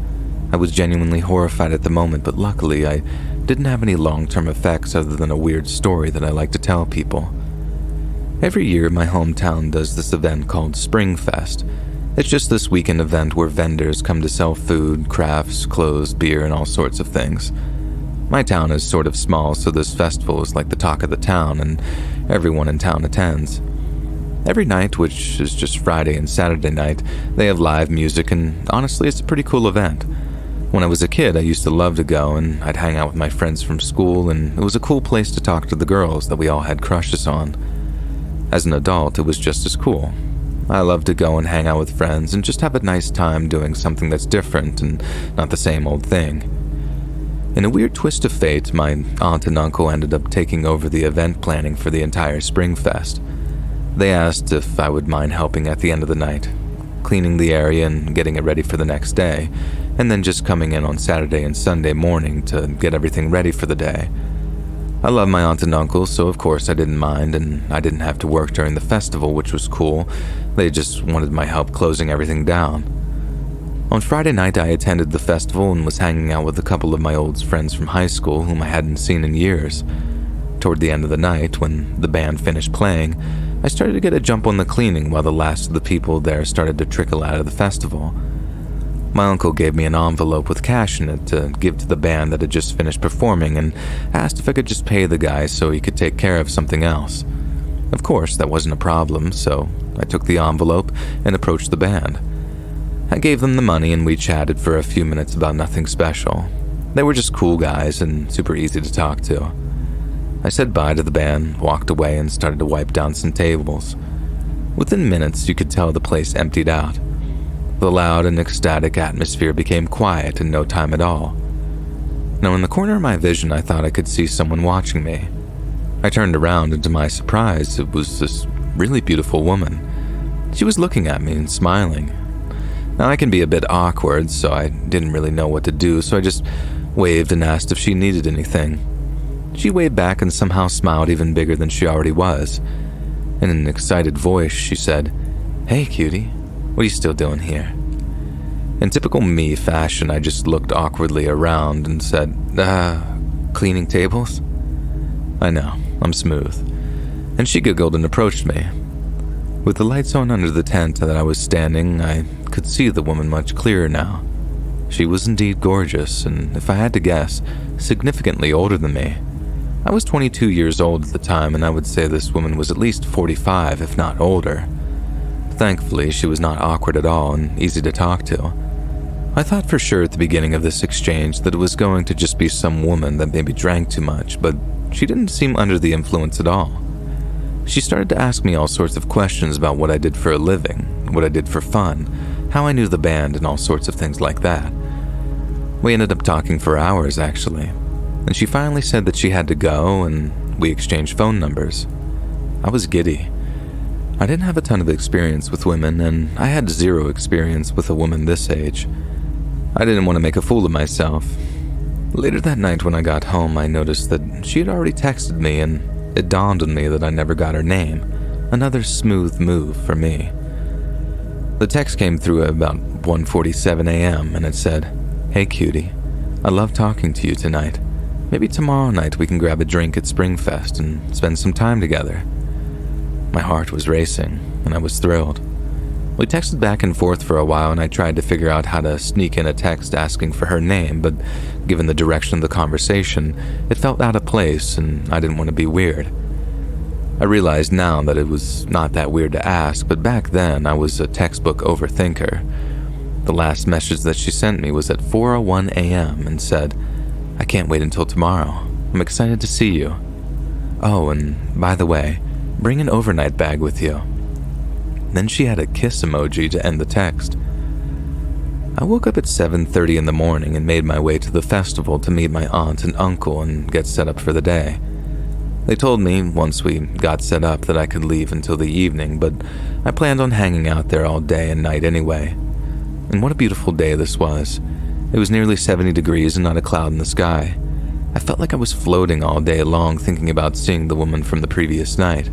I was genuinely horrified at the moment, but luckily I didn't have any long-term effects other than a weird story that I like to tell people. Every year, my hometown does this event called Springfest. It's just this weekend event where vendors come to sell food, crafts, clothes, beer, and all sorts of things. My town is sort of small, so this festival is like the talk of the town, and everyone in town attends. Every night, which is just Friday and Saturday night, they have live music, and honestly, it's a pretty cool event. When I was a kid, I used to love to go, and I'd hang out with my friends from school, and it was a cool place to talk to the girls that we all had crushes on. As an adult, it was just as cool. I love to go and hang out with friends and just have a nice time doing something that's different and not the same old thing. In a weird twist of fate, my aunt and uncle ended up taking over the event planning for the entire Springfest. They asked if I would mind helping at the end of the night, cleaning the area and getting it ready for the next day, and then just coming in on Saturday and Sunday morning to get everything ready for the day. I love my aunt and uncle, so of course I didn't mind, and I didn't have to work during the festival, which was cool. They just wanted my help closing everything down. On Friday night, I attended the festival and was hanging out with a couple of my old friends from high school whom I hadn't seen in years. Toward the end of the night, when the band finished playing, I started to get a jump on the cleaning while the last of the people there started to trickle out of the festival. My uncle gave me an envelope with cash in it to give to the band that had just finished performing and asked if I could just pay the guy so he could take care of something else. Of course, that wasn't a problem, so I took the envelope and approached the band. I gave them the money and we chatted for a few minutes about nothing special. They were just cool guys and super easy to talk to. I said bye to the band, walked away, and started to wipe down some tables. Within minutes, you could tell the place emptied out. The loud and ecstatic atmosphere became quiet in no time at all. Now, in the corner of my vision, I thought I could see someone watching me. I turned around, and to my surprise, it was this really beautiful woman. She was looking at me and smiling. Now, I can be a bit awkward, so I didn't really know what to do, so I just waved and asked if she needed anything. She waved back and somehow smiled even bigger than she already was. In an excited voice, she said, "Hey, cutie, what are you still doing here?" In typical me fashion, I just looked awkwardly around and said, cleaning tables?" I know, I'm smooth. And she giggled and approached me. With the lights on under the tent that I was standing, I could see the woman much clearer now. She was indeed gorgeous, and if I had to guess, significantly older than me. I was 22 years old at the time, and I would say this woman was at least 45, if not older. Thankfully, she was not awkward at all and easy to talk to. I thought for sure at the beginning of this exchange that it was going to just be some woman that maybe drank too much, but she didn't seem under the influence at all. She started to ask me all sorts of questions about what I did for a living, what I did for fun, how I knew the band, and all sorts of things like that. We ended up talking for hours, actually, and she finally said that she had to go, and we exchanged phone numbers. I was giddy. I didn't have a ton of experience with women, and I had zero experience with a woman this age. I didn't want to make a fool of myself. Later that night when I got home, I noticed that she had already texted me, and it dawned on me that I never got her name. Another smooth move for me. The text came through at about 1:47 a.m. and it said, "Hey cutie, I love talking to you tonight. Maybe tomorrow night we can grab a drink at Springfest and spend some time together." My heart was racing, and I was thrilled. We texted back and forth for a while, and I tried to figure out how to sneak in a text asking for her name, but given the direction of the conversation, it felt out of place, and I didn't want to be weird. I realized now that it was not that weird to ask, but back then I was a textbook overthinker. The last message that she sent me was at 4:01 a.m. and said, "I can't wait until tomorrow. I'm excited to see you. Oh, and by the way, bring an overnight bag with you." Then she had a kiss emoji to end the text. I woke up at 7:30 in the morning and made my way to the festival to meet my aunt and uncle and get set up for the day. They told me once we got set up that I could leave until the evening, but I planned on hanging out there all day and night anyway. And what a beautiful day this was. It was nearly 70 degrees and not a cloud in the sky. I felt like I was floating all day long thinking about seeing the woman from the previous night.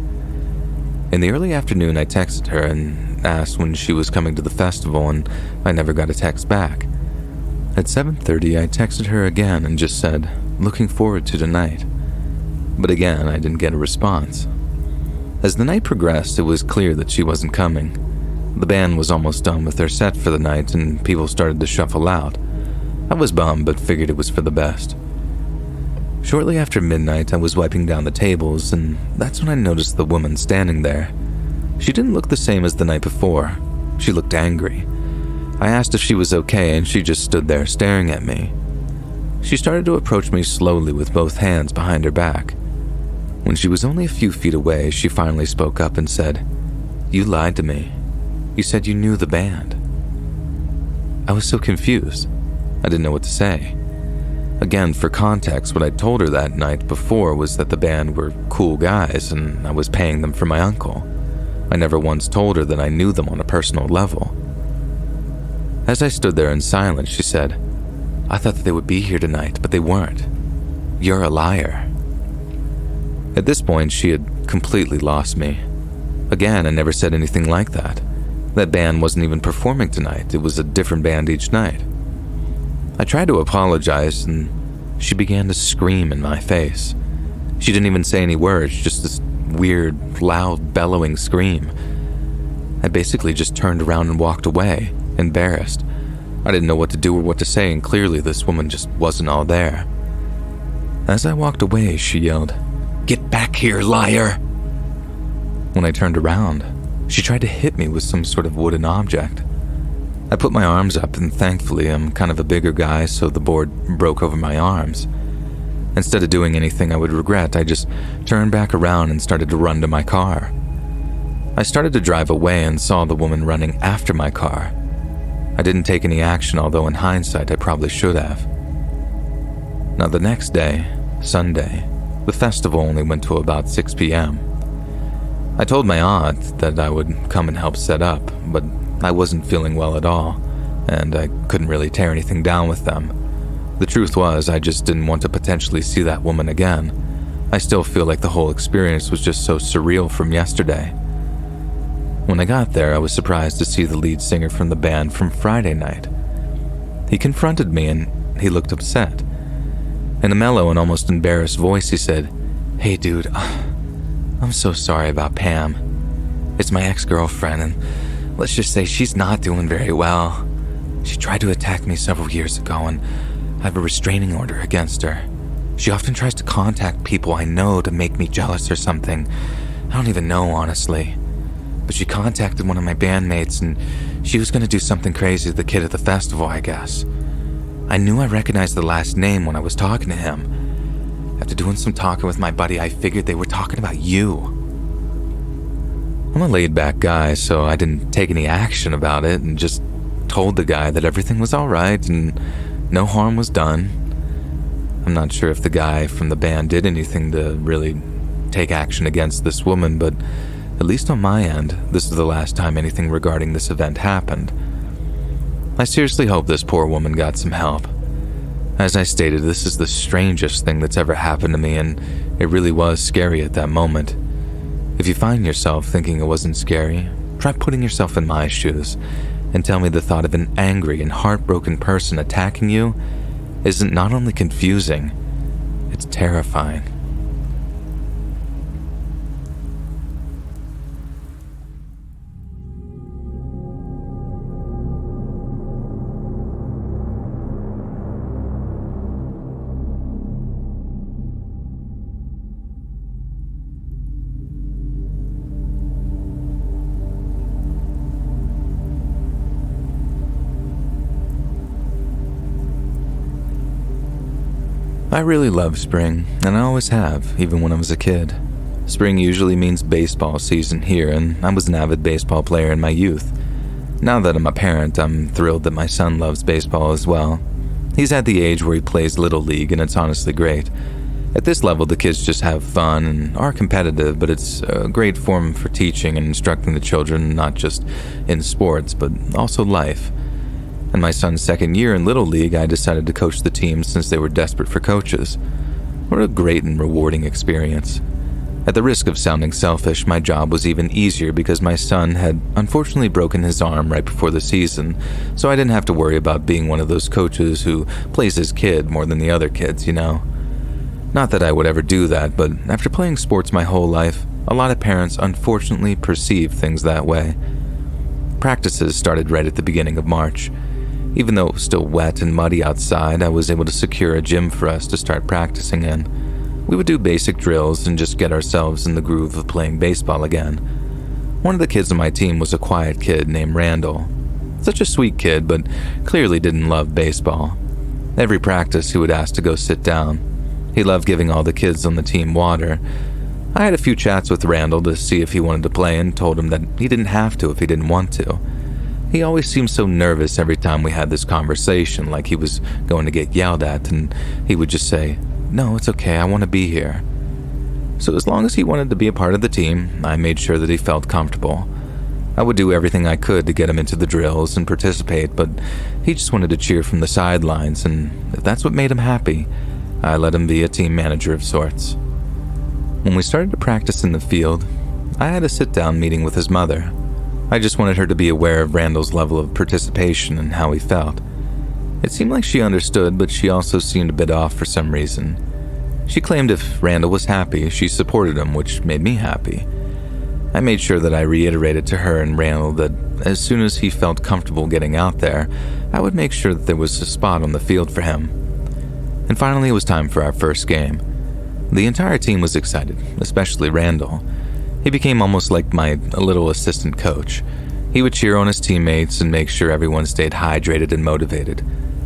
In the early afternoon, I texted her and asked when she was coming to the festival, and I never got a text back. At 7:30, I texted her again and just said, "Looking forward to tonight." But again, I didn't get a response. As the night progressed, it was clear that she wasn't coming. The band was almost done with their set for the night, and people started to shuffle out. I was bummed, but figured it was for the best. Shortly after midnight, I was wiping down the tables, and that's when I noticed the woman standing there. She didn't look the same as the night before. She looked angry. I asked if she was okay, and she just stood there staring at me. She started to approach me slowly with both hands behind her back. When she was only a few feet away, she finally spoke up and said, "You lied to me. You said you knew the band." I was so confused. I didn't know what to say. Again, for context, what I told her that night before was that the band were cool guys and I was paying them for my uncle. I never once told her that I knew them on a personal level. As I stood there in silence, she said, "I thought that they would be here tonight, but they weren't. You're a liar." At this point, she had completely lost me. Again, I never said anything like that. That band wasn't even performing tonight. It was a different band each night. I tried to apologize, and she began to scream in my face. She didn't even say any words, just this weird, loud, bellowing scream. I basically just turned around and walked away, embarrassed. I didn't know what to do or what to say, and clearly this woman just wasn't all there. As I walked away, she yelled, "Get back here, liar!" When I turned around, she tried to hit me with some sort of wooden object. I put my arms up, and thankfully I'm kind of a bigger guy, so the board broke over my arms. Instead of doing anything I would regret, I just turned back around and started to run to my car. I started to drive away and saw the woman running after my car. I didn't take any action, although in hindsight I probably should have. Now the next day, Sunday, the festival only went to about 6 p.m. I told my aunt that I would come and help set up, but I wasn't feeling well at all, and I couldn't really tear anything down with them. The truth was, I just didn't want to potentially see that woman again. I still feel like the whole experience was just so surreal from yesterday. When I got there, I was surprised to see the lead singer from the band from Friday night. He confronted me and he looked upset. In a mellow and almost embarrassed voice, he said, "Hey dude, I'm so sorry about Pam. It's my ex-girlfriend, and let's just say she's not doing very well. She tried to attack me several years ago, and I have a restraining order against her. She often tries to contact people I know to make me jealous or something. I don't even know, honestly. but she contacted one of my bandmates and she was going to do something crazy to the kid at the festival, I guess. I knew I recognized the last name when I was talking to him. After doing some talking with my buddy, I figured they were talking about you. I'm a laid-back guy, so I didn't take any action about it and just told the guy that everything was all right and no harm was done. I'm not sure if the guy from the band did anything to really take action against this woman, but at least on my end, this is the last time anything regarding this event happened. I seriously hope this poor woman got some help. As I stated, this is the strangest thing that's ever happened to me, and it really was scary at that moment. If you find yourself thinking it wasn't scary, try putting yourself in my shoes and tell me the thought of an angry and heartbroken person attacking you isn't not only confusing, it's terrifying. I really love spring, and I always have, even when I was a kid. Spring usually means baseball season here, and I was an avid baseball player in my youth. Now that I'm a parent, I'm thrilled that my son loves baseball as well. He's at the age where he plays Little League, and it's honestly great. At this level, the kids just have fun and are competitive, but it's a great form for teaching and instructing the children, not just in sports, but also life. In my son's second year in Little League, I decided to coach the team since they were desperate for coaches. What a great and rewarding experience. At the risk of sounding selfish, my job was even easier because my son had unfortunately broken his arm right before the season, so I didn't have to worry about being one of those coaches who plays his kid more than the other kids, you know? Not that I would ever do that, but after playing sports my whole life, a lot of parents unfortunately perceive things that way. Practices started right at the beginning of March. Even though it was still wet and muddy outside, I was able to secure a gym for us to start practicing in. We would do basic drills and just get ourselves in the groove of playing baseball again. One of the kids on my team was a quiet kid named Randall. Such a sweet kid, but clearly didn't love baseball. Every practice he would ask to go sit down. He loved giving all the kids on the team water. I had a few chats with Randall to see if he wanted to play and told him that he didn't have to if he didn't want to. He always seemed so nervous every time we had this conversation, like he was going to get yelled at, and he would just say, "No, it's okay, I want to be here." So as long as he wanted to be a part of the team, I made sure that he felt comfortable. I would do everything I could to get him into the drills and participate, but he just wanted to cheer from the sidelines, and if that's what made him happy, I let him be a team manager of sorts. When we started to practice in the field, I had a sit-down meeting with his mother. I just wanted her to be aware of Randall's level of participation and how he felt. It seemed like she understood, but she also seemed a bit off for some reason. She claimed if Randall was happy, she supported him, which made me happy. I made sure that I reiterated to her and Randall that as soon as he felt comfortable getting out there, I would make sure that there was a spot on the field for him. And finally, it was time for our first game. The entire team was excited, especially Randall. He became almost like my little assistant coach. He would cheer on his teammates and make sure everyone stayed hydrated and motivated.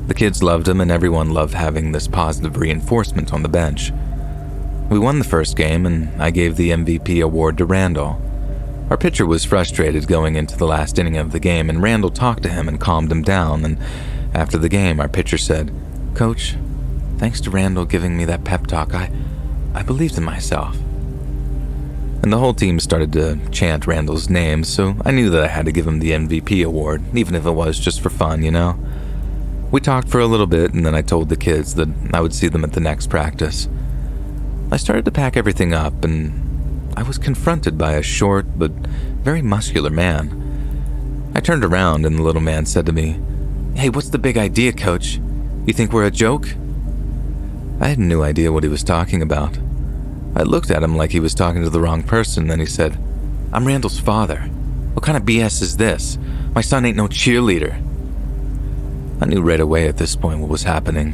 The kids loved him, and everyone loved having this positive reinforcement on the bench. We won the first game, and I gave the MVP award to Randall. Our pitcher was frustrated going into the last inning of the game, and Randall talked to him and calmed him down, and after the game, our pitcher said, "Coach, thanks to Randall giving me that pep talk, I believed in myself." And the whole team started to chant Randall's name, so I knew that I had to give him the MVP award, even if it was just for fun, you know? We talked for a little bit, and then I told the kids that I would see them at the next practice. I started to pack everything up, and I was confronted by a short but very muscular man. I turned around, and the little man said to me, "Hey, what's the big idea, Coach? You think we're a joke?" I had no idea what he was talking about. I looked at him like he was talking to the wrong person, then he said, "I'm Randall's father. What kind of BS is this? My son ain't no cheerleader." I knew right away at this point what was happening,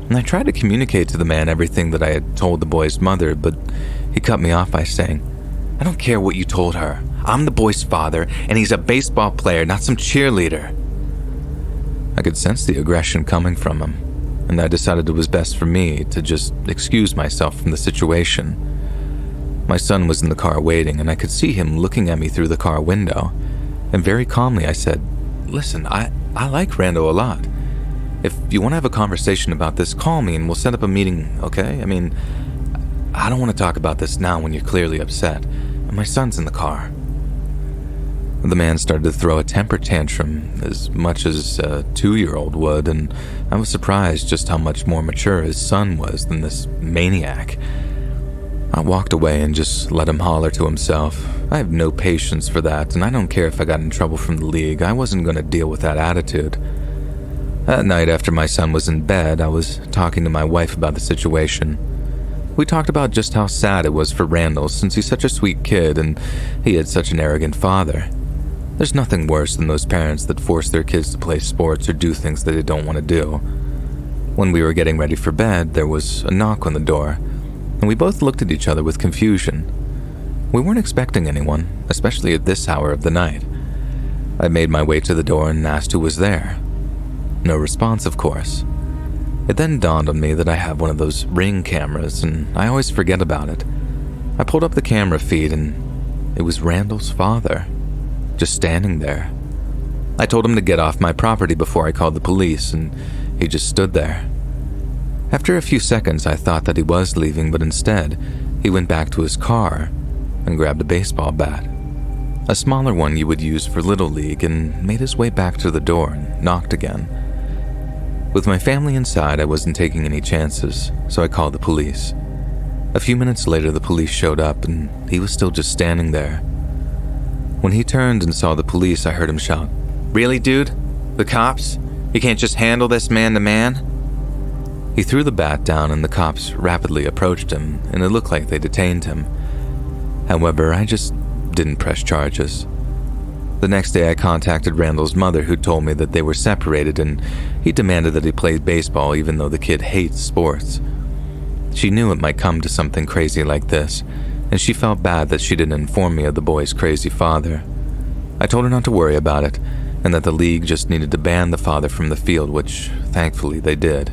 and I tried to communicate to the man everything that I had told the boy's mother, but he cut me off by saying, I don't care what you told her. I'm the boy's father, and he's a baseball player, not some cheerleader." I could sense the aggression coming from him, and I decided it was best for me to just excuse myself from the situation. My son was in the car waiting, and I could see him looking at me through the car window, and very calmly I said, "Listen, I like Randall a lot. If you want to have a conversation about this, call me and we'll set up a meeting, okay? I mean, I don't want to talk about this now when you're clearly upset, and my son's in the car." The man started to throw a temper tantrum as much as a 2-year-old would, and I was surprised just how much more mature his son was than this maniac. I walked away and just let him holler to himself. I have no patience for that, and I don't care if I got in trouble from the league. I wasn't going to deal with that attitude. That night, after my son was in bed, I was talking to my wife about the situation. We talked about just how sad it was for Randall since he's such a sweet kid and he had such an arrogant father. There's nothing worse than those parents that force their kids to play sports or do things that they don't want to do. When we were getting ready for bed, there was a knock on the door, and we both looked at each other with confusion. We weren't expecting anyone, especially at this hour of the night. I made my way to the door and asked who was there. No response, of course. It then dawned on me that I have one of those Ring cameras, and I always forget about it. I pulled up the camera feed, and it was Randall's father, just standing there. I told him to get off my property before I called the police, and he just stood there. After a few seconds, I thought that he was leaving, but instead, he went back to his car and grabbed a baseball bat, a smaller one you would use for Little League, and made his way back to the door and knocked again. With my family inside, I wasn't taking any chances, so I called the police. A few minutes later, the police showed up, and he was still just standing there. When he turned and saw the police, I heard him shout, "Really, dude? The cops? You can't just handle this man-to-man?" He threw the bat down, and the cops rapidly approached him, and it looked like they detained him. However, I just didn't press charges. The next day, I contacted Randall's mother, who told me that they were separated, and he demanded that he play baseball even though the kid hates sports. She knew it might come to something crazy like this, and she felt bad that she didn't inform me of the boy's crazy father. I told her not to worry about it, and that the league just needed to ban the father from the field, which thankfully they did.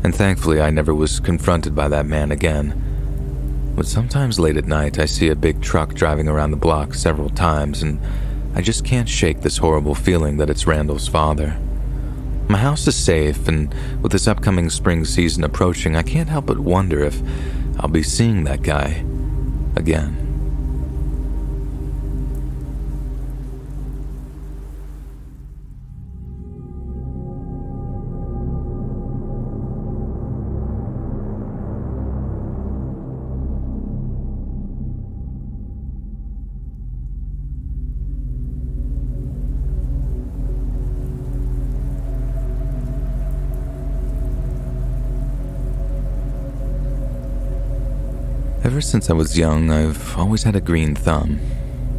And thankfully I never was confronted by that man again. But sometimes late at night I see a big truck driving around the block several times, and I just can't shake this horrible feeling that it's Randall's father. My house is safe, and with this upcoming spring season approaching, I can't help but wonder if I'll be seeing that guy again. Ever since I was young, I've always had a green thumb.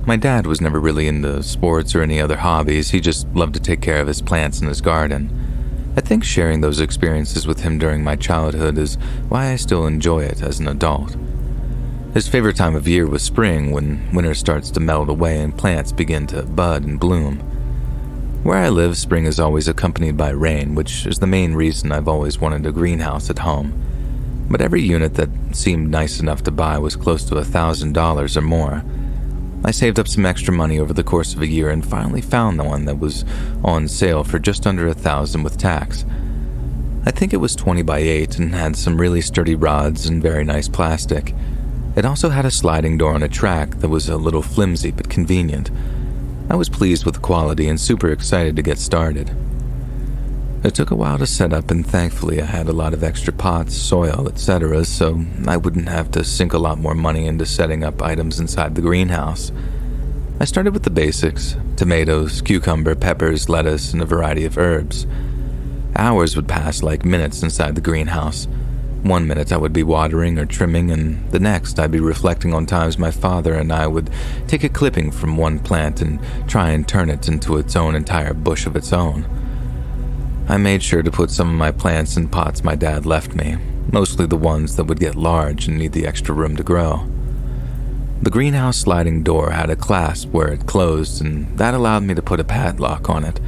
My dad was never really into sports or any other hobbies. He just loved to take care of his plants in his garden. I think sharing those experiences with him during my childhood is why I still enjoy it as an adult. His favorite time of year was spring, when winter starts to melt away and plants begin to bud and bloom. Where I live, spring is always accompanied by rain, which is the main reason I've always wanted a greenhouse at home. But every unit that seemed nice enough to buy was close to $1,000 or more. I saved up some extra money over the course of a year and finally found the one that was on sale for just under $1,000 with tax. I think it was 20 by 8 and had some really sturdy rods and very nice plastic. It also had a sliding door on a track that was a little flimsy but convenient. I was pleased with the quality and super excited to get started. It took a while to set up, and thankfully I had a lot of extra pots, soil, etc., so I wouldn't have to sink a lot more money into setting up items inside the greenhouse. I started with the basics: tomatoes, cucumber, peppers, lettuce, and a variety of herbs. Hours would pass like minutes inside the greenhouse. One minute I would be watering or trimming, and the next I'd be reflecting on times my father and I would take a clipping from one plant and try and turn it into its own entire bush of its own. I made sure to put some of my plants in pots my dad left me, mostly the ones that would get large and need the extra room to grow. The greenhouse sliding door had a clasp where it closed, and that allowed me to put a padlock on it.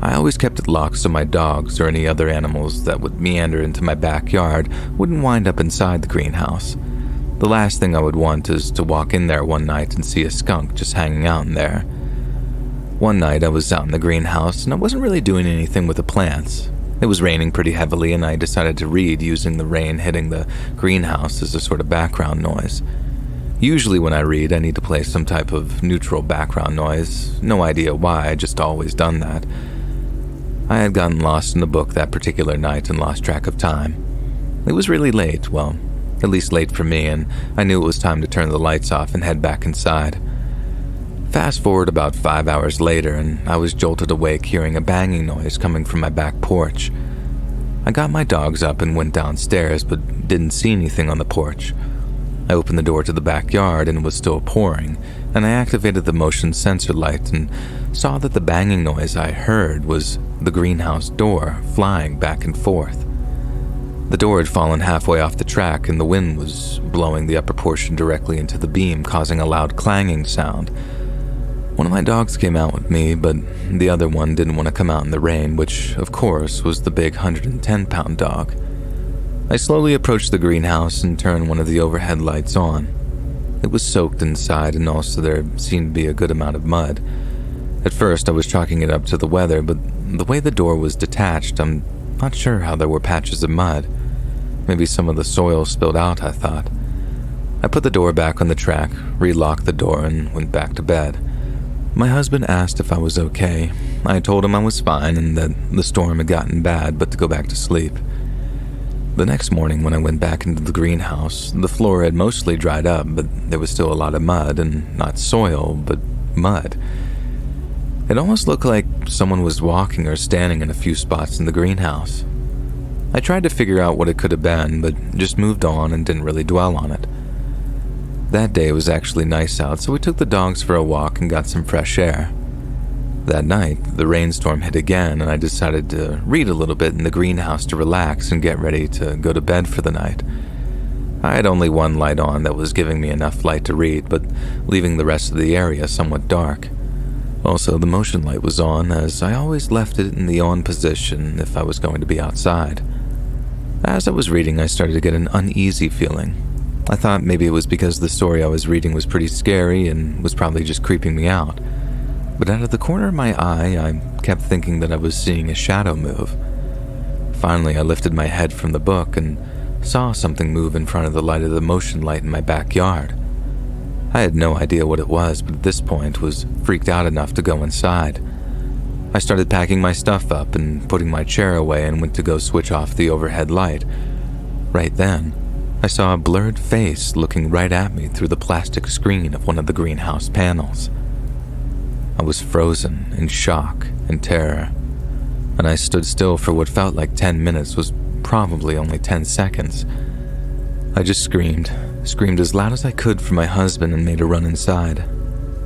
I always kept it locked so my dogs or any other animals that would meander into my backyard wouldn't wind up inside the greenhouse. The last thing I would want is to walk in there one night and see a skunk just hanging out in there. One night I was out in the greenhouse and I wasn't really doing anything with the plants. It was raining pretty heavily and I decided to read using the rain hitting the greenhouse as a sort of background noise. Usually when I read, I need to play some type of neutral background noise. No idea why, I just always done that. I had gotten lost in the book that particular night and lost track of time. It was really late, well, at least late for me, and I knew it was time to turn the lights off and head back inside. Fast forward about 5 hours later, and I was jolted awake hearing a banging noise coming from my back porch. I got my dogs up and went downstairs, but didn't see anything on the porch. I opened the door to the backyard and it was still pouring, and I activated the motion sensor light and saw that the banging noise I heard was the greenhouse door flying back and forth. The door had fallen halfway off the track and the wind was blowing the upper portion directly into the beam, causing a loud clanging sound. One of my dogs came out with me, but the other one didn't want to come out in the rain, which, of course, was the big 110-pound dog. I slowly approached the greenhouse and turned one of the overhead lights on. It was soaked inside and also there seemed to be a good amount of mud. At first I was chalking it up to the weather, but the way the door was detached, I'm not sure how there were patches of mud. Maybe some of the soil spilled out, I thought. I put the door back on the track, relocked the door, and went back to bed. My husband asked if I was okay. I told him I was fine and that the storm had gotten bad, but to go back to sleep. The next morning when I went back into the greenhouse, the floor had mostly dried up, but there was still a lot of mud, and not soil, but mud. It almost looked like someone was walking or standing in a few spots in the greenhouse. I tried to figure out what it could have been, but just moved on and didn't really dwell on it. That day was actually nice out, so we took the dogs for a walk and got some fresh air. That night, the rainstorm hit again, and I decided to read a little bit in the greenhouse to relax and get ready to go to bed for the night. I had only one light on that was giving me enough light to read, but leaving the rest of the area somewhat dark. Also, the motion light was on, as I always left it in the on position if I was going to be outside. As I was reading, I started to get an uneasy feeling. I thought maybe it was because the story I was reading was pretty scary and was probably just creeping me out. But out of the corner of my eye, I kept thinking that I was seeing a shadow move. Finally, I lifted my head from the book and saw something move in front of the light of the motion light in my backyard. I had no idea what it was, but at this point was freaked out enough to go inside. I started packing my stuff up and putting my chair away and went to go switch off the overhead light. Right then, I saw a blurred face looking right at me through the plastic screen of one of the greenhouse panels. I was frozen in shock and terror, and I stood still for what felt like 10 minutes was probably only 10 seconds. I just screamed as loud as I could for my husband and made a run inside.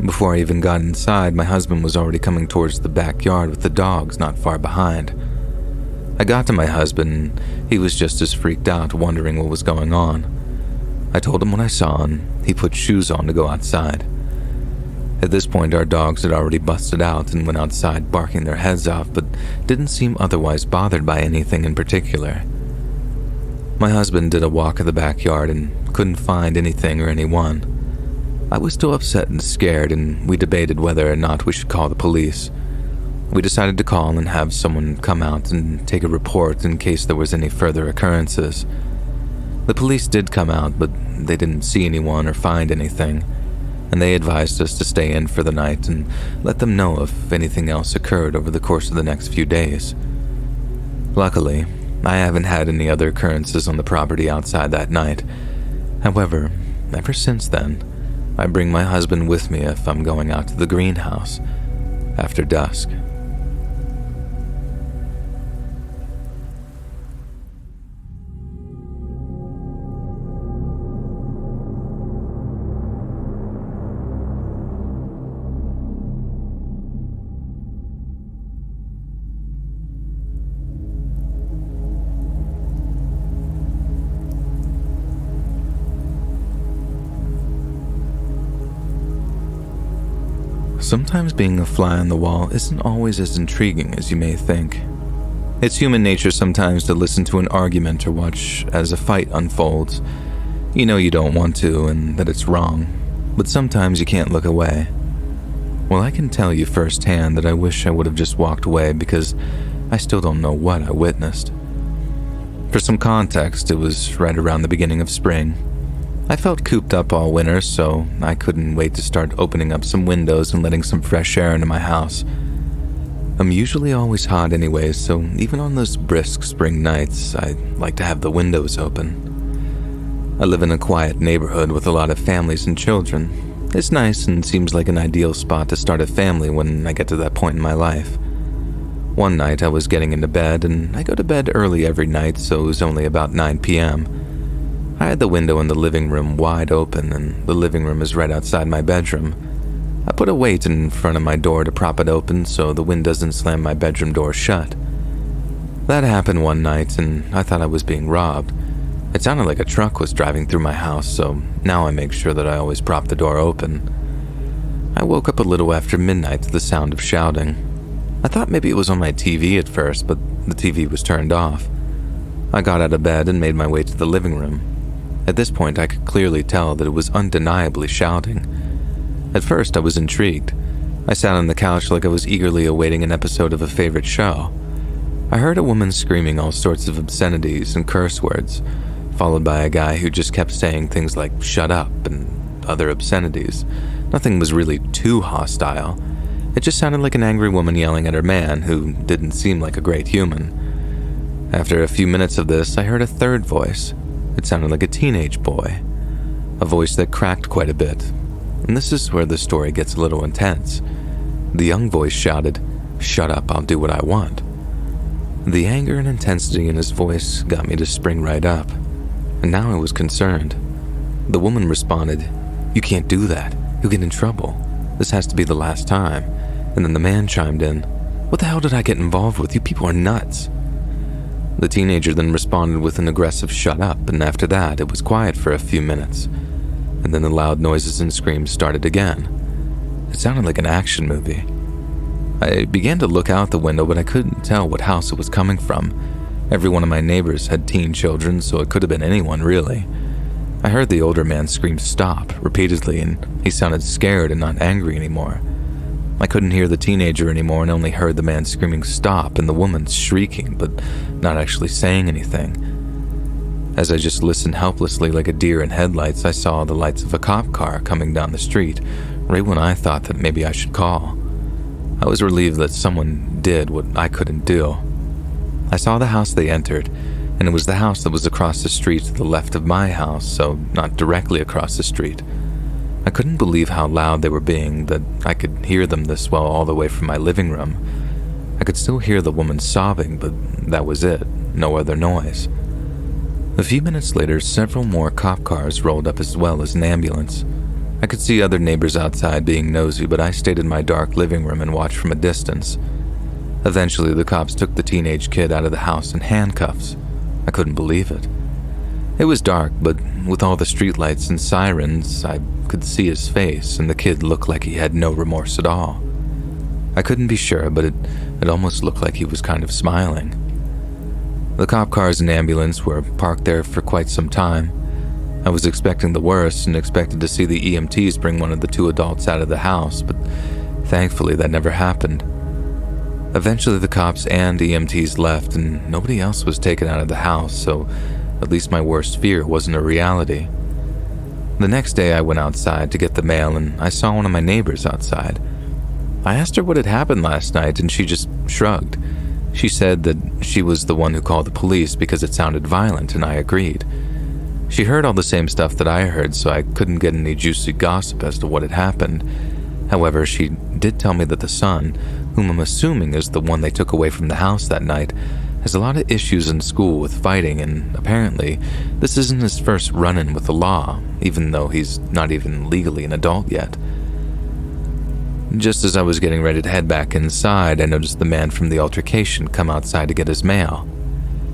Before I even got inside, my husband was already coming towards the backyard with the dogs not far behind. I got to my husband and he was just as freaked out, wondering what was going on. I told him what I saw and he put shoes on to go outside. At this point, our dogs had already busted out and went outside barking their heads off, but didn't seem otherwise bothered by anything in particular. My husband did a walk of the backyard and couldn't find anything or anyone. I was still upset and scared, and we debated whether or not we should call the police. We decided to call and have someone come out and take a report in case there was any further occurrences. The police did come out, but they didn't see anyone or find anything, and they advised us to stay in for the night and let them know if anything else occurred over the course of the next few days. Luckily, I haven't had any other occurrences on the property outside that night. However, ever since then, I bring my husband with me if I'm going out to the greenhouse after dusk. sometimes being a fly on the wall isn't always as intriguing as you may think. It's human nature sometimes to listen to an argument or watch as a fight unfolds. You know you don't want to and that it's wrong, but sometimes you can't look away. Well, I can tell you firsthand that I wish I would have just walked away because I still don't know what I witnessed. For some context, it was right around the beginning of spring. I felt cooped up all winter, so I couldn't wait to start opening up some windows and letting some fresh air into my house. I'm usually always hot anyways, so even on those brisk spring nights, I like to have the windows open. I live in a quiet neighborhood with a lot of families and children. It's nice and seems like an ideal spot to start a family when I get to that point in my life. One night I was getting into bed, and I go to bed early every night, so it was only about 9 p.m. I had the window in the living room wide open, and the living room is right outside my bedroom. I put a weight in front of my door to prop it open so the wind doesn't slam my bedroom door shut. That happened one night, and I thought I was being robbed. It sounded like a truck was driving through my house, so now I make sure that I always prop the door open. I woke up a little after midnight to the sound of shouting. I thought maybe it was on my TV at first, but the TV was turned off. I got out of bed and made my way to the living room. At this point, I could clearly tell that it was undeniably shouting. At first, I was intrigued. I sat on the couch like I was eagerly awaiting an episode of a favorite show. I heard a woman screaming all sorts of obscenities and curse words, followed by a guy who just kept saying things like "shut up" and other obscenities. Nothing was really too hostile. It just sounded like an angry woman yelling at her man, who didn't seem like a great human. After a few minutes of this, I heard a third voice. It sounded like a teenage boy, a voice that cracked quite a bit. And this is where the story gets a little intense. The young voice shouted, "Shut up, I'll do what I want." The anger and intensity in his voice got me to spring right up, and now I was concerned. The woman responded, "You can't do that. You'll get in trouble. This has to be the last time." And then the man chimed in, "What the hell did I get involved with? You people are nuts." The teenager then responded with an aggressive "shut up," and after that, it was quiet for a few minutes. And then the loud noises and screams started again. It sounded like an action movie. I began to look out the window, but I couldn't tell what house it was coming from. Every one of my neighbors had teen children, so it could have been anyone, really. I heard the older man scream "stop" repeatedly, and he sounded scared and not angry anymore. I couldn't hear the teenager anymore and only heard the man screaming "stop" and the woman shrieking, but not actually saying anything. As I just listened helplessly like a deer in headlights, I saw the lights of a cop car coming down the street, right when I thought that maybe I should call. I was relieved that someone did what I couldn't do. I saw the house they entered, and it was the house that was across the street to the left of my house, so not directly across the street. I couldn't believe how loud they were being, that I could hear them this well all the way from my living room. I could still hear the woman sobbing, but that was it, no other noise. A few minutes later, several more cop cars rolled up as well as an ambulance. I could see other neighbors outside being nosy, but I stayed in my dark living room and watched from a distance. Eventually, the cops took the teenage kid out of the house in handcuffs. I couldn't believe it. It was dark, but with all the streetlights and sirens, I could see his face, and the kid looked like he had no remorse at all. I couldn't be sure, but it almost looked like he was kind of smiling. The cop cars and ambulance were parked there for quite some time. I was expecting the worst and expected to see the EMTs bring one of the two adults out of the house, but thankfully that never happened. Eventually the cops and EMTs left and nobody else was taken out of the house, so at least my worst fear wasn't a reality. The next day I went outside to get the mail and I saw one of my neighbors outside. I asked her what had happened last night and she just shrugged. She said that she was the one who called the police because it sounded violent, and I agreed. She heard all the same stuff that I heard, so I couldn't get any juicy gossip as to what had happened. However, she did tell me that the son, whom I'm assuming is the one they took away from the house that night, has a lot of issues in school with fighting, and apparently this isn't his first run-in with the law, even though he's not even legally an adult yet. Just as I was getting ready to head back inside, I noticed the man from the altercation come outside to get his mail.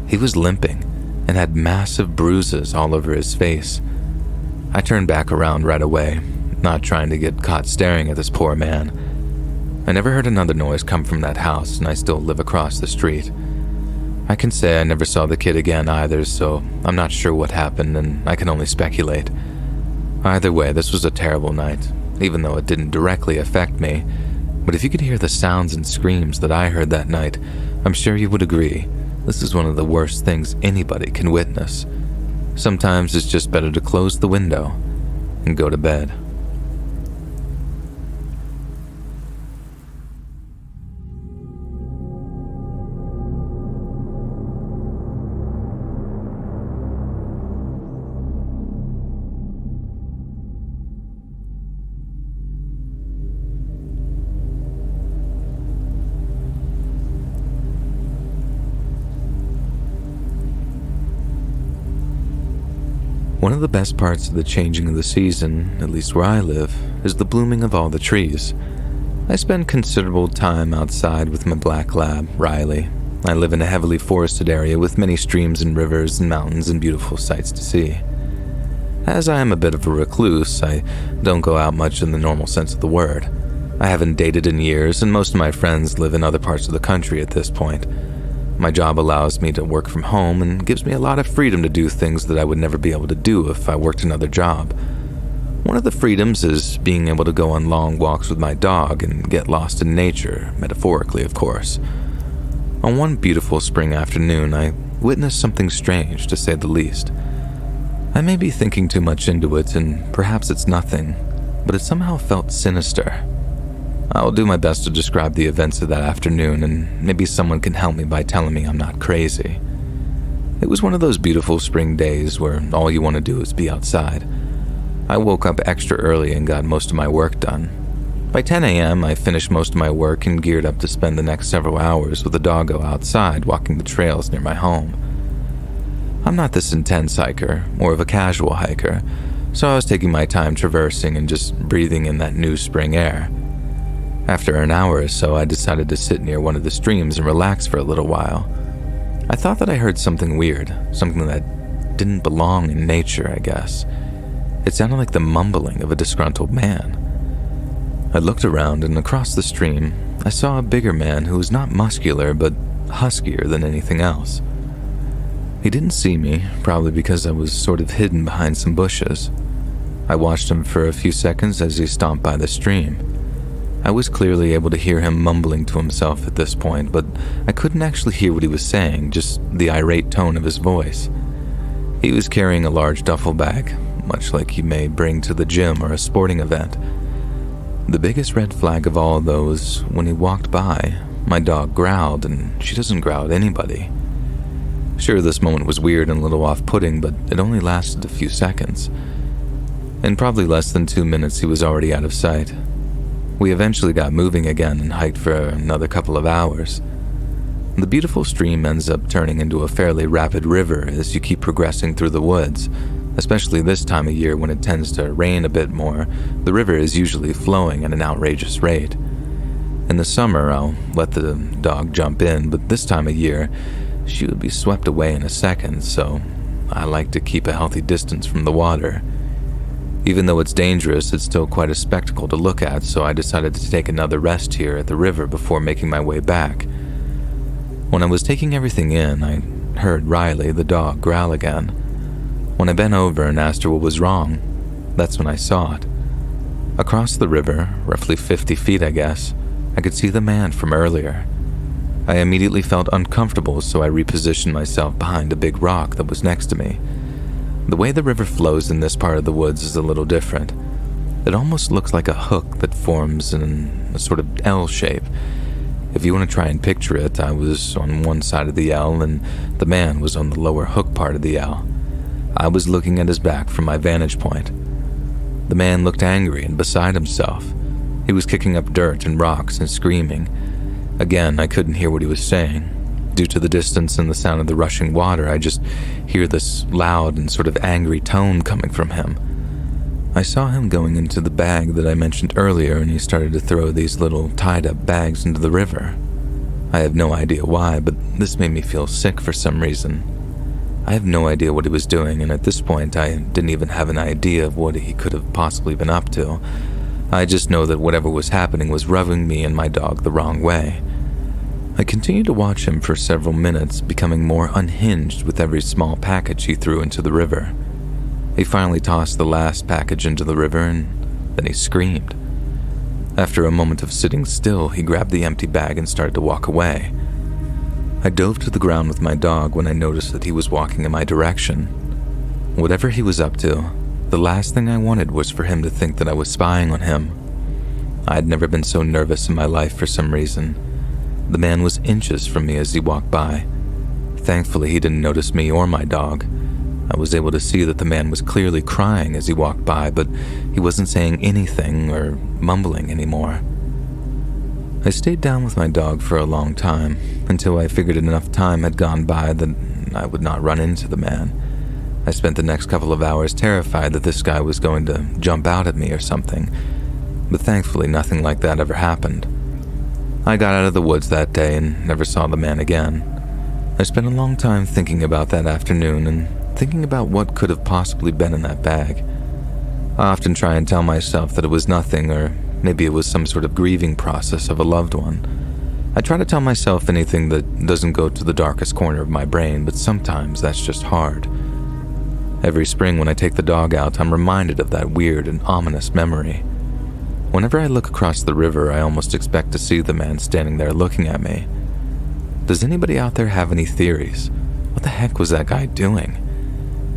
He was limping and had massive bruises all over his face. I turned back around right away, not trying to get caught staring at this poor man. I never heard another noise come from that house, and I still live across the street. I can say I never saw the kid again either, so I'm not sure what happened, and I can only speculate. Either way, this was a terrible night, even though it didn't directly affect me. But if you could hear the sounds and screams that I heard that night, I'm sure you would agree this is one of the worst things anybody can witness. Sometimes it's just better to close the window and go to bed. One of the best parts of the changing of the season, at least where I live, is the blooming of all the trees. I spend considerable time outside with my black lab, Riley. I live in a heavily forested area with many streams and rivers and mountains and beautiful sights to see. As I am a bit of a recluse, I don't go out much in the normal sense of the word. I haven't dated in years, and most of my friends live in other parts of the country at this point. My job allows me to work from home and gives me a lot of freedom to do things that I would never be able to do if I worked another job. One of the freedoms is being able to go on long walks with my dog and get lost in nature, metaphorically, of course. On one beautiful spring afternoon, I witnessed something strange, to say the least. I may be thinking too much into it, and perhaps it's nothing, but it somehow felt sinister. I'll do my best to describe the events of that afternoon, and maybe someone can help me by telling me I'm not crazy. It was one of those beautiful spring days where all you want to do is be outside. I woke up extra early and got most of my work done. By 10 a.m., I finished most of my work and geared up to spend the next several hours with the doggo outside walking the trails near my home. I'm not this intense hiker, more of a casual hiker, so I was taking my time traversing and just breathing in that new spring air. After an hour or so, I decided to sit near one of the streams and relax for a little while. I thought that I heard something weird, something that didn't belong in nature, I guess. It sounded like the mumbling of a disgruntled man. I looked around, and across the stream, I saw a bigger man who was not muscular, but huskier than anything else. He didn't see me, probably because I was sort of hidden behind some bushes. I watched him for a few seconds as he stomped by the stream. I was clearly able to hear him mumbling to himself at this point, but I couldn't actually hear what he was saying, just the irate tone of his voice. He was carrying a large duffel bag, much like you may bring to the gym or a sporting event. The biggest red flag of all, though, was when he walked by, my dog growled, and she doesn't growl at anybody. Sure, this moment was weird and a little off-putting, but it only lasted a few seconds. In probably less than 2 minutes, he was already out of sight. We eventually got moving again and hiked for another couple of hours. The beautiful stream ends up turning into a fairly rapid river as you keep progressing through the woods, especially this time of year when it tends to rain a bit more. The river is usually flowing at an outrageous rate. In the summer, I'll let the dog jump in, but this time of year, she would be swept away in a second, so I like to keep a healthy distance from the water. Even though it's dangerous, it's still quite a spectacle to look at, so I decided to take another rest here at the river before making my way back. When I was taking everything in, I heard Riley, the dog, growl again. When I bent over and asked her what was wrong, that's when I saw it. Across the river, roughly 50 feet I guess, I could see the man from earlier. I immediately felt uncomfortable, so I repositioned myself behind a big rock that was next to me. The way the river flows in this part of the woods is a little different. It almost looks like a hook that forms in a sort of L shape. If you want to try and picture it, I was on one side of the L and the man was on the lower hook part of the L. I was looking at his back from my vantage point. The man looked angry and beside himself. He was kicking up dirt and rocks and screaming. Again, I couldn't hear what he was saying. Due to the distance and the sound of the rushing water, I just hear this loud and sort of angry tone coming from him. I saw him going into the bag that I mentioned earlier, and he started to throw these little tied-up bags into the river. I have no idea why, but this made me feel sick for some reason. I have no idea what he was doing, and at this point I didn't even have an idea of what he could have possibly been up to. I just know that whatever was happening was rubbing me and my dog the wrong way. I continued to watch him for several minutes, becoming more unhinged with every small package he threw into the river. He finally tossed the last package into the river and then he screamed. After a moment of sitting still, he grabbed the empty bag and started to walk away. I dove to the ground with my dog when I noticed that he was walking in my direction. Whatever he was up to, the last thing I wanted was for him to think that I was spying on him. I had never been so nervous in my life for some reason. The man was inches from me as he walked by. Thankfully, he didn't notice me or my dog. I was able to see that the man was clearly crying as he walked by, but he wasn't saying anything or mumbling anymore. I stayed down with my dog for a long time, until I figured enough time had gone by that I would not run into the man. I spent the next couple of hours terrified that this guy was going to jump out at me or something, but thankfully nothing like that ever happened. I got out of the woods that day and never saw the man again. I spent a long time thinking about that afternoon and thinking about what could have possibly been in that bag. I often try and tell myself that it was nothing, or maybe it was some sort of grieving process of a loved one. I try to tell myself anything that doesn't go to the darkest corner of my brain, but sometimes that's just hard. Every spring when I take the dog out, I'm reminded of that weird and ominous memory. Whenever I look across the river, I almost expect to see the man standing there looking at me. Does anybody out there have any theories? What the heck was that guy doing?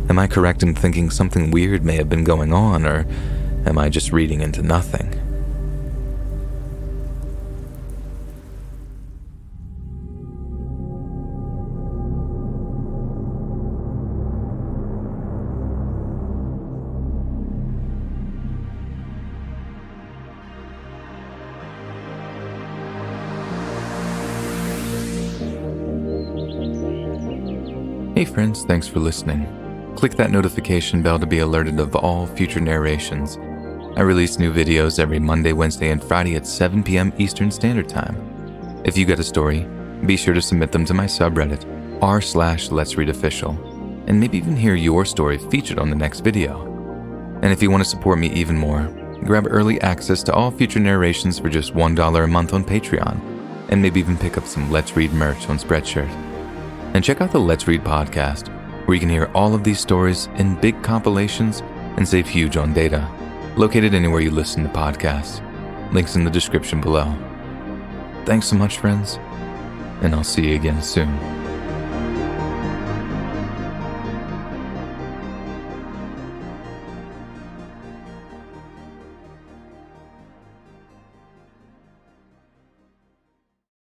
Am I correct in thinking something weird may have been going on, or am I just reading into nothing? Hey friends, thanks for listening. Click that notification bell to be alerted of all future narrations. I release new videos every Monday, Wednesday, and Friday at 7 p.m. Eastern Standard Time. If you got a story, be sure to submit them to my subreddit, r/Let'sReadOfficial, and maybe even hear your story featured on the next video. And if you want to support me even more, grab early access to all future narrations for just $1 a month on Patreon, and maybe even pick up some Let's Read merch on Spreadshirt. And check out the Let's Read podcast, where you can hear all of these stories in big compilations and save huge on data, located anywhere you listen to podcasts. Links in the description below. Thanks so much, friends, and I'll see you again soon.